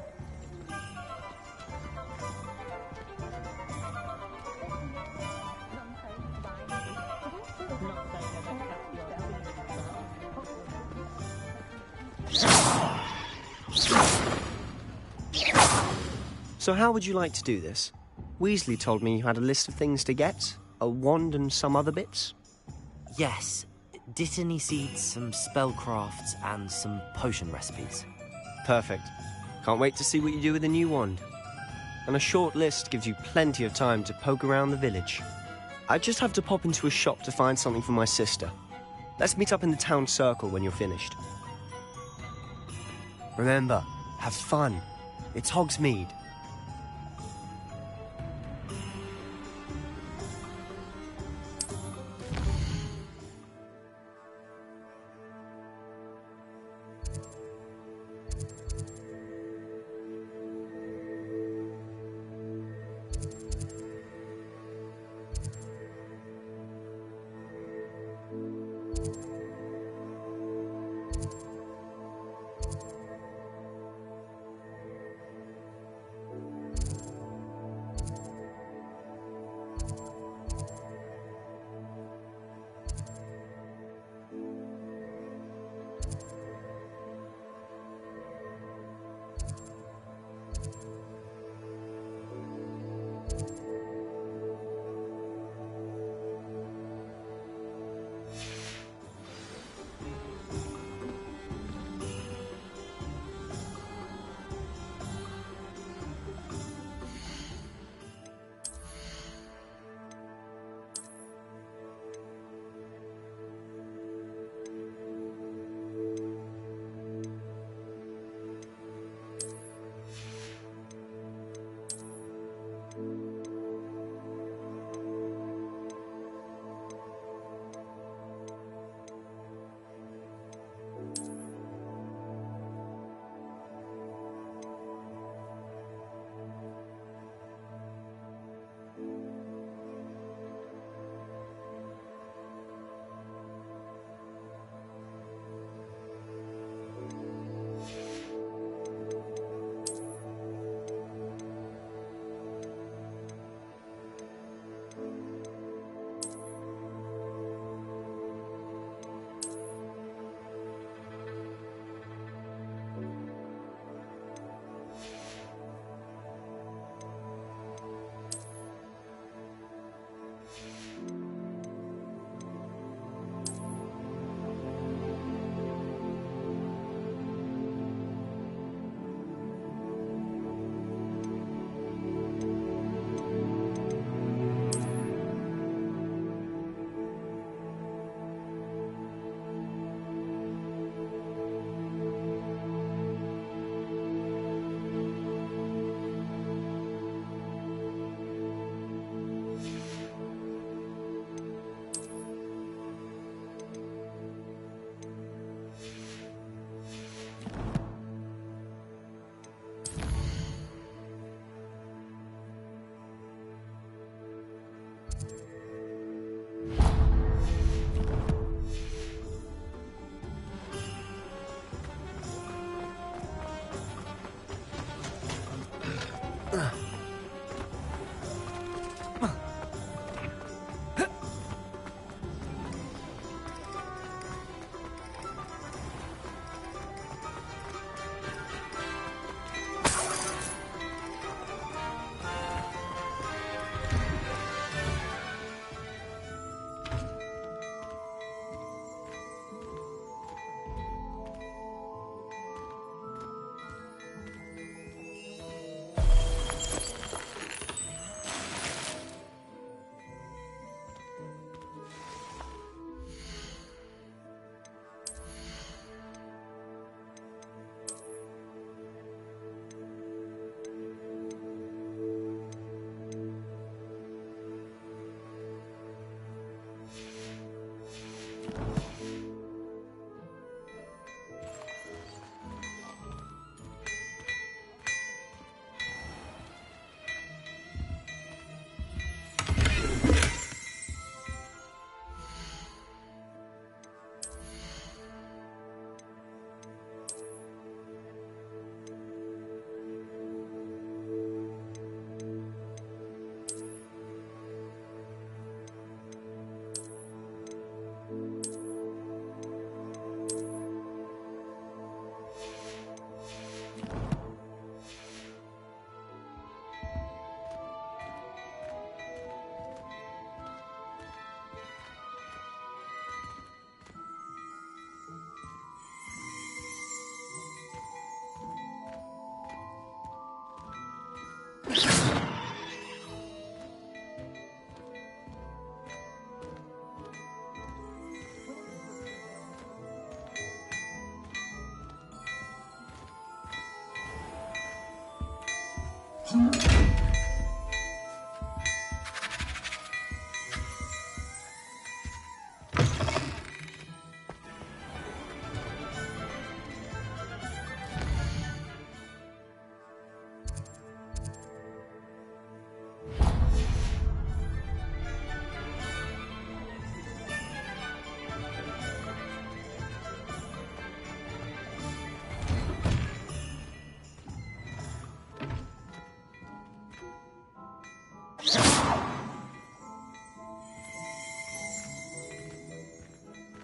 So how would you like to do this? Weasley told me you had a list of things to get. A wand and some other bits? Yes. Dittany seeds, some spellcrafts, and some potion recipes. Perfect. Can't wait to see what you do with the new wand. And a short list gives you plenty of time to poke around the village. I just have to pop into a shop to find something for my sister. Let's meet up in the town circle when you're finished. Remember, have fun. It's Hogsmeade.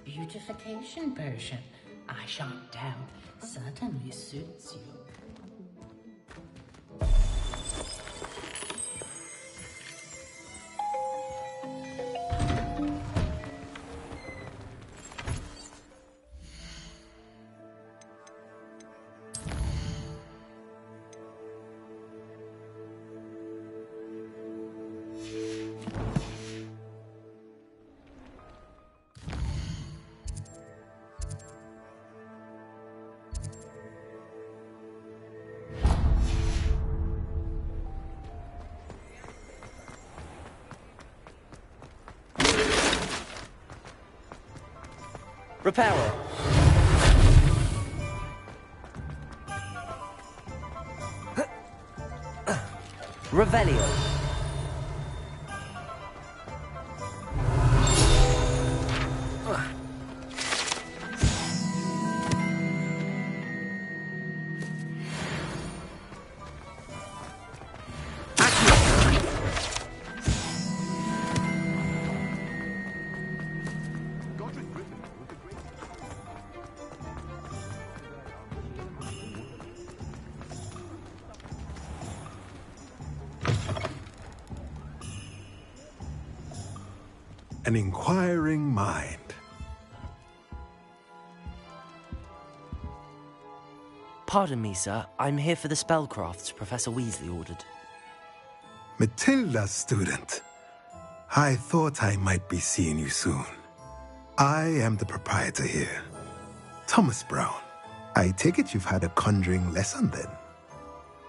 Beautification potion. I shan't doubt. Certainly suits you. Reparo. Revelio. An inquiring mind. Pardon me, sir. I'm here for the spellcrafts Professor Weasley ordered. Matilda's student. I thought I might be seeing you soon. I am the proprietor here, Thomas Brown. I take it you've had a conjuring lesson then?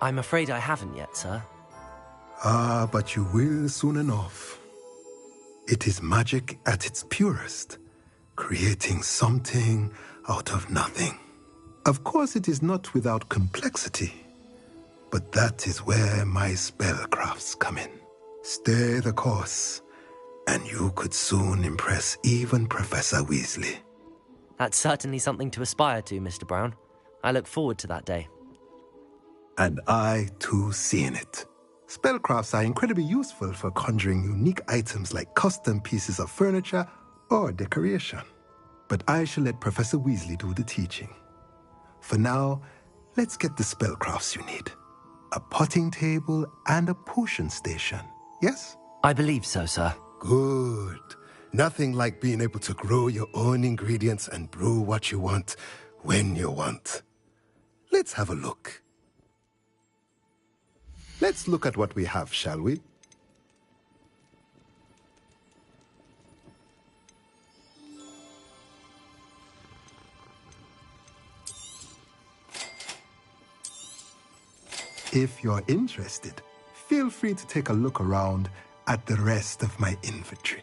I'm afraid I haven't yet, sir. Ah, but you will soon enough. It is magic at its purest, creating something out of nothing. Of course, it is not without complexity, but that is where my spellcrafts come in. Stay the course, and you could soon impress even Professor Weasley. That's certainly something to aspire to, Mr. Brown. I look forward to that day. And I, too, seeing it. Spellcrafts are incredibly useful for conjuring unique items like custom pieces of furniture or decoration. But I shall let Professor Weasley do the teaching. For now, let's get the spellcrafts you need. A potting table and a potion station, yes? I believe so, sir. Good. Nothing like being able to grow your own ingredients and brew what you want when you want. Let's have a look. Let's look at what we have, shall we? If you're interested, feel free to take a look around at the rest of my inventory.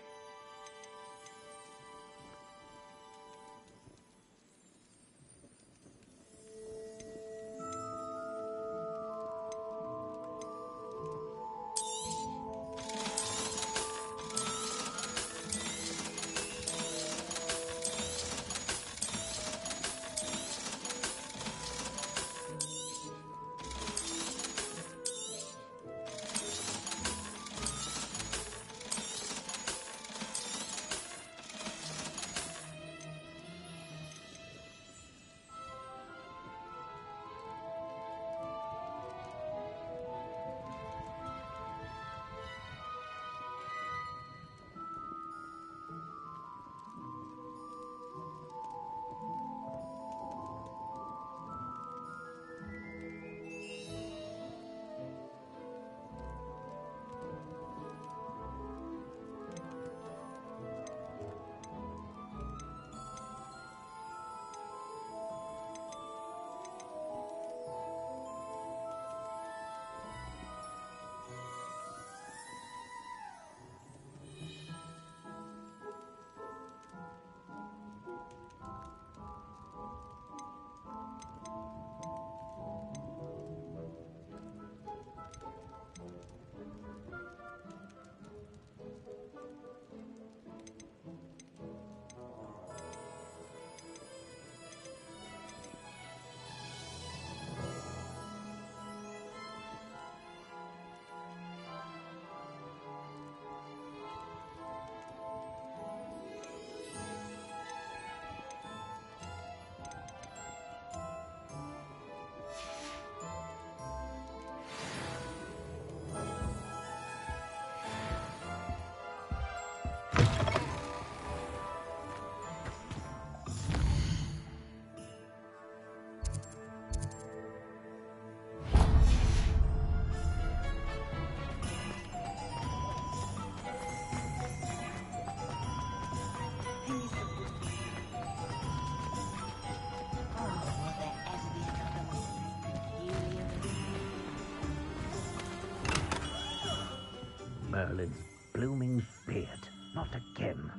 Merlin's blooming beard. Not again.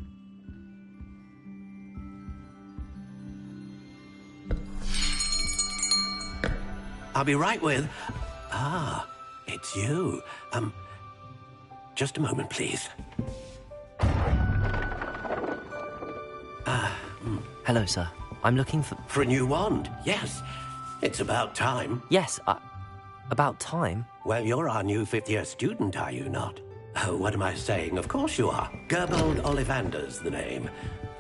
I'll be right with... Ah, it's you. Just a moment, please. Hello, sir. I'm looking for... For a new wand, yes. It's about time. Yes, about time? Well, you're our new fifth-year student, are you not? Oh, what am I saying? Of course you are. Gerbold Ollivander's the name.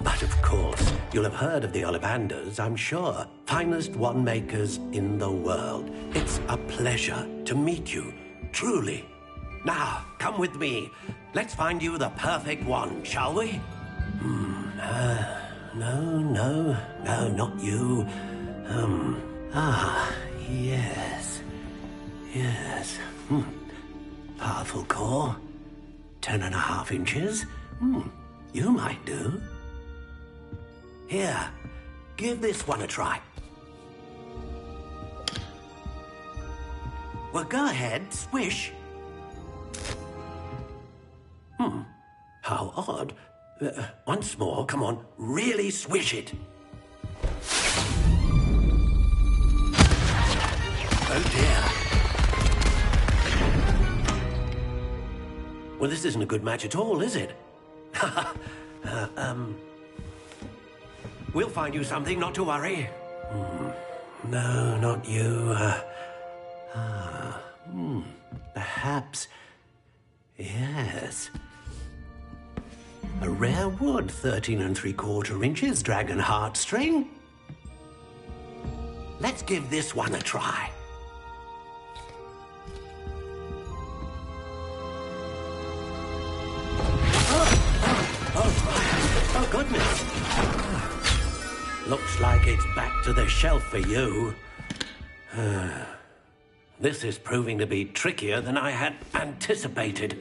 But of course, you'll have heard of the Ollivanders, I'm sure. Finest wand makers in the world. It's a pleasure to meet you, truly. Now, come with me. Let's find you the perfect wand, shall we? No, not you. Yes. Powerful core. 10.5 inches. You might do. Here, give this one a try. Well, go ahead, swish. How odd. Once more, come on, really swish it. Oh dear. Well, this isn't a good match at all, is it? We'll find you something, not to worry. No, not you. Perhaps... Yes. A rare wood, 13 3/4 inches, dragon heartstring. Let's give this one a try. Oh, goodness. Looks like it's back to the shelf for you. This is proving to be trickier than I had anticipated.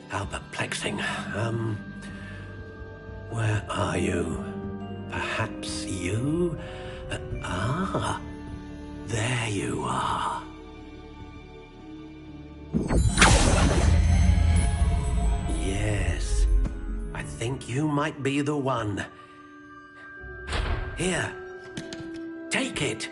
How perplexing. Where are you? Perhaps you? There you are. Yes, I think you might be the one. Here, take it.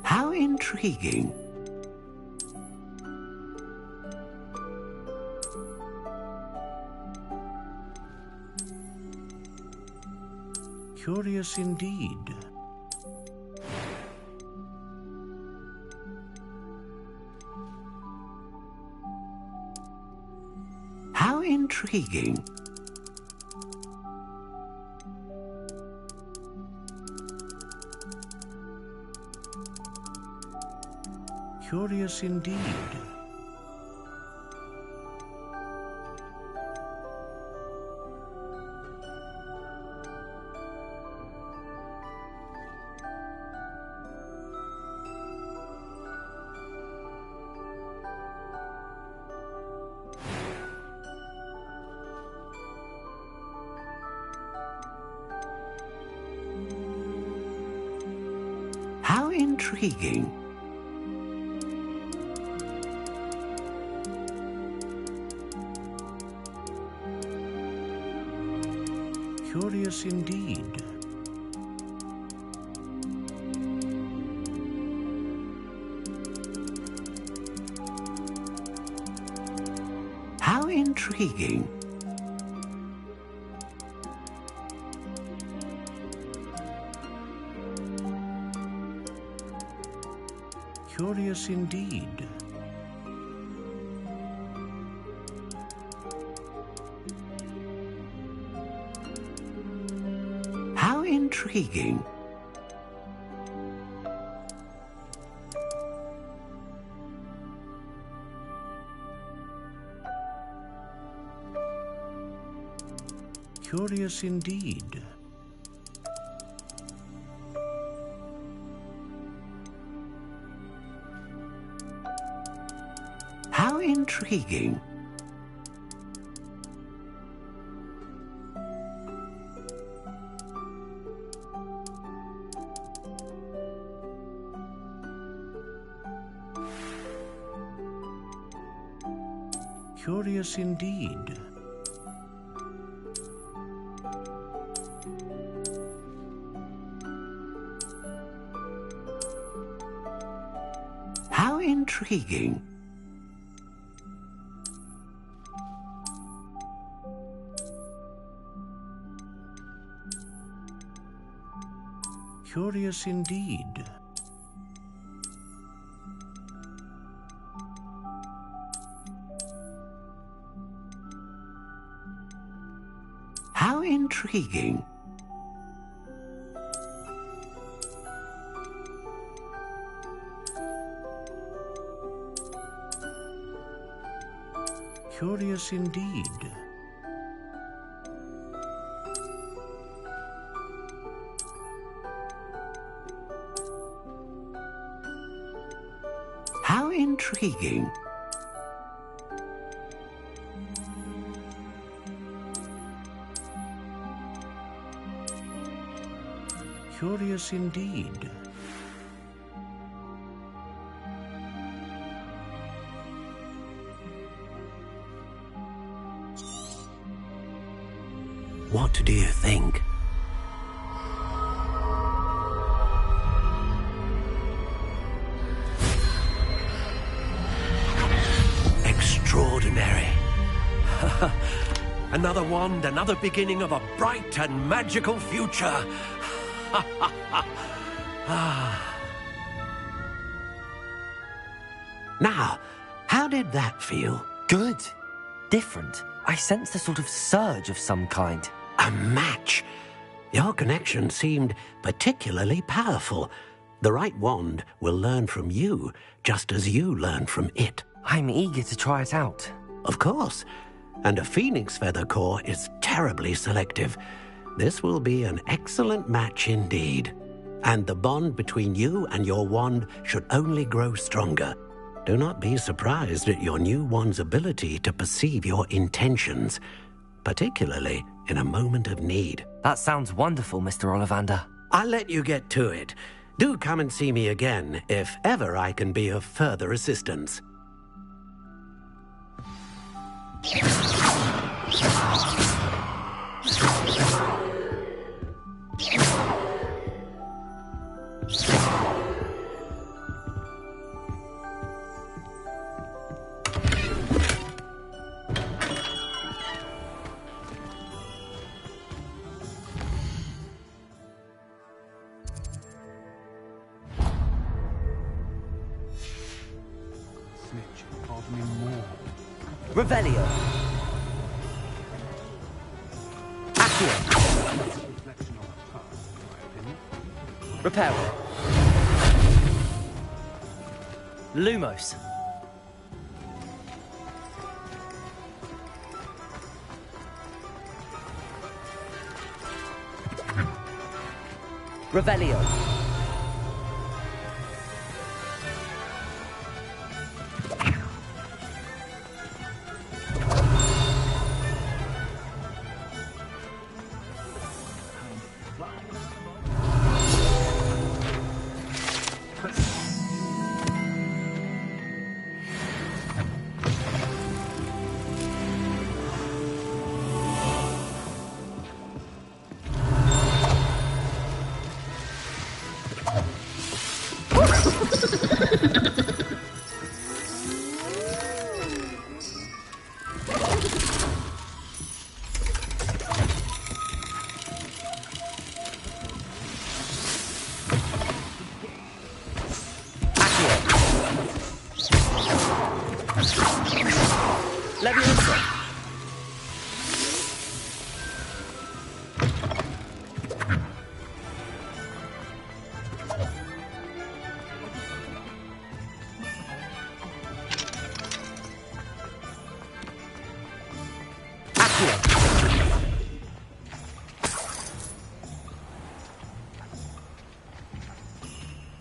How intriguing. Curious indeed. How intriguing. Curious indeed. How intriguing. Curious indeed. How intriguing. Curious indeed. How intriguing. Curious indeed. How intriguing. Curious indeed. How intriguing. Curious indeed. How intriguing. Curious indeed. How intriguing. Curious indeed. What do you think? Extraordinary. Another wand, another beginning of a bright and magical future. Now, how did that feel? Good. Different. I sensed a sort of surge of some kind. A match. Your connection seemed particularly powerful. The right wand will learn from you, just as you learn from it. I'm eager to try it out. Of course. And a phoenix feather core is terribly selective. This will be an excellent match indeed. And the bond between you and your wand should only grow stronger. Do not be surprised at your new wand's ability to perceive your intentions, particularly in a moment of need. That sounds wonderful, Mr. Ollivander. I'll let you get to it. Do come and see me again if ever I can be of further assistance. Revelio. Accio. Reparo. Lumos. Revelio.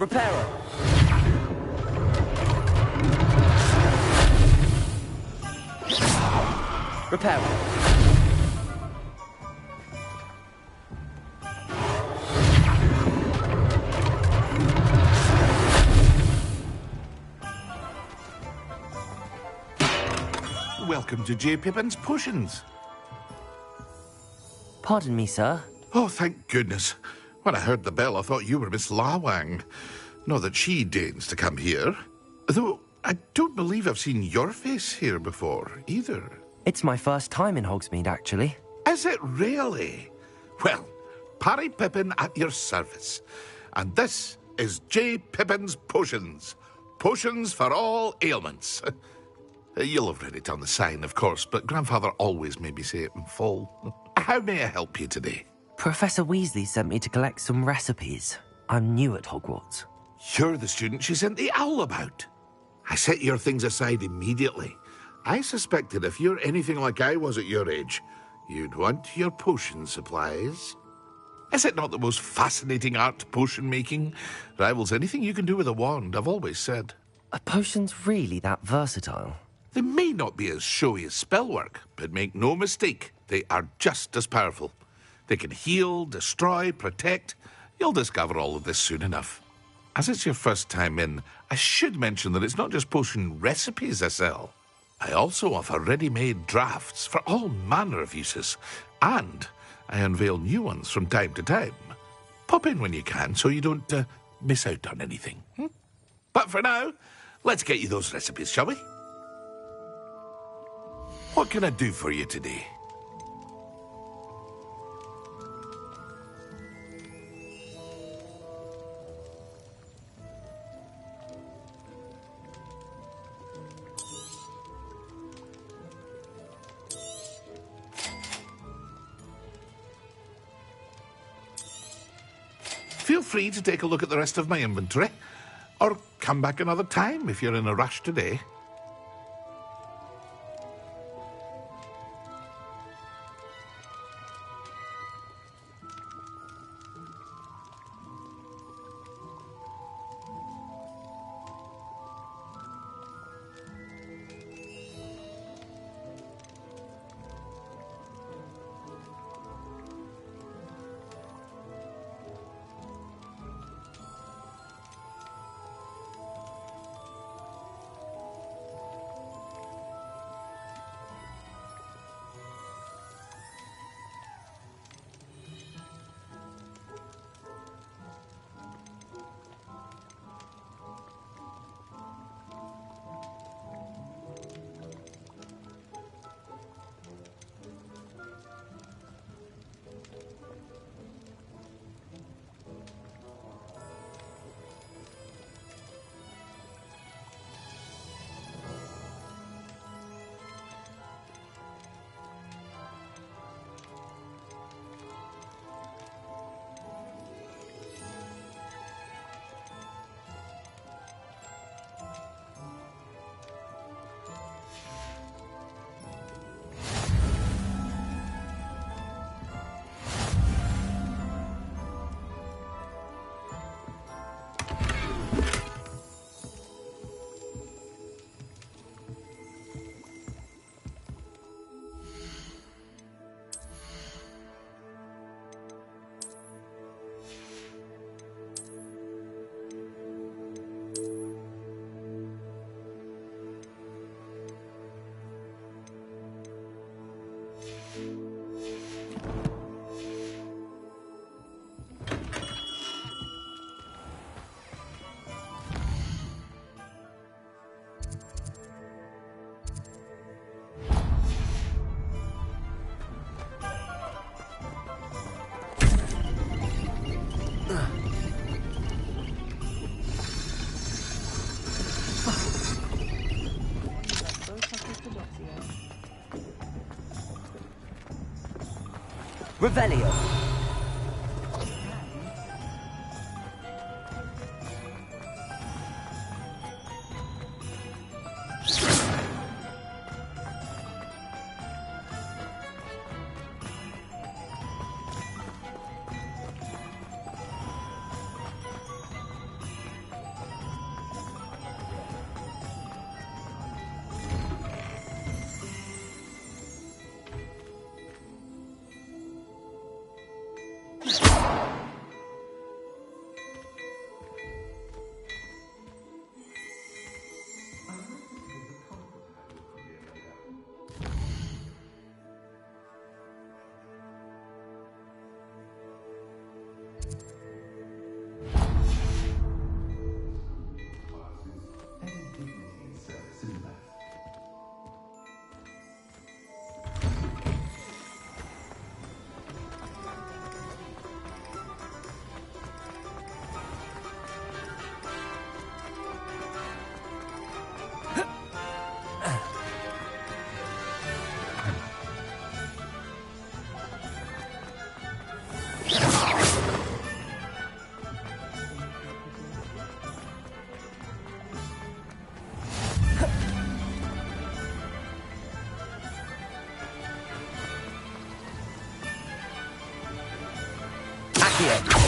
Reparo. Reparo. Welcome to J. Pippin's Potions. Pardon me, sir. Oh, thank goodness. When I heard the bell, I thought you were Miss Lawang. Not that she deigns to come here. Though, I don't believe I've seen your face here before, either. It's my first time in Hogsmeade, actually. Is it really? Well, Parry Pippin at your service. And this is J. Pippin's Potions. Potions for all ailments. You'll have read it on the sign, of course, but Grandfather always made me say it in full. How may I help you today? Professor Weasley sent me to collect some recipes. I'm new at Hogwarts. You're the student she sent the owl about. I set your things aside immediately. I suspected if you're anything like I was at your age, you'd want your potion supplies. Is it not the most fascinating art, potion making? Rivals anything you can do with a wand, I've always said. Are potions really that versatile? They may not be as showy as spellwork, but make no mistake, they are just as powerful. They can heal, destroy, protect. You'll discover all of this soon enough. As it's your first time in, I should mention that it's not just potion recipes I sell. I also offer ready-made drafts for all manner of uses, and I unveil new ones from time to time. Pop in when you can so you don't miss out on anything. But for now, let's get you those recipes, shall we? What can I do for you today? Feel free to take a look at the rest of my inventory, or come back another time if you're in a rush today. Revelio. Accio!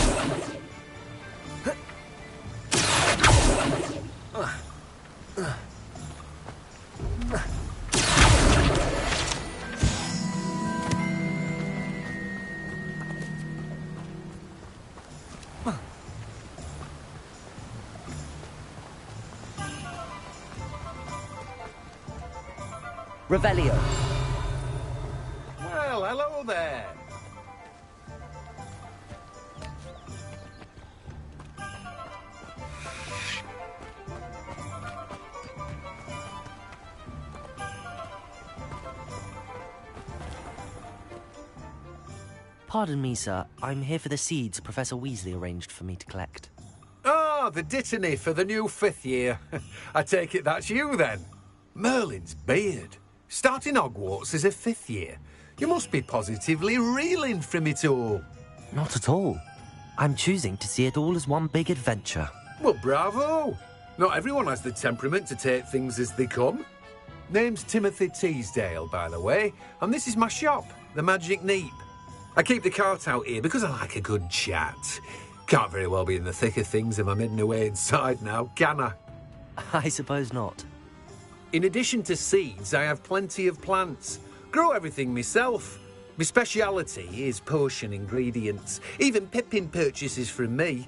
Revelio. Well, hello there. Pardon me, sir. I'm here for the seeds Professor Weasley arranged for me to collect. Ah, the dittany for the new 5th year. I take it that's you, then. Merlin's beard. Starting Hogwarts as a 5th year. You must be positively reeling from it all. Not at all. I'm choosing to see it all as one big adventure. Well, bravo. Not everyone has the temperament to take things as they come. Name's Timothy Teasdale, by the way, and this is my shop, the Magic Neep. I keep the cart out here because I like a good chat. Can't very well be in the thick of things if I'm heading away inside now, can I? I suppose not. In addition to seeds, I have plenty of plants. Grow everything myself. My speciality is potion ingredients. Even Pippin purchases from me.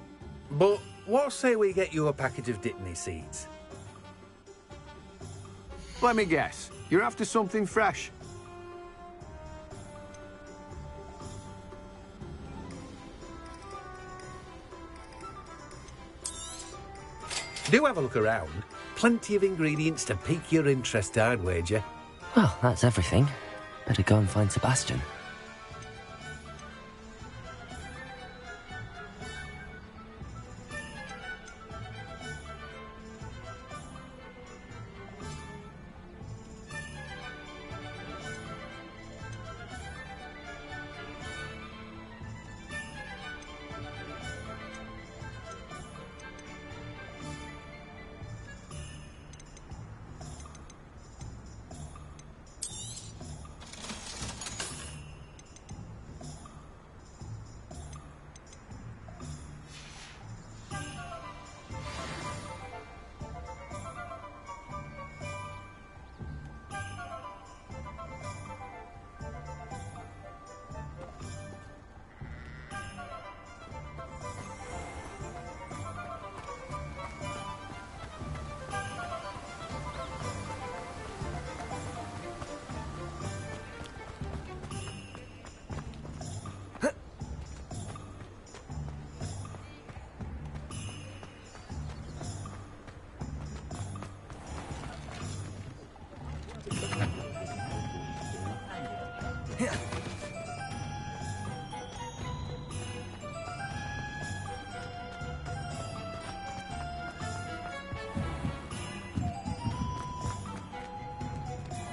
But what say we get you a packet of Dittany seeds? Let me guess. You're after something fresh. Do have a look around. Plenty of ingredients to pique your interest, I'd wager. Well, that's everything. Better go and find Sebastian.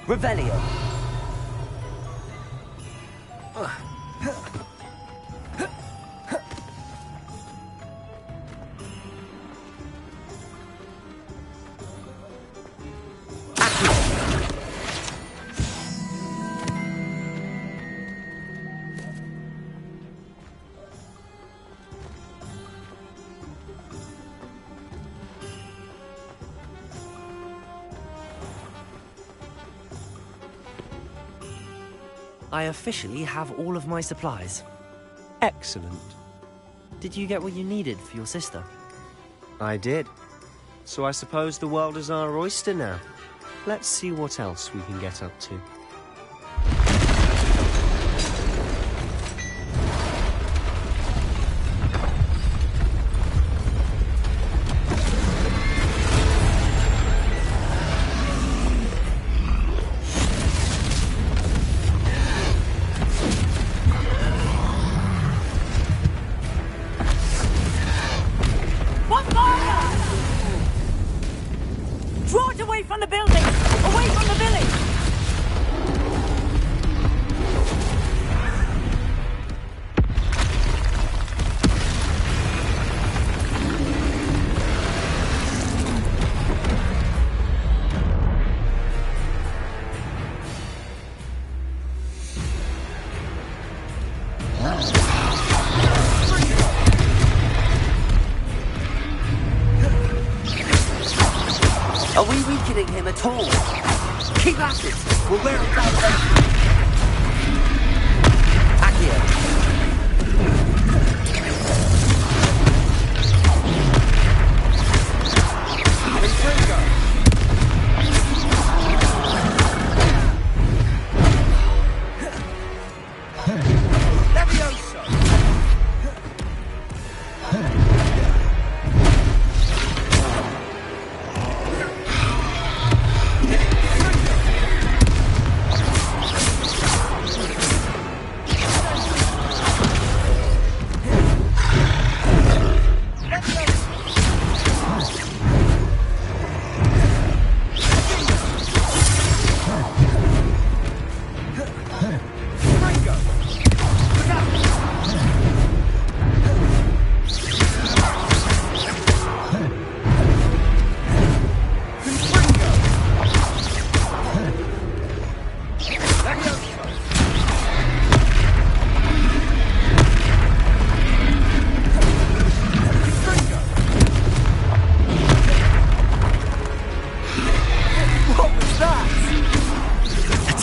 Revelio. I officially have all of my supplies. Excellent. Did you get what you needed for your sister? I did. So I suppose the world is our oyster now. Let's see what else we can get up to. Draw it away from the building! Away from the village! Are we weakening him at all? Keep at it! We'll wear him down eventually. Accio. Intrigo! Levioso!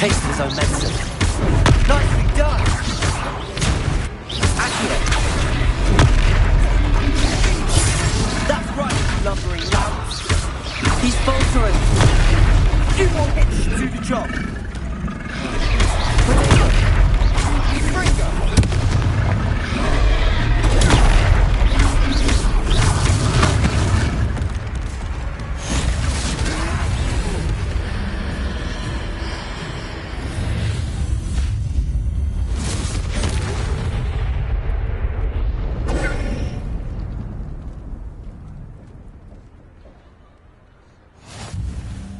Taste of his own medicine. Nicely done! Accio. That's right, you lumbering louts. He's faltering. Few more hits should do the job. Intrigo!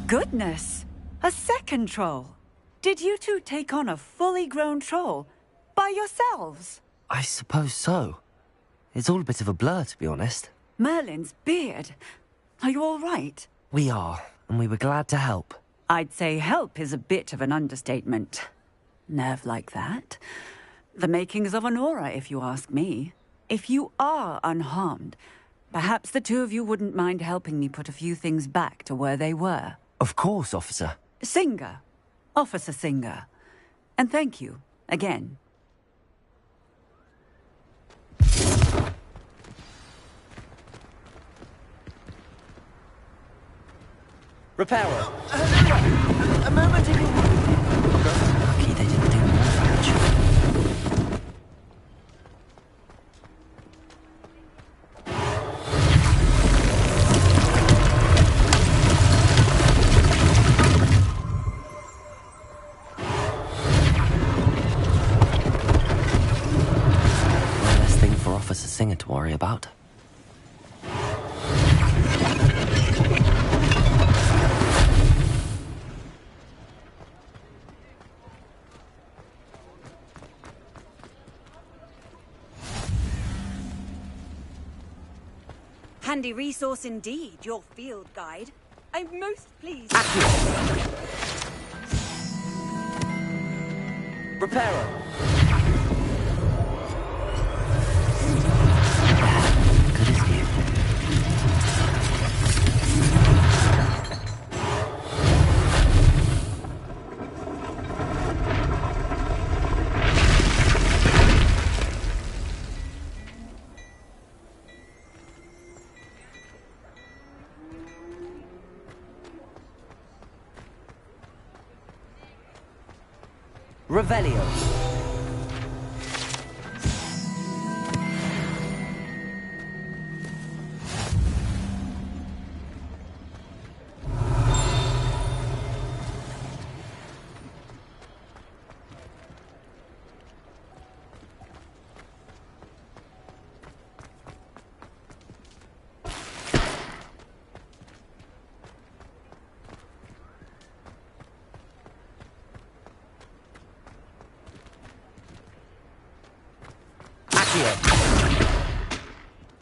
Goodness! A second troll! Did you two take on a fully grown troll? By yourselves? I suppose so. It's all a bit of a blur, to be honest. Merlin's beard. Are you all right? We are, and we were glad to help. I'd say help is a bit of an understatement. Nerve like that. The makings of an aura, if you ask me. If you are unharmed, perhaps the two of you wouldn't mind helping me put a few things back to where they were. Of course, officer. Singer. Officer Singer. And thank you, again. Repairer. A moment ago. Lucky they didn't do more damage. One less thing for Officer Singer to worry about. Handy resource indeed, your field guide. I'm most pleased. Repairer. Good as new. Revelio.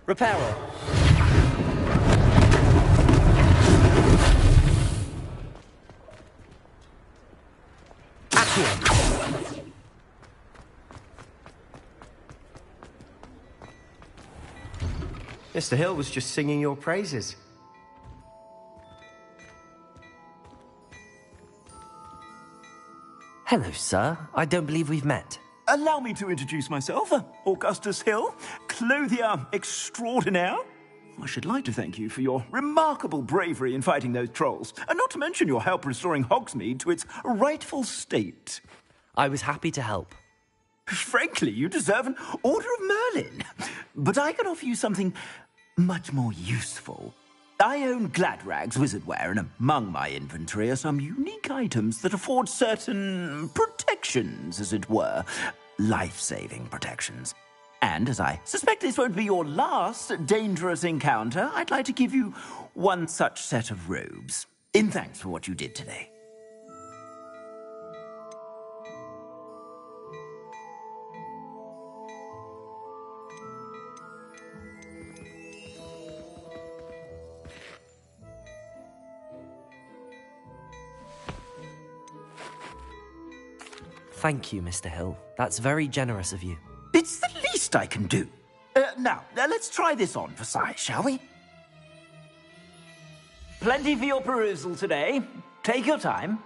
Repairer. Accio. Mr. Hill was just singing your praises. Hello, sir. I don't believe we've met. Allow me to introduce myself, Augustus Hill, clothier extraordinaire. I should like to thank you for your remarkable bravery in fighting those trolls, and not to mention your help restoring Hogsmeade to its rightful state. I was happy to help. Frankly, you deserve an Order of Merlin. But I can offer you something much more useful. I own Gladrag's wizardware, and among my inventory are some unique items that afford certain protections, as it were. Life-saving protections. And as I suspect this won't be your last dangerous encounter, I'd like to give you one such set of robes, in thanks for what you did today. Thank you, Mr. Hill. That's very generous of you. It's the least I can do. Now, let's try this on for size, shall we? Plenty for your perusal today. Take your time.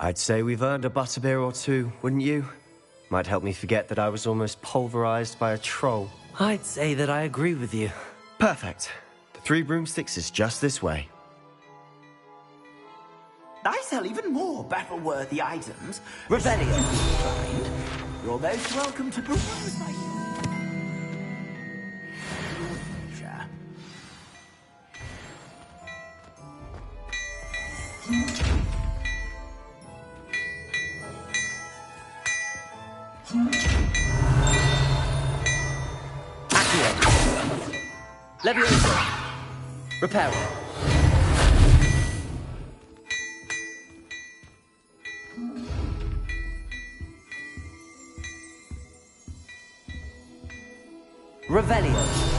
I'd say we've earned a butterbeer or two, wouldn't you? Might help me forget that I was almost pulverized by a troll. I'd say that I agree with you. Perfect. The 3 broomsticks is just this way. I sell even more battle-worthy items. Rebellion, find. You're most welcome to peruse my... Sure. Leviosa. Repair. Revelio.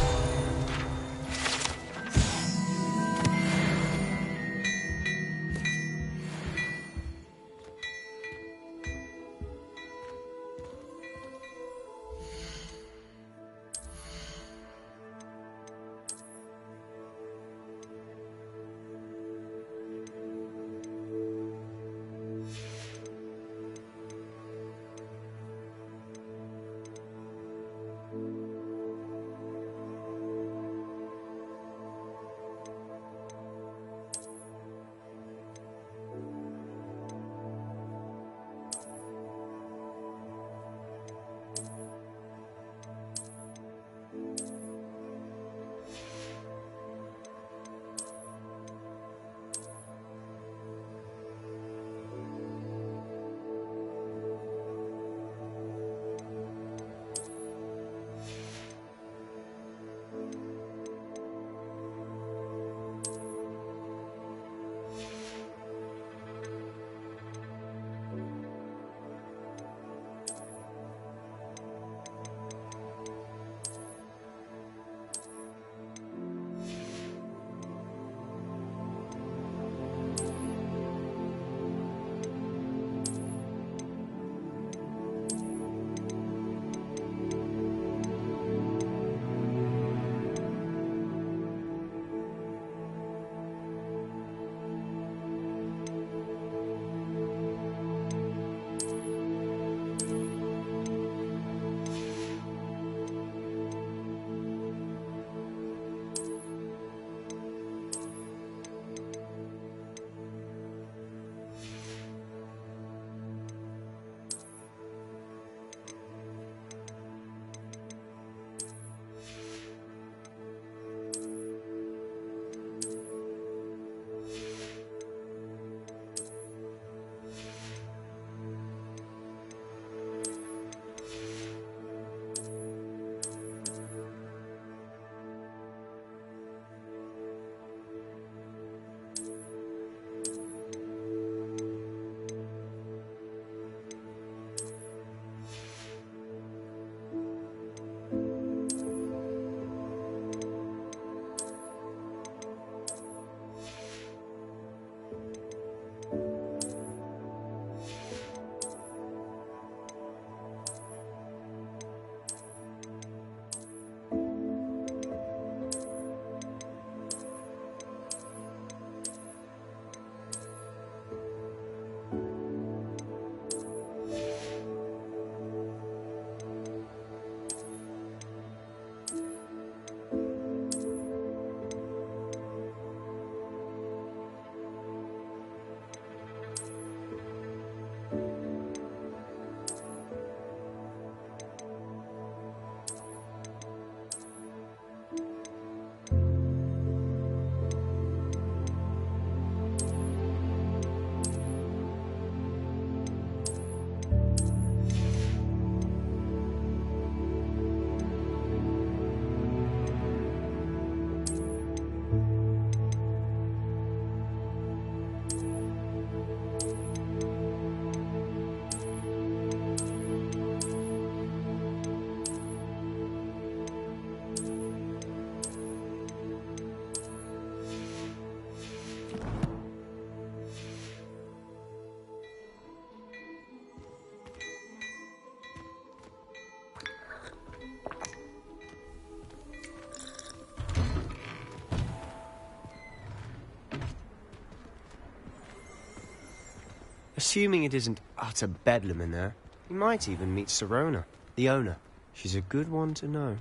Assuming it isn't utter bedlam in there, you might even meet Sirona, the owner. She's a good one to know.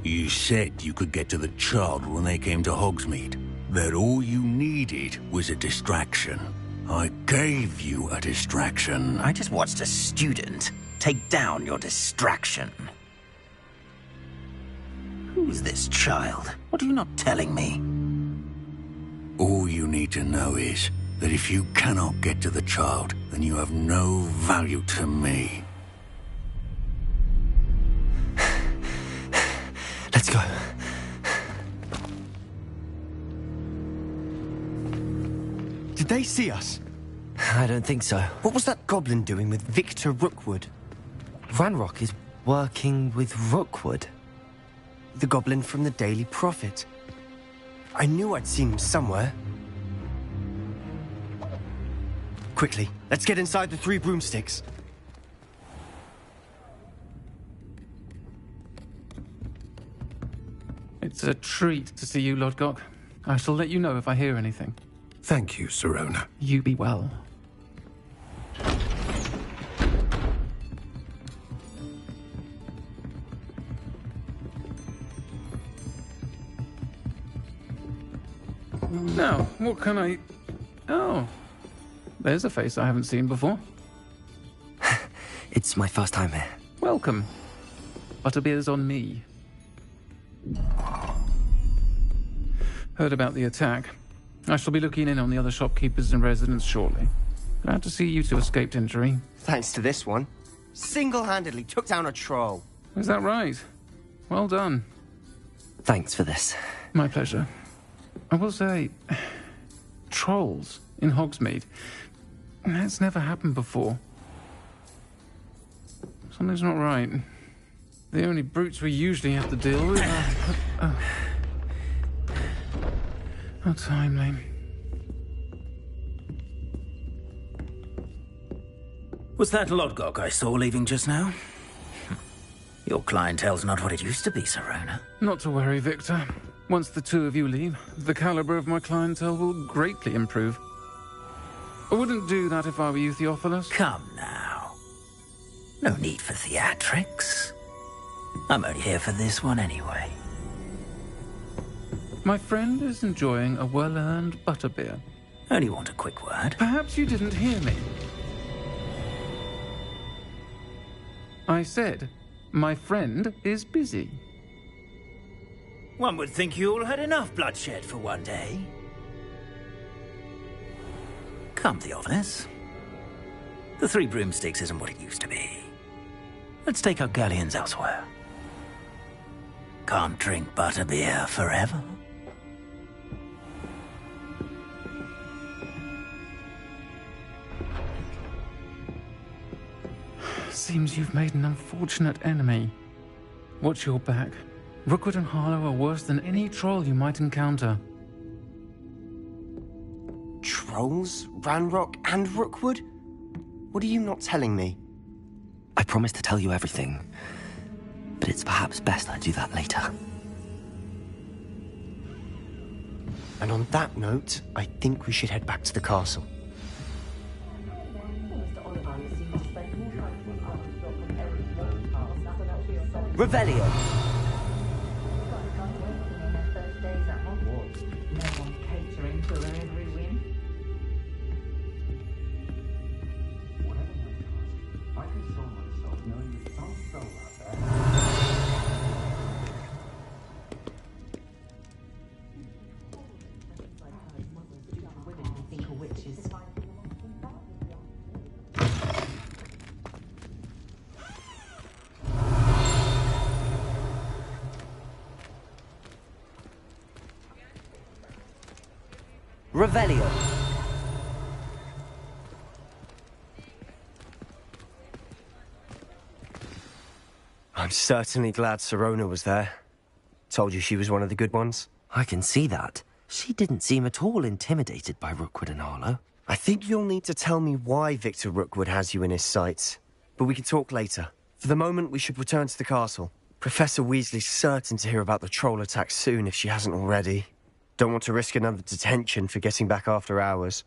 You said you could get to the child when they came to Hogsmeade. That all you needed was a distraction. I gave you a distraction. I just watched a student take down your distraction. Who's this child? What are you not telling me? All you need to know is that if you cannot get to the child, then you have no value to me. Let's go. Did they see us? I don't think so. What was that goblin doing with Victor Rookwood? Ranrock is working with Rookwood. The goblin from the Daily Prophet. I knew I'd seen him somewhere. Quickly, let's get inside the 3 broomsticks. It's a treat to see you, Lodgok. I shall let you know if I hear anything. Thank you, Sirona. You be well. Now, what can I... Oh, there's a face I haven't seen before. It's my first time here. Welcome. Butterbeer's on me. Heard about the attack. I shall be looking in on the other shopkeepers and residents shortly. Glad to see you two escaped injury. Thanks to this one. Single-handedly took down a troll. Is that right? Well done. Thanks for this. My pleasure. I will say, trolls in Hogsmeade. That's never happened before. Something's not right. The only brutes we usually have to deal with are... How timely. Was that Lodgok I saw leaving just now? Your clientele's not what it used to be, Sirona. Not to worry, Victor. Once the 2 of you leave, the caliber of my clientele will greatly improve. I wouldn't do that if I were you, Theophilus. Come now. No need for theatrics. I'm only here for this one anyway. My friend is enjoying a well-earned butterbeer. Only want a quick word. Perhaps you didn't hear me. I said, my friend is busy. One would think you all had enough bloodshed for one day. Come, Theophilus. The 3 broomsticks isn't what it used to be. Let's take our galleons elsewhere. Can't drink butterbeer forever. Seems you've made an unfortunate enemy. Watch your back. Rookwood and Harlow are worse than any troll you might encounter. Trolls? Ranrock and Rookwood? What are you not telling me? I promised to tell you everything, but it's perhaps best I do that later. And on that note, I think we should head back to the castle. Revelio! Revelio. I'm certainly glad Sirona was there. Told you she was one of the good ones. I can see that. She didn't seem at all intimidated by Rookwood and Arlo. I think you'll need to tell me why Victor Rookwood has you in his sights. But we can talk later. For the moment, we should return to the castle. Professor Weasley's certain to hear about the troll attack soon if she hasn't already. Don't want to risk another detention for getting back after hours.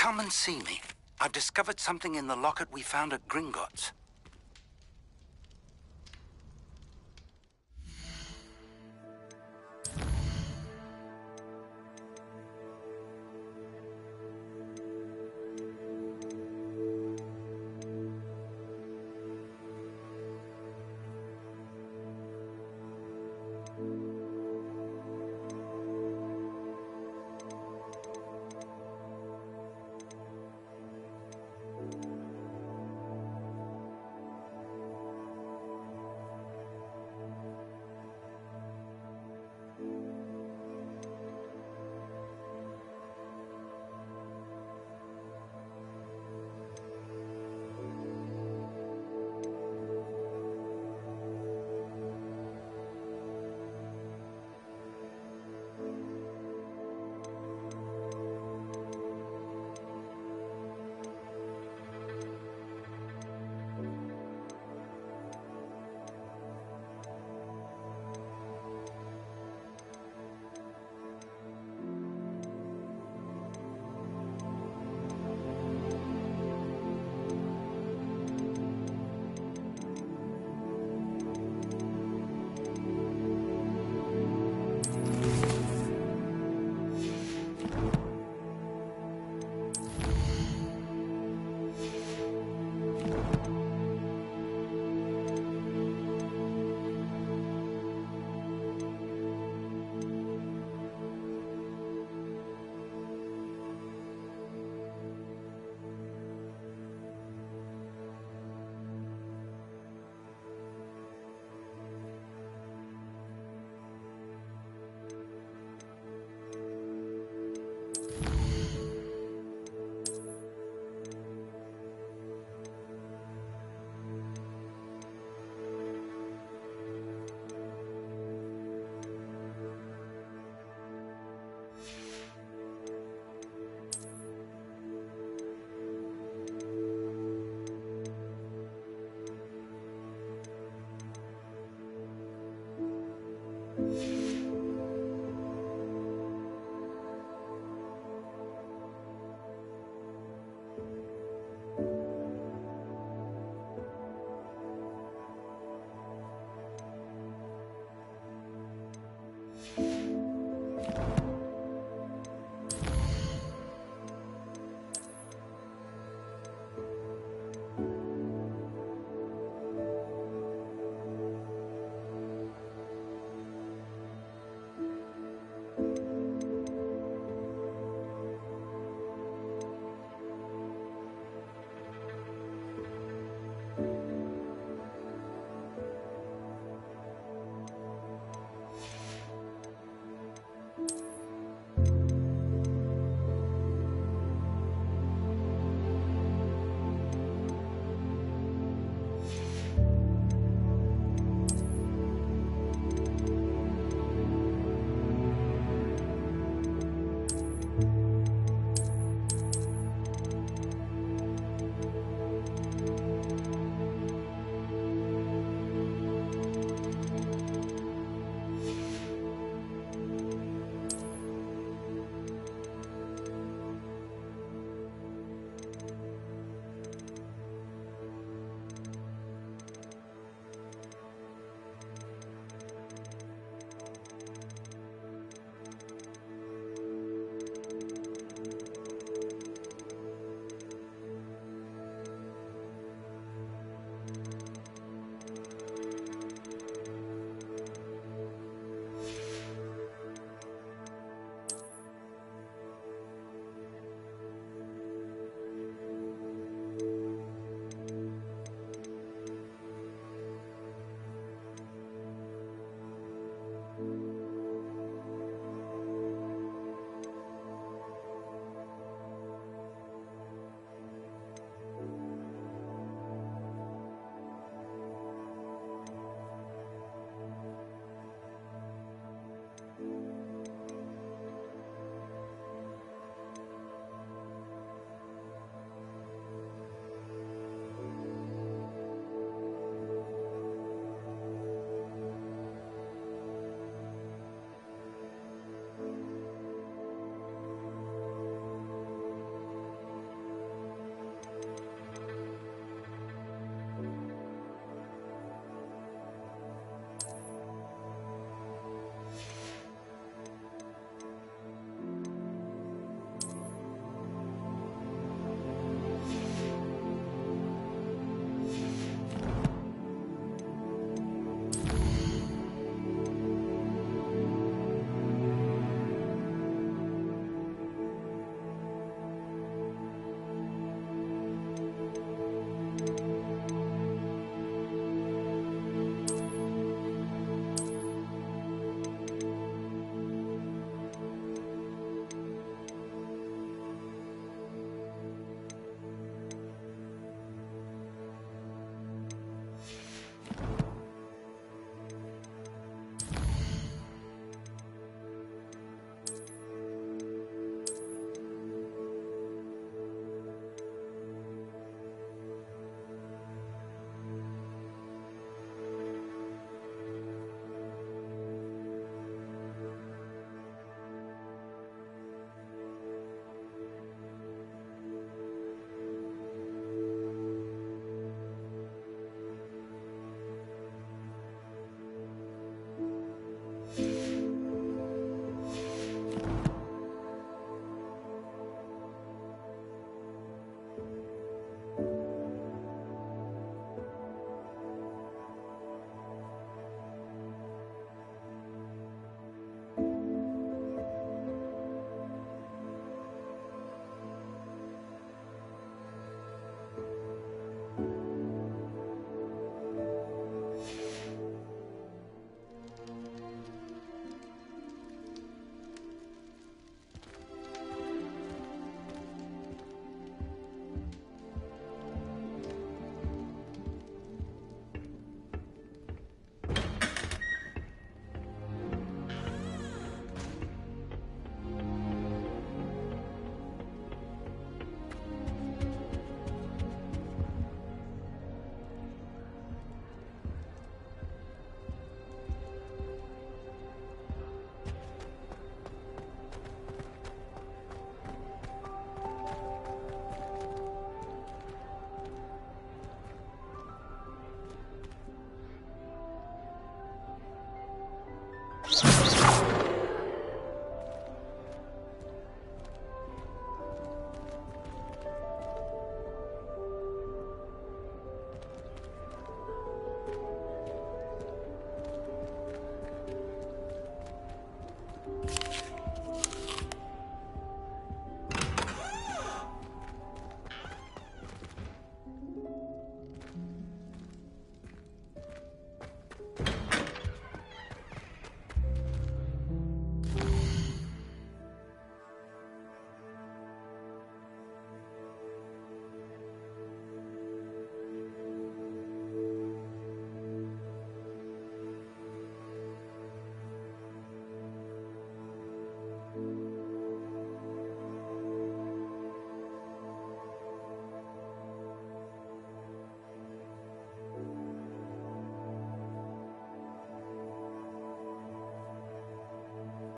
Come and see me. I've discovered something in the locket we found at Gringotts.